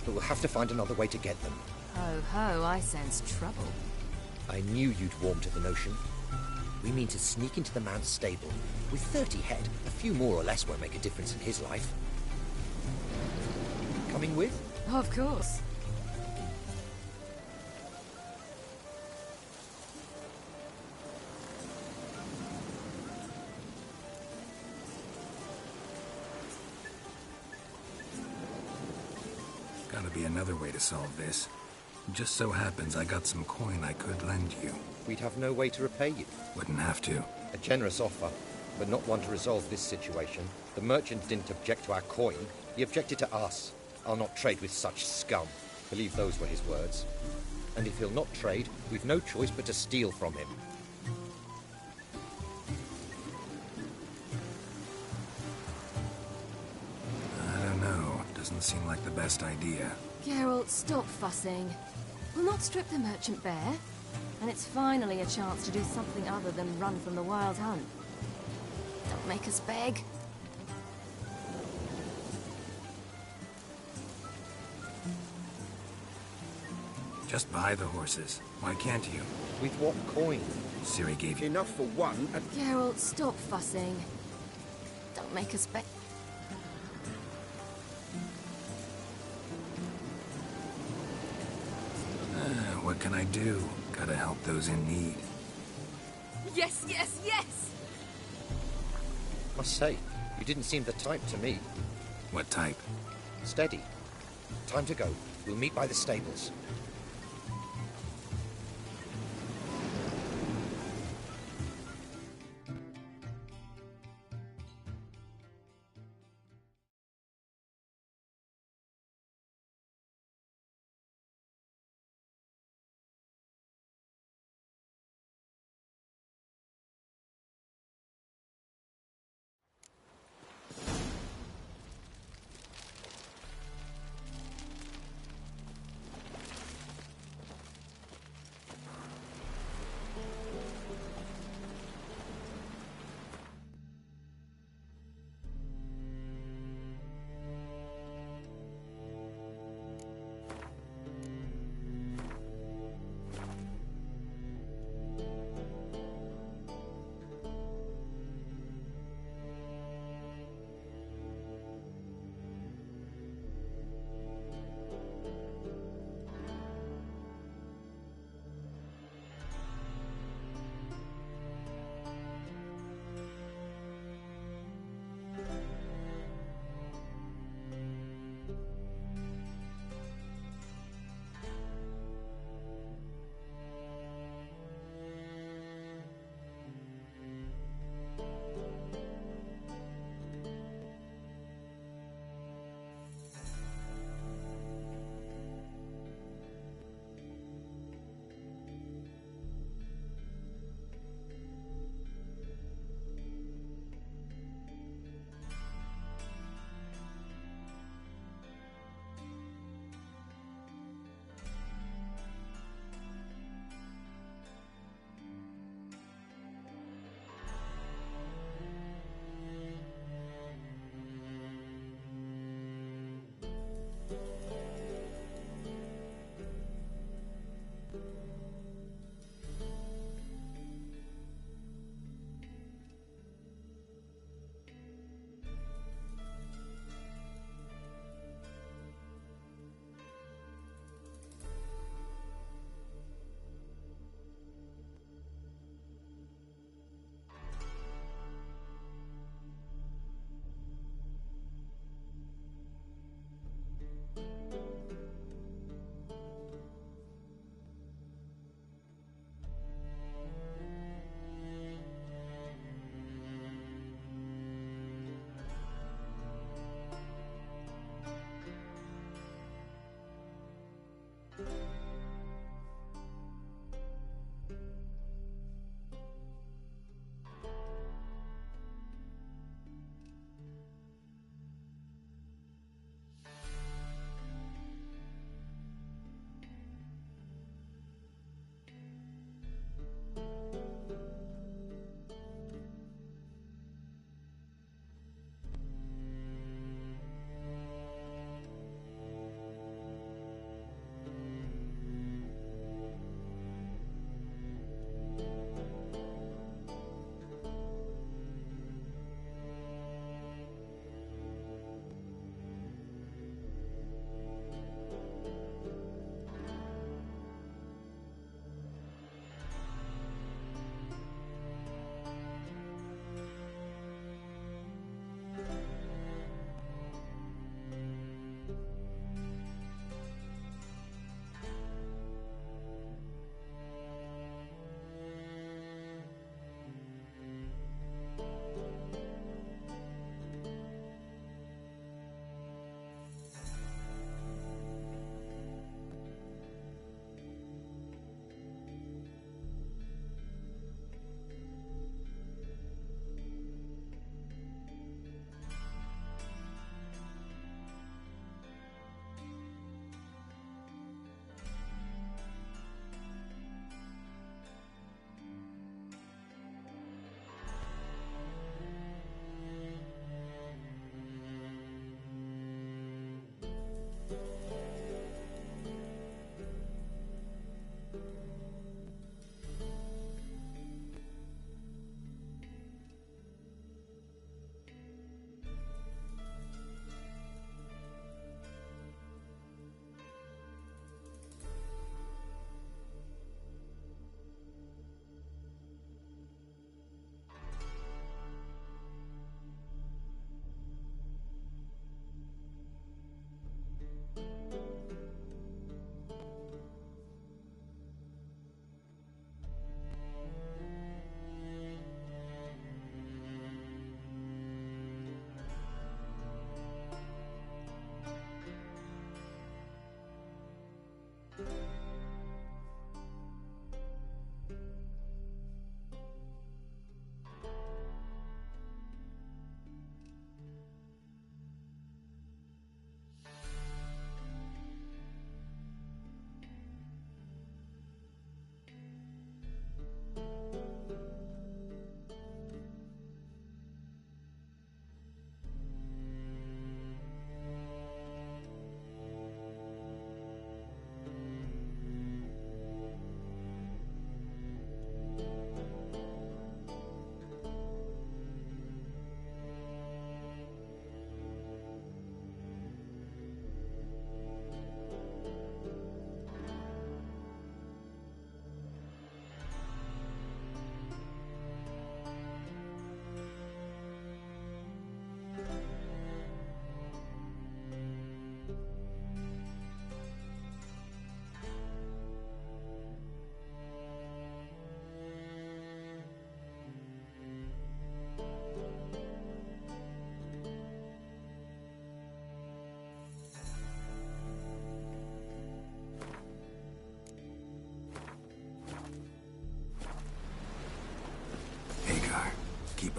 but we'll have to find another way to get them. Ho ho, I sense trouble. I knew you'd warm to the notion. We mean to sneak into the man's stable. With 30 head, a few more or less won't make a difference in his life. Coming with? Of course. gotta be another way to solve this. It just so happens I got some coin I could lend you. We'd have no way to repay you. Wouldn't have to. A generous offer, but not one to resolve this situation. The merchant didn't object to our coin, he objected to us. I'll not trade with such scum. Believe those were his words. And if he'll not trade, we've no choice but to steal from him. I don't know. Doesn't seem like the best idea. Geralt, stop fussing. We'll not strip the merchant bare. And it's finally a chance to do something other than run from the wild hunt. Don't make us beg. Just buy the horses. Why can't you? With what coin? Ciri gave you... Enough for one. Geralt, stop fussing. Don't make us beg. What can I do? Gotta help those in need. Yes, yes, yes! Must say, you didn't seem the type to me. What type? Steady. Time to go. We'll meet by the stables.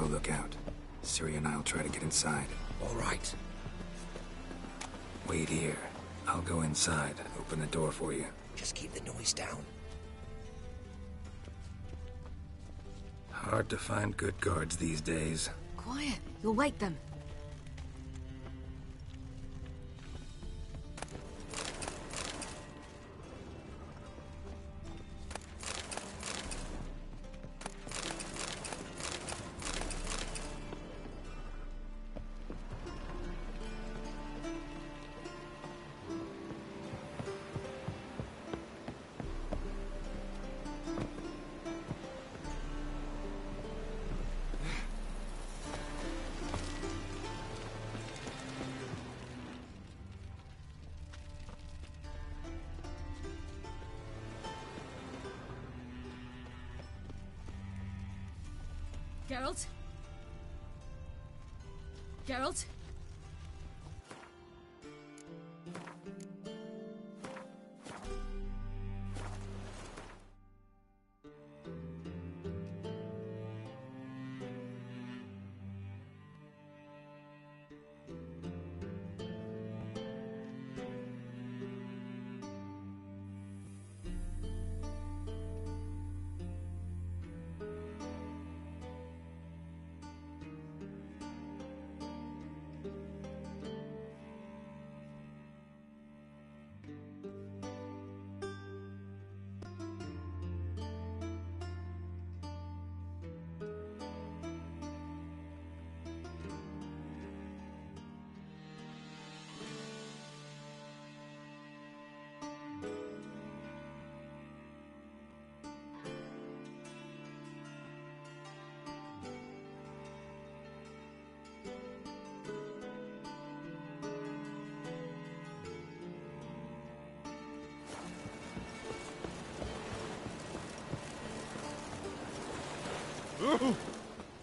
lookout. Ciri and I'll try to get inside. All right. Wait here. I'll go inside, open the door for you. Just keep the noise down. Hard to find good guards these days. Quiet. You'll wake them. Geralt? Geralt?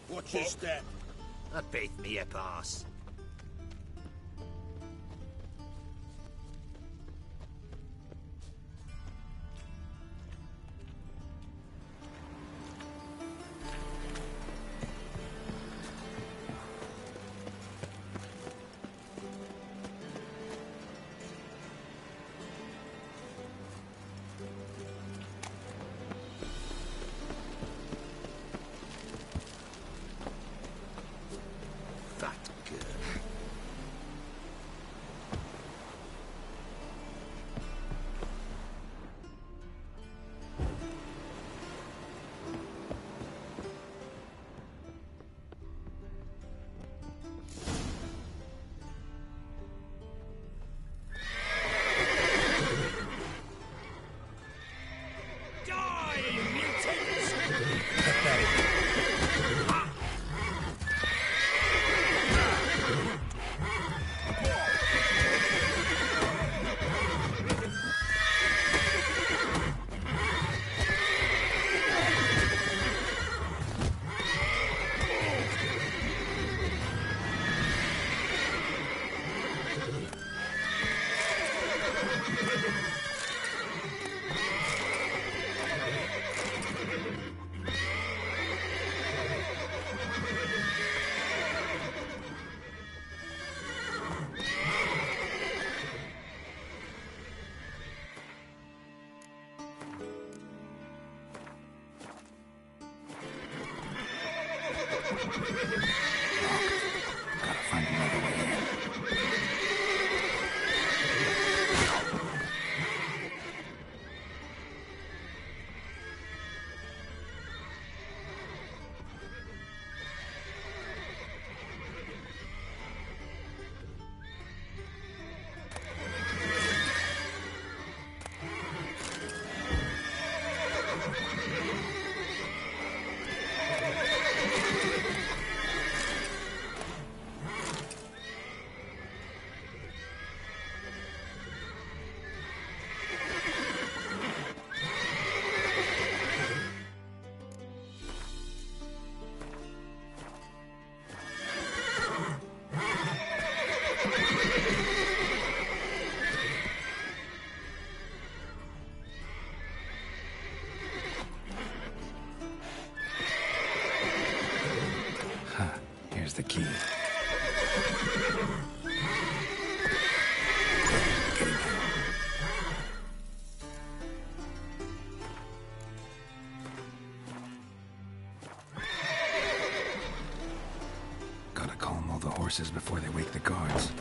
Watch your step. A bit me a pass. That girl. horses before they wake the guards.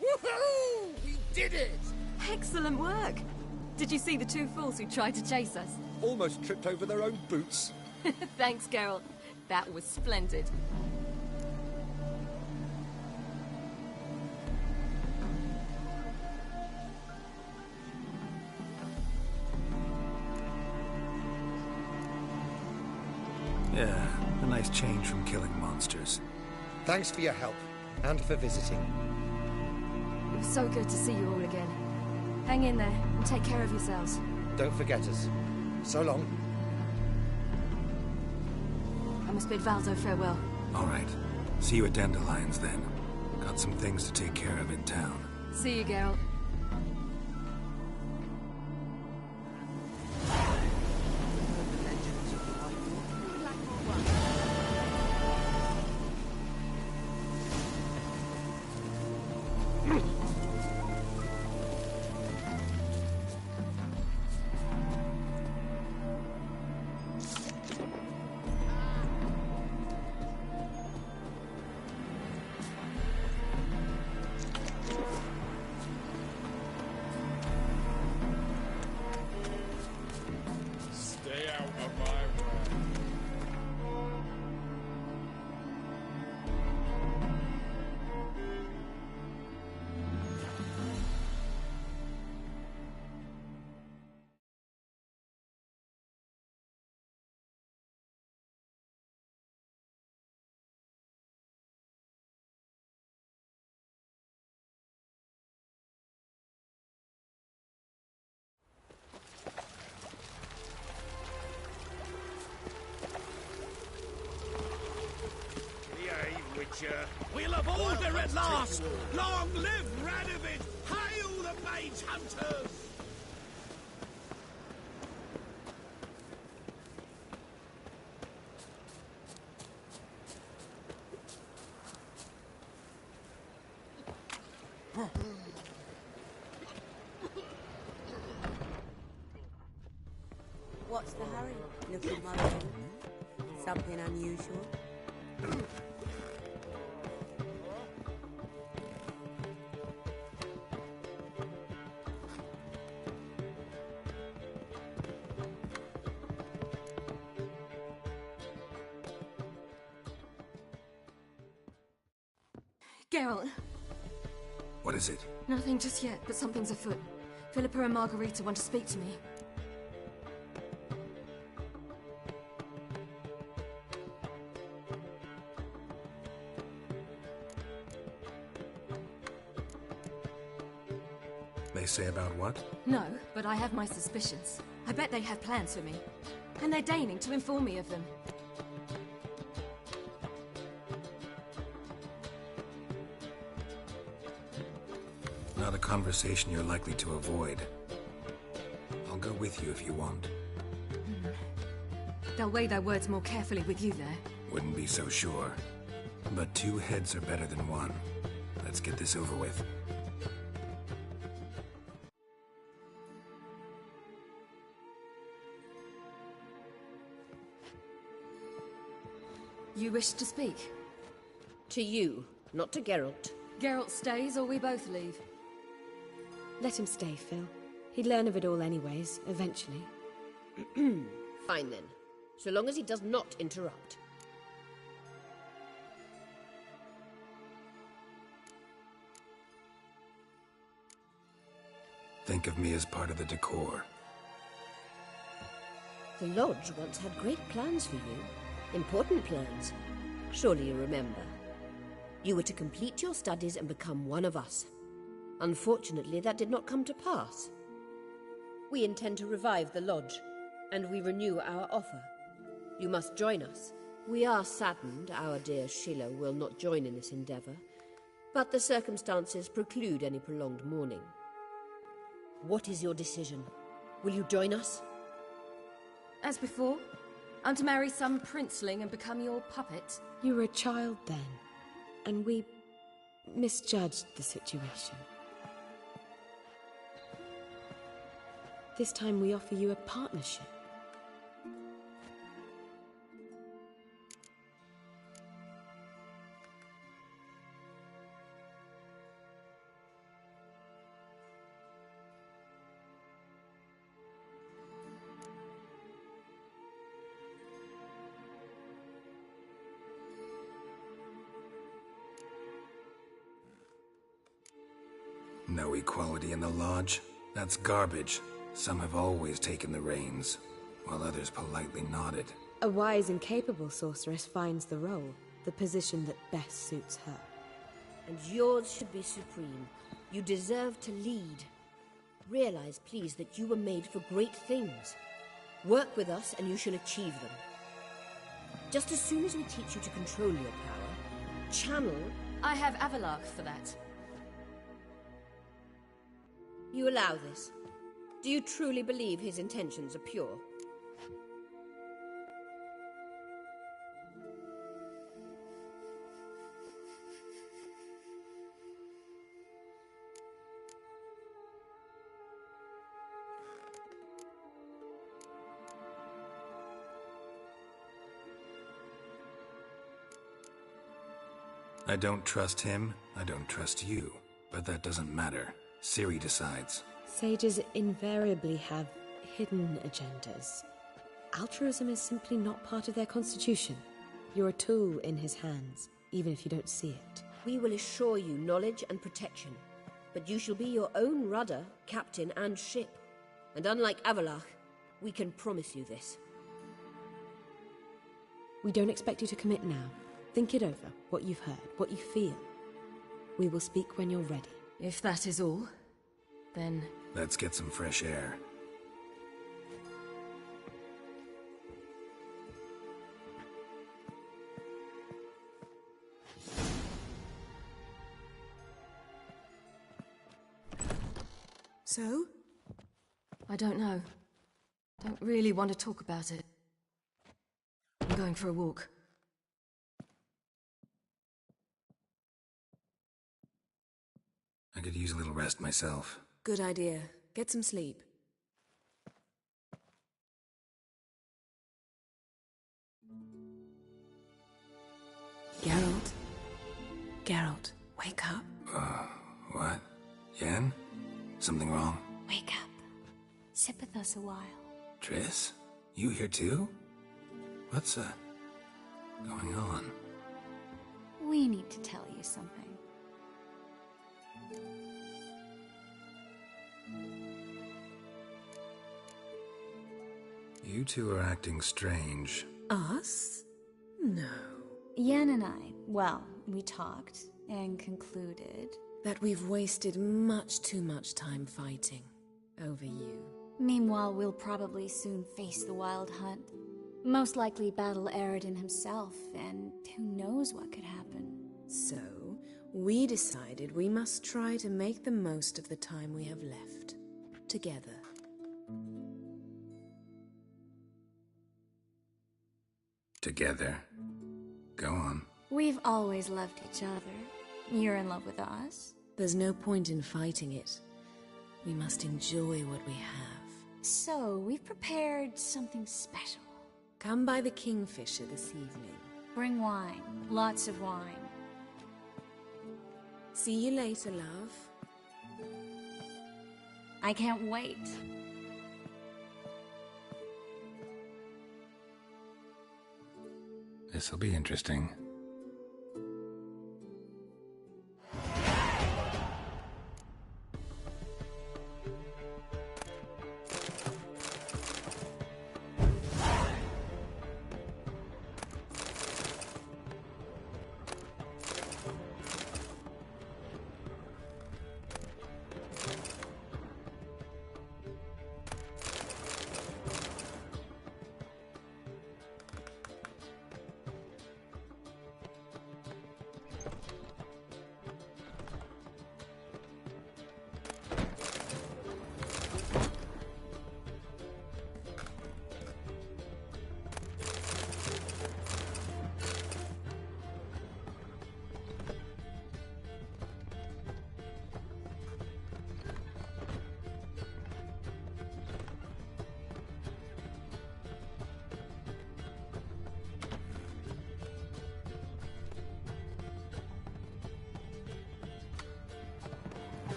Woohoo! We did it! Excellent work! Did you see the two fools who tried to chase us? Almost tripped over their own boots. Thanks, Geralt. That was splendid. Yeah, a nice change from killing monsters. Thanks for your help, and for visiting. It was so good to see you all again. Hang in there, and take care of yourselves. Don't forget us. So long. I must bid Valzo farewell. All right. See you at Dandelions, then. Got some things to take care of in town. See you, Geralt. at last! Long live Radovid! Hail the mage hunters! What's the hurry? Looking worried? Something unusual? Geralt, What is it? nothing just yet, but something's afoot. Philippa and Margarita want to speak to me. They say about what? No, but I have my suspicions. I bet they have plans for me. And they're deigning to inform me of them. Not a conversation you're likely to avoid. I'll go with you if you want. They'll weigh their words more carefully with you there. Wouldn't be so sure. But 2 heads are better than 1. Let's get this over with. You wish to speak? To you, not to Geralt. Geralt stays or we both leave? Let him stay, Phil. He'd learn of it all anyways, eventually. Fine then. So long as he does not interrupt. Think of me as part of the decor. The Lodge once had great plans for you. Important plans. Surely you remember. You were to complete your studies and become one of us. Unfortunately, that did not come to pass. We intend to revive the Lodge, and we renew our offer. You must join us. We are saddened our dear Sheila will not join in this endeavor, but the circumstances preclude any prolonged mourning. What is your decision? Will you join us? As before? I'm to marry some princeling and become your puppet? You were a child then, and we misjudged the situation. This time we offer you a partnership. No equality in the Lodge? That's garbage. Some have always taken the reins, while others politely nodded. A wise and capable sorceress finds the role, the position that best suits her. And yours should be supreme. You deserve to lead. Realize, please, that you were made for great things. Work with us and you shall achieve them. Just as soon as we teach you to control your power, channel... I have Avalark for that. You allow this? Do you truly believe his intentions are pure? I don't trust him, I don't trust you. But that doesn't matter. Ciri decides. Sages invariably have hidden agendas. Altruism is simply not part of their constitution. You're a tool in his hands, even if you don't see it. We will assure you knowledge and protection, but you shall be your own rudder, captain, and ship. And unlike Avalark, we can promise you this. We don't expect you to commit now. Think it over, what you've heard, what you feel. We will speak when you're ready. If that is all, then... Let's get some fresh air. So? I don't know. Don't really want to talk about it. I'm going for a walk. I could use a little rest myself. Good idea. Get some sleep. Geralt? Geralt, wake up. What? Yen? Something wrong? Wake up. Sit with us a while. Triss? You here too? What's, going on? We need to tell you something. You two are acting strange. Us? No. Yen and I, well, we talked and concluded that we've wasted much too much time fighting over you. Meanwhile, we'll probably soon face the Wild Hunt. Most likely battle Aridin himself, and who knows what could happen. So, we decided we must try to make the most of the time we have left. Together. Together. Go on. We've always loved each other. You're in love with us. There's no point in fighting it. We must enjoy what we have. So, we've prepared something special. Come by the Kingfisher this evening. Bring wine. Lots of wine. See you later, love. I can't wait. This'll be interesting.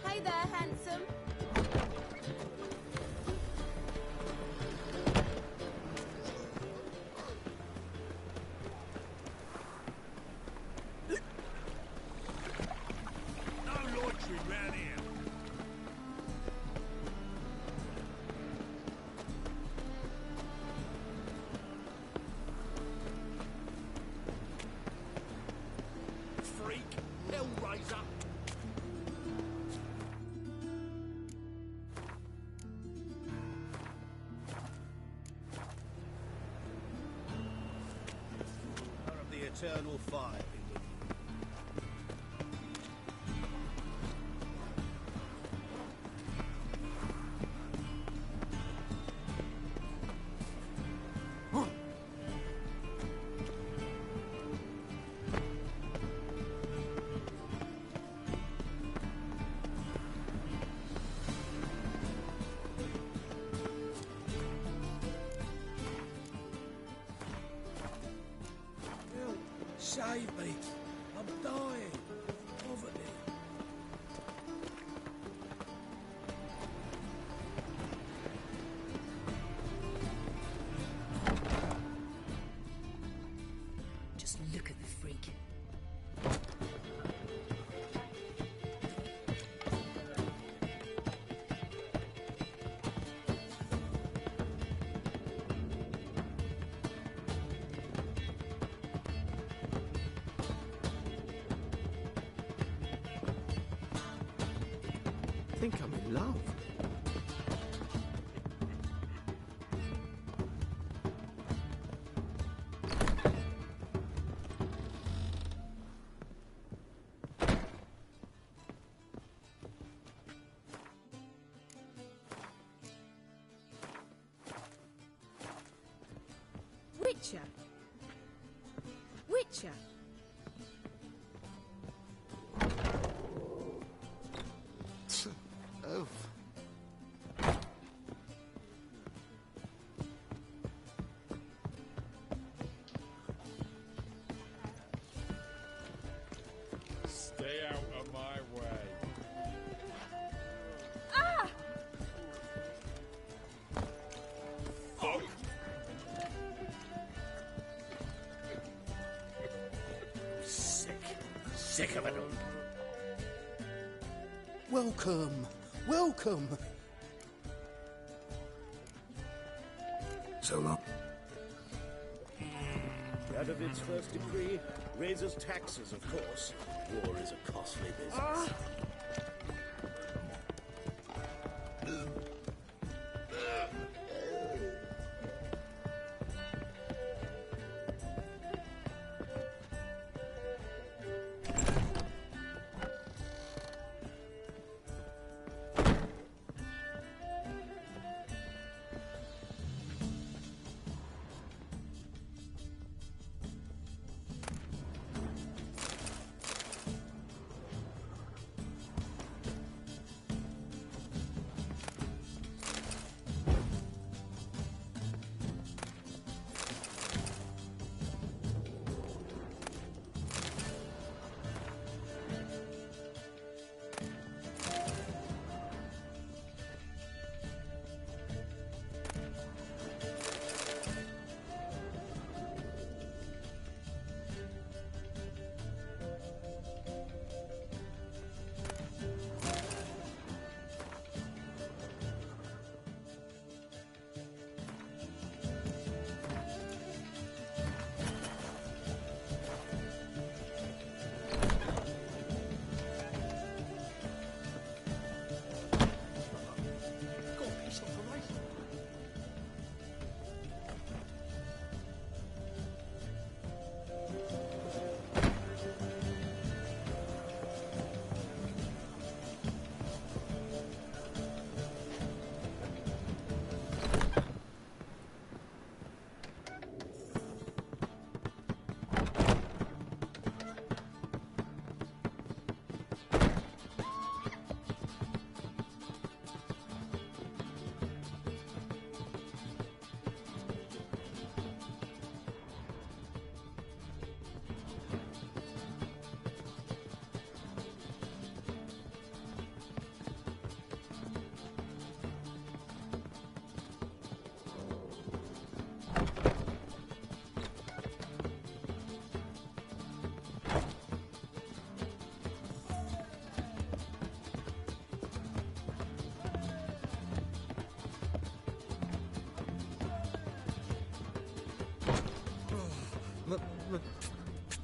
Hey there, handsome. No loitering round here. Freak, Hellraiser. Of the eternal fire. Save me. I'm dying. Poverty. Just look at the freak. think I'm in love. Witcher. Witcher. Oh. Stay out of my way. Ah! Oh. Sick of it all. Welcome, welcome. So long. Radovid's first decree raises taxes, of course. War is a costly business.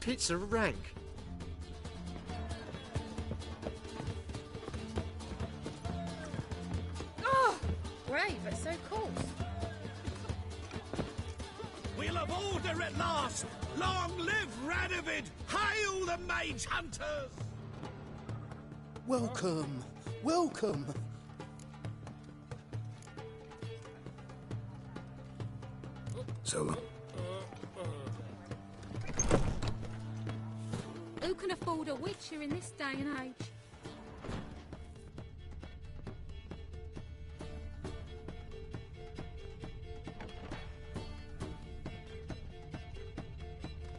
Pizza rank. Oh, great, but so coarse. We'll have order at last! Long live Radovid! Hail the mage hunters! Welcome, welcome. So long. Who can afford a witcher in this day and age?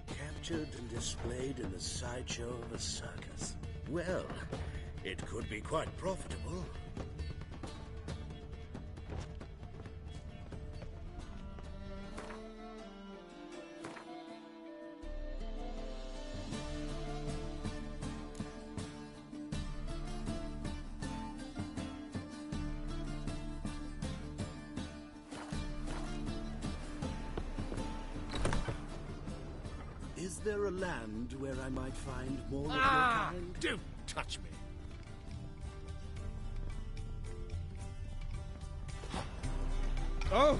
Captured and displayed in the sideshow of a circus. Well, it could be quite profitable. Is there a land where I might find more of your kind? Don't touch me. Oh!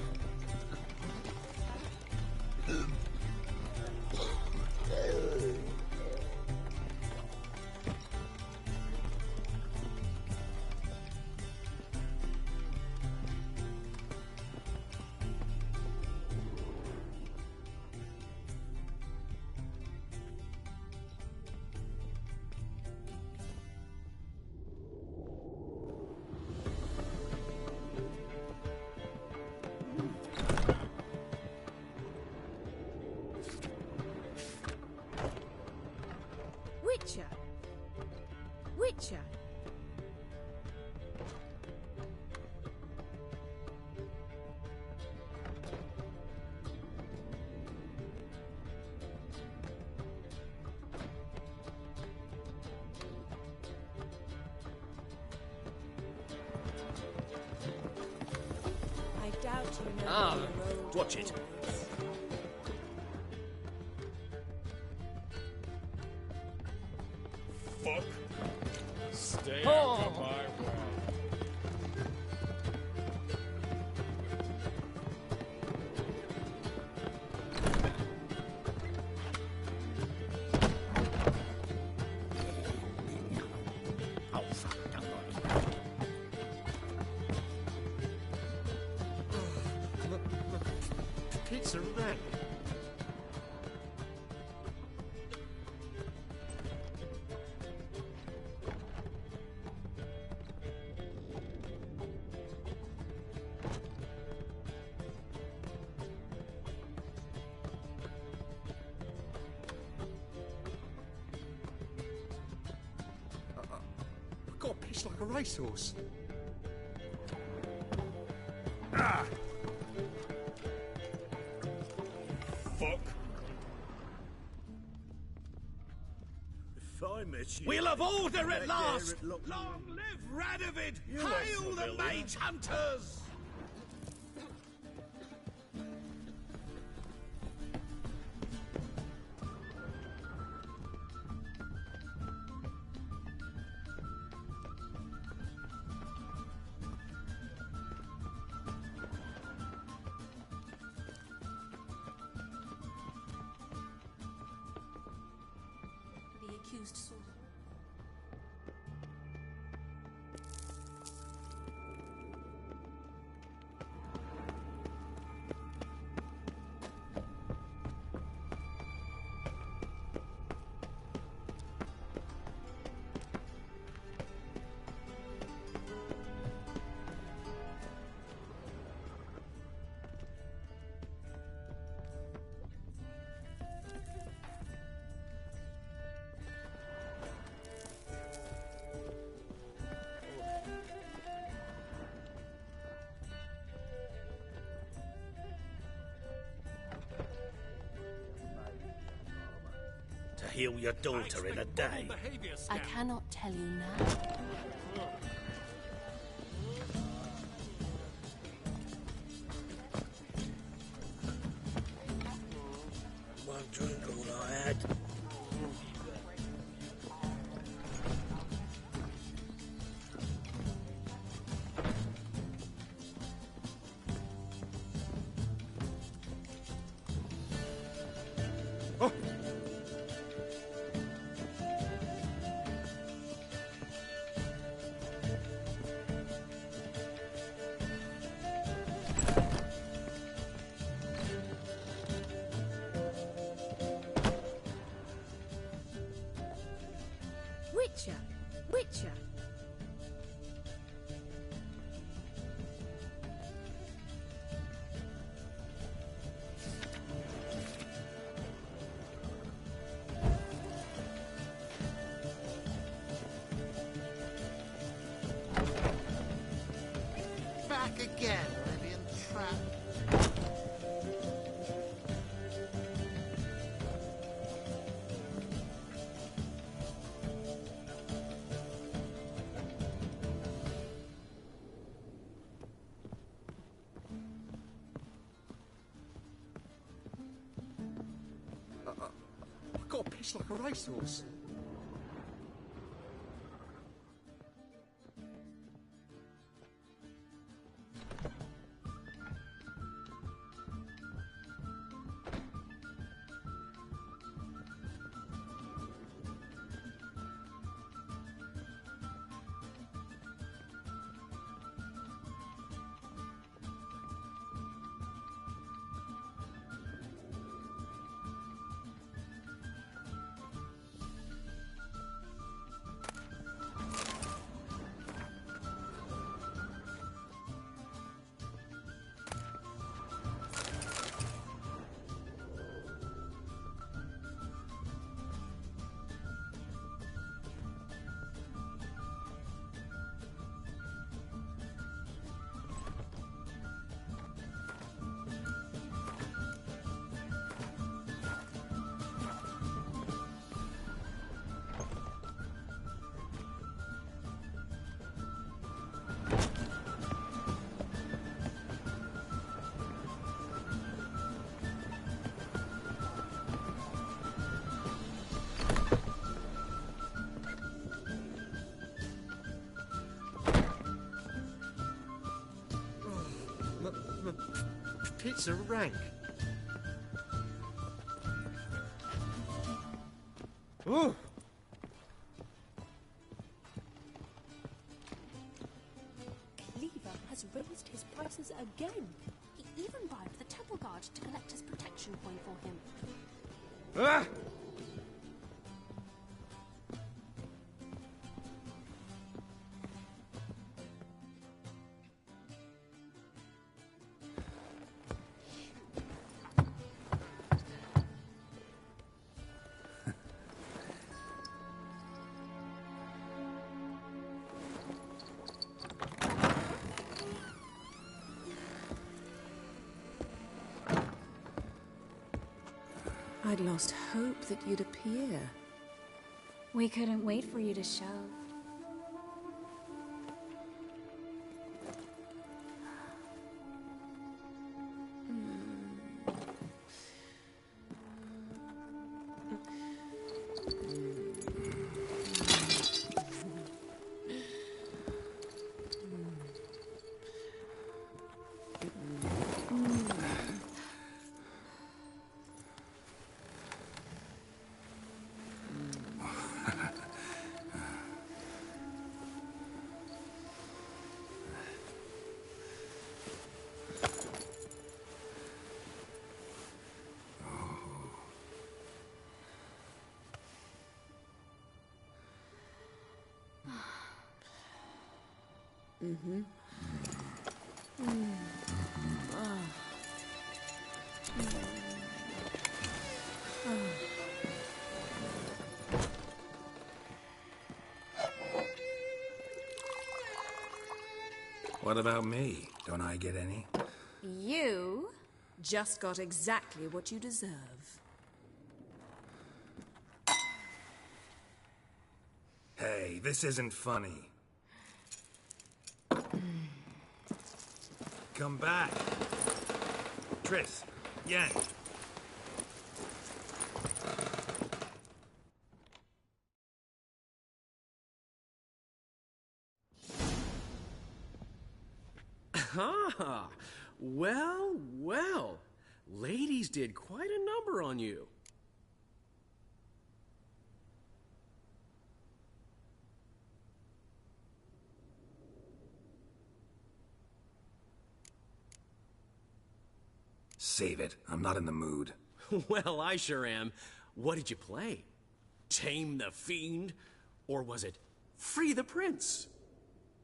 Witcher. Witcher. I doubt you know Ah, the road watch it. Fuck. Stay Oh. out of my way. Oh, fuck, don't worry. Pizza then. I've got a pitch like a racehorse. Ah! Fuck. If I met you... We'll have order right at last! there at Long live Radovid! You Hail ain't the familiar. mage hunters! The accused sword. To heal your daughter in a day. I cannot tell you now. One drink all I had. Witcher. Witcher. Back again, Libyan trap. I've got a pitch like a racehorse. The pits are rank. Ooh! Cleaver has raised his prices again. He even bribed the temple guard to collect his protection coin for him. Ah! I'd lost hope that you'd appear. We couldn't wait for you to show. Mm-hmm. What about me? Don't I get any? You just got exactly what you deserve. Hey, this isn't funny. Come back. Triss, Yen. Ah, well, well. Ladies did quite a number on you. Save it. I'm not in the mood. Well, I sure am. What did you play? Tame the Fiend? Or was it Free the Prince?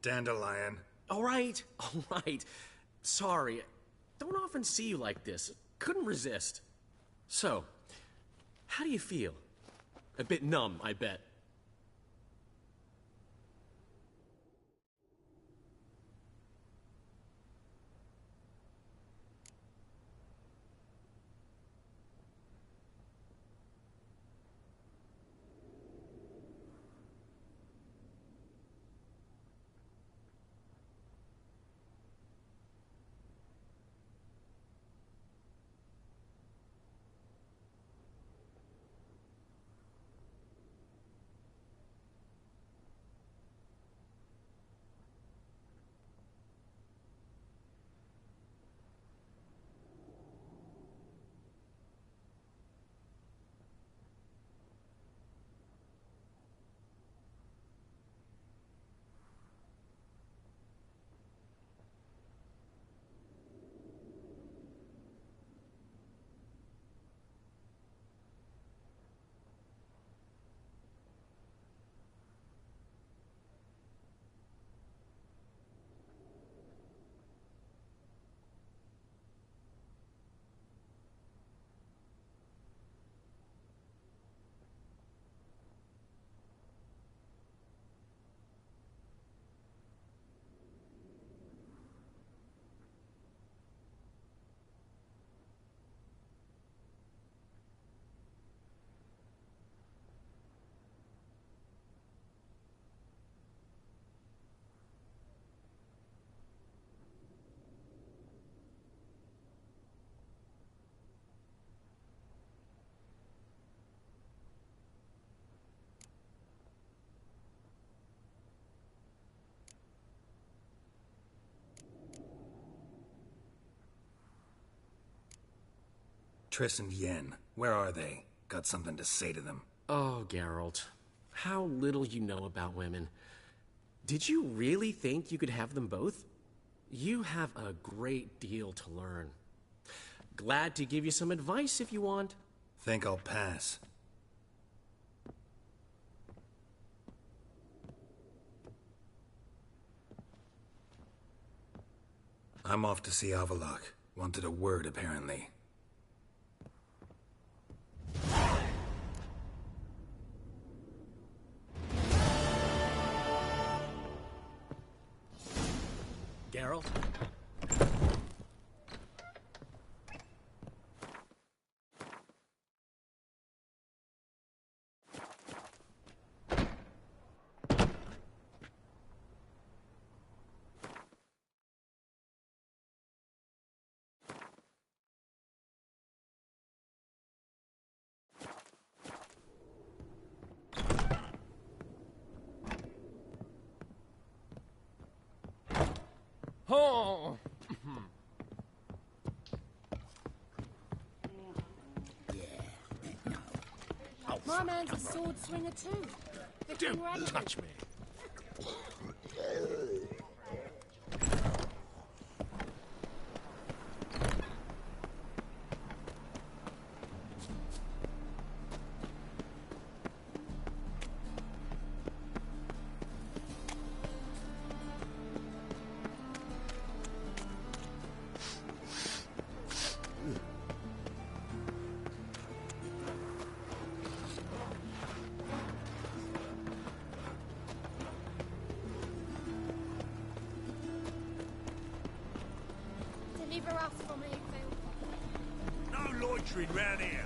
Dandelion. All right. Sorry. Don't often see you like this. Couldn't resist. So, how do you feel? A bit numb, I bet. Triss and Yen, where are they? Got something to say to them. Oh, Geralt. How little you know about women. Did you really think you could have them both? You have a great deal to learn. Glad to give you some advice if you want. Think I'll pass. I'm off to see Avalok. Wanted a word, apparently. Geralt? Oh! My man's a sword swinger too. Don't touch me. Deliver us from here, Phil. No loitering round here.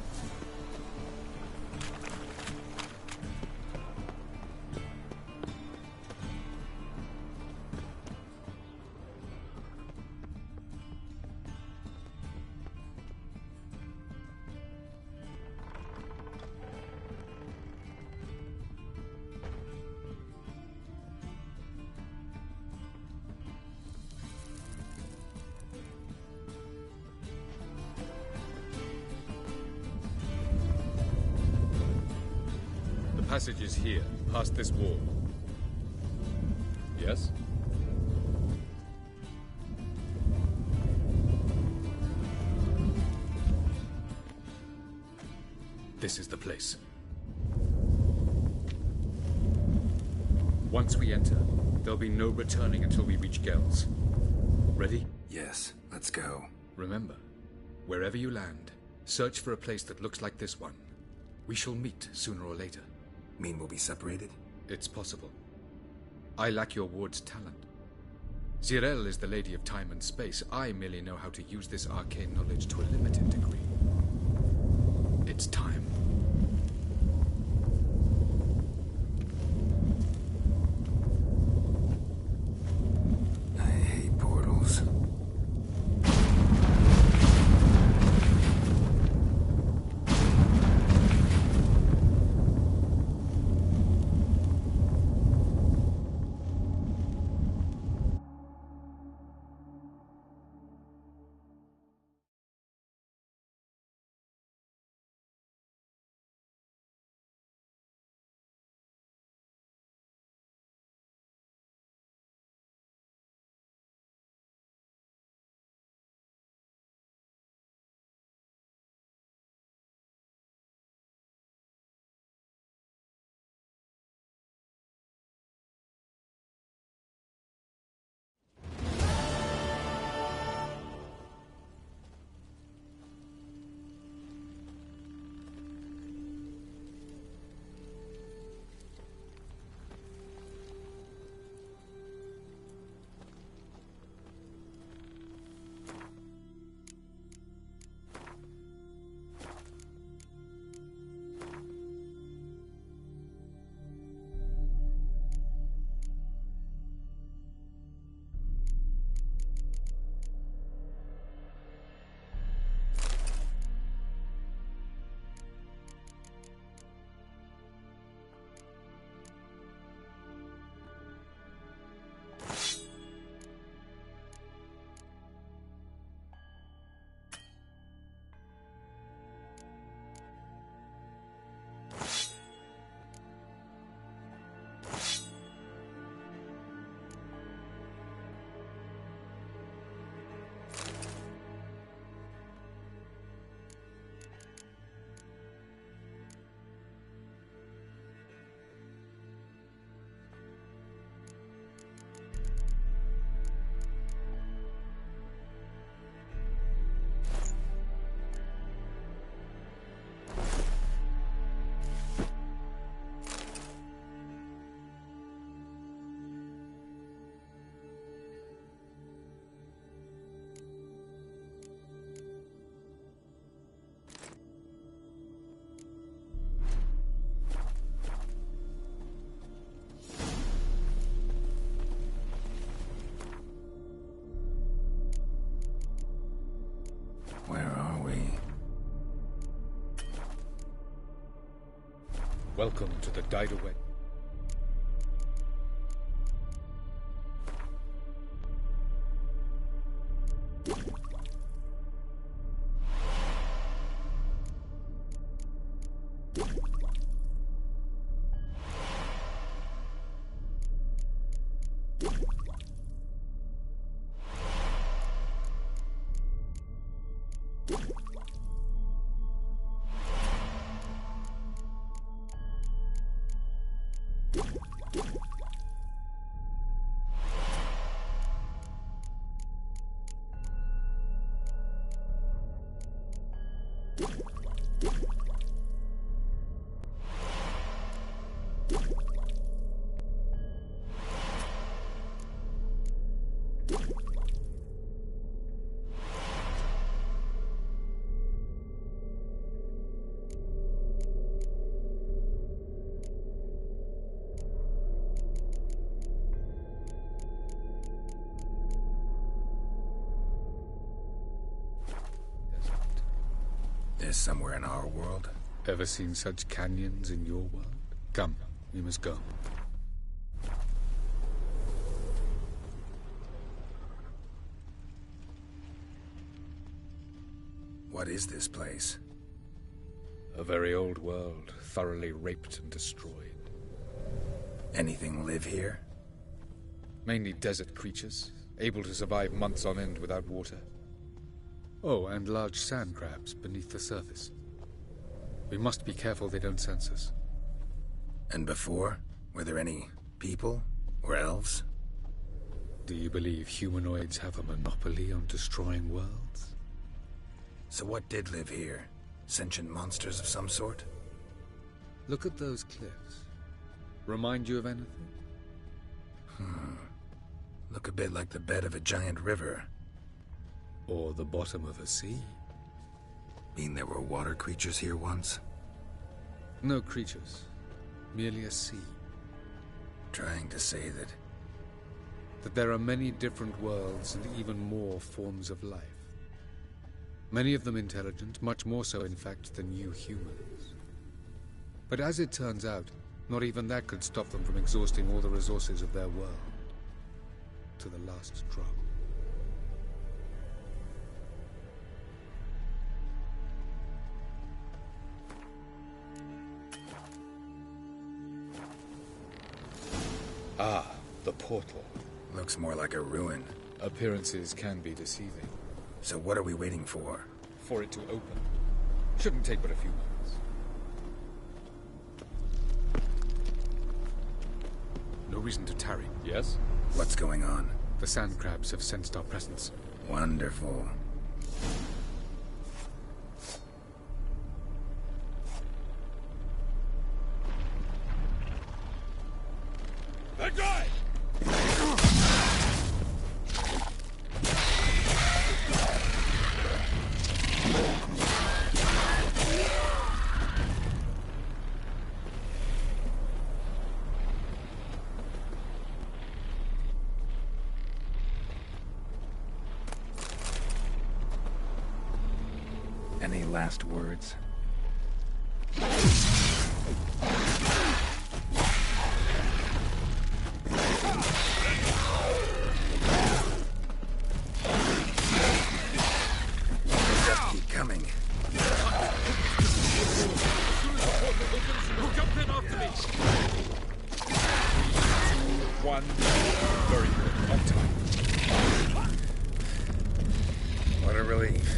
The passage is here, past this wall. Yes? This is the place. Once we enter, there'll be no returning until we reach Gel's. Ready? Yes, let's go. Remember, wherever you land, search for a place that looks like this one. We shall meet sooner or later. Mean we'll be separated? It's possible. I lack your ward's talent. Zirel is the lady of time and space. I merely know how to use this arcane knowledge to a limited degree. It's time. Welcome to the Died Away. There's somewhere in our world. Ever seen such canyons in your world? Come, we must go. What is this place? A very old world, thoroughly raped and destroyed. Anything live here? Mainly desert creatures, able to survive months on end without water. Oh, and large sand crabs beneath the surface. We must be careful they don't sense us. And before? Were there any people? Or elves? Do you believe humanoids have a monopoly on destroying worlds? So what did live here? Sentient monsters of some sort? Look at those cliffs. Remind you of anything? Look a bit like the bed of a giant river. Or the bottom of a sea. Mean there were water creatures here once? No creatures. Merely a sea. Trying to say that there are many different worlds and even more forms of life. Many of them intelligent, much more so in fact than you humans. But as it turns out, not even that could stop them from exhausting all the resources of their world. To the last drop. Ah, the portal. Looks more like a ruin. Appearances can be deceiving. So what are we waiting for? For it to open. Shouldn't take but a few moments. No reason to tarry. Yes? What's going on? The sand crabs have sensed our presence. Wonderful. That guy! Any last words? Just keep coming. Jump in after me! One. Very good. On time. What a relief.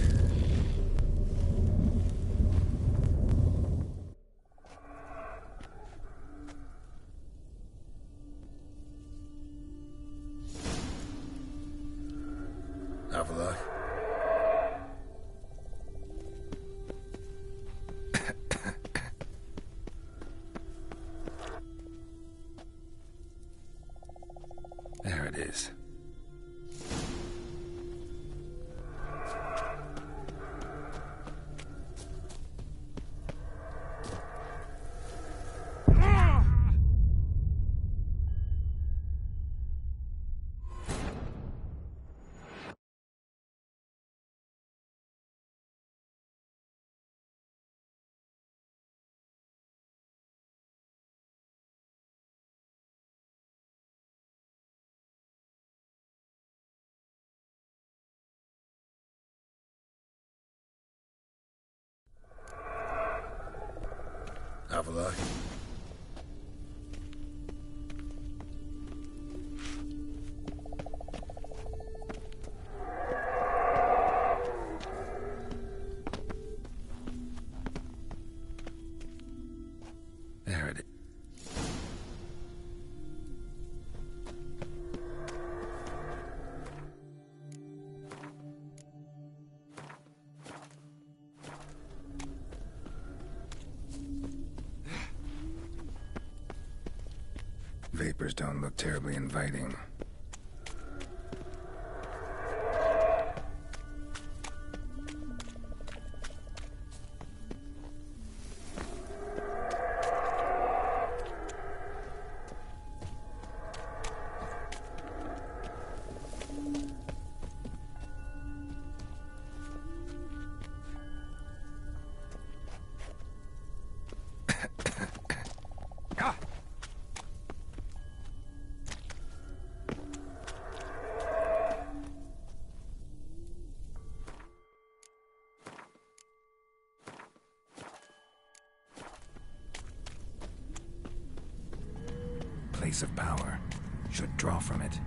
Avila. There it is. traveler. There it is. Vapors don't look terribly inviting. Place of power. Should draw from it.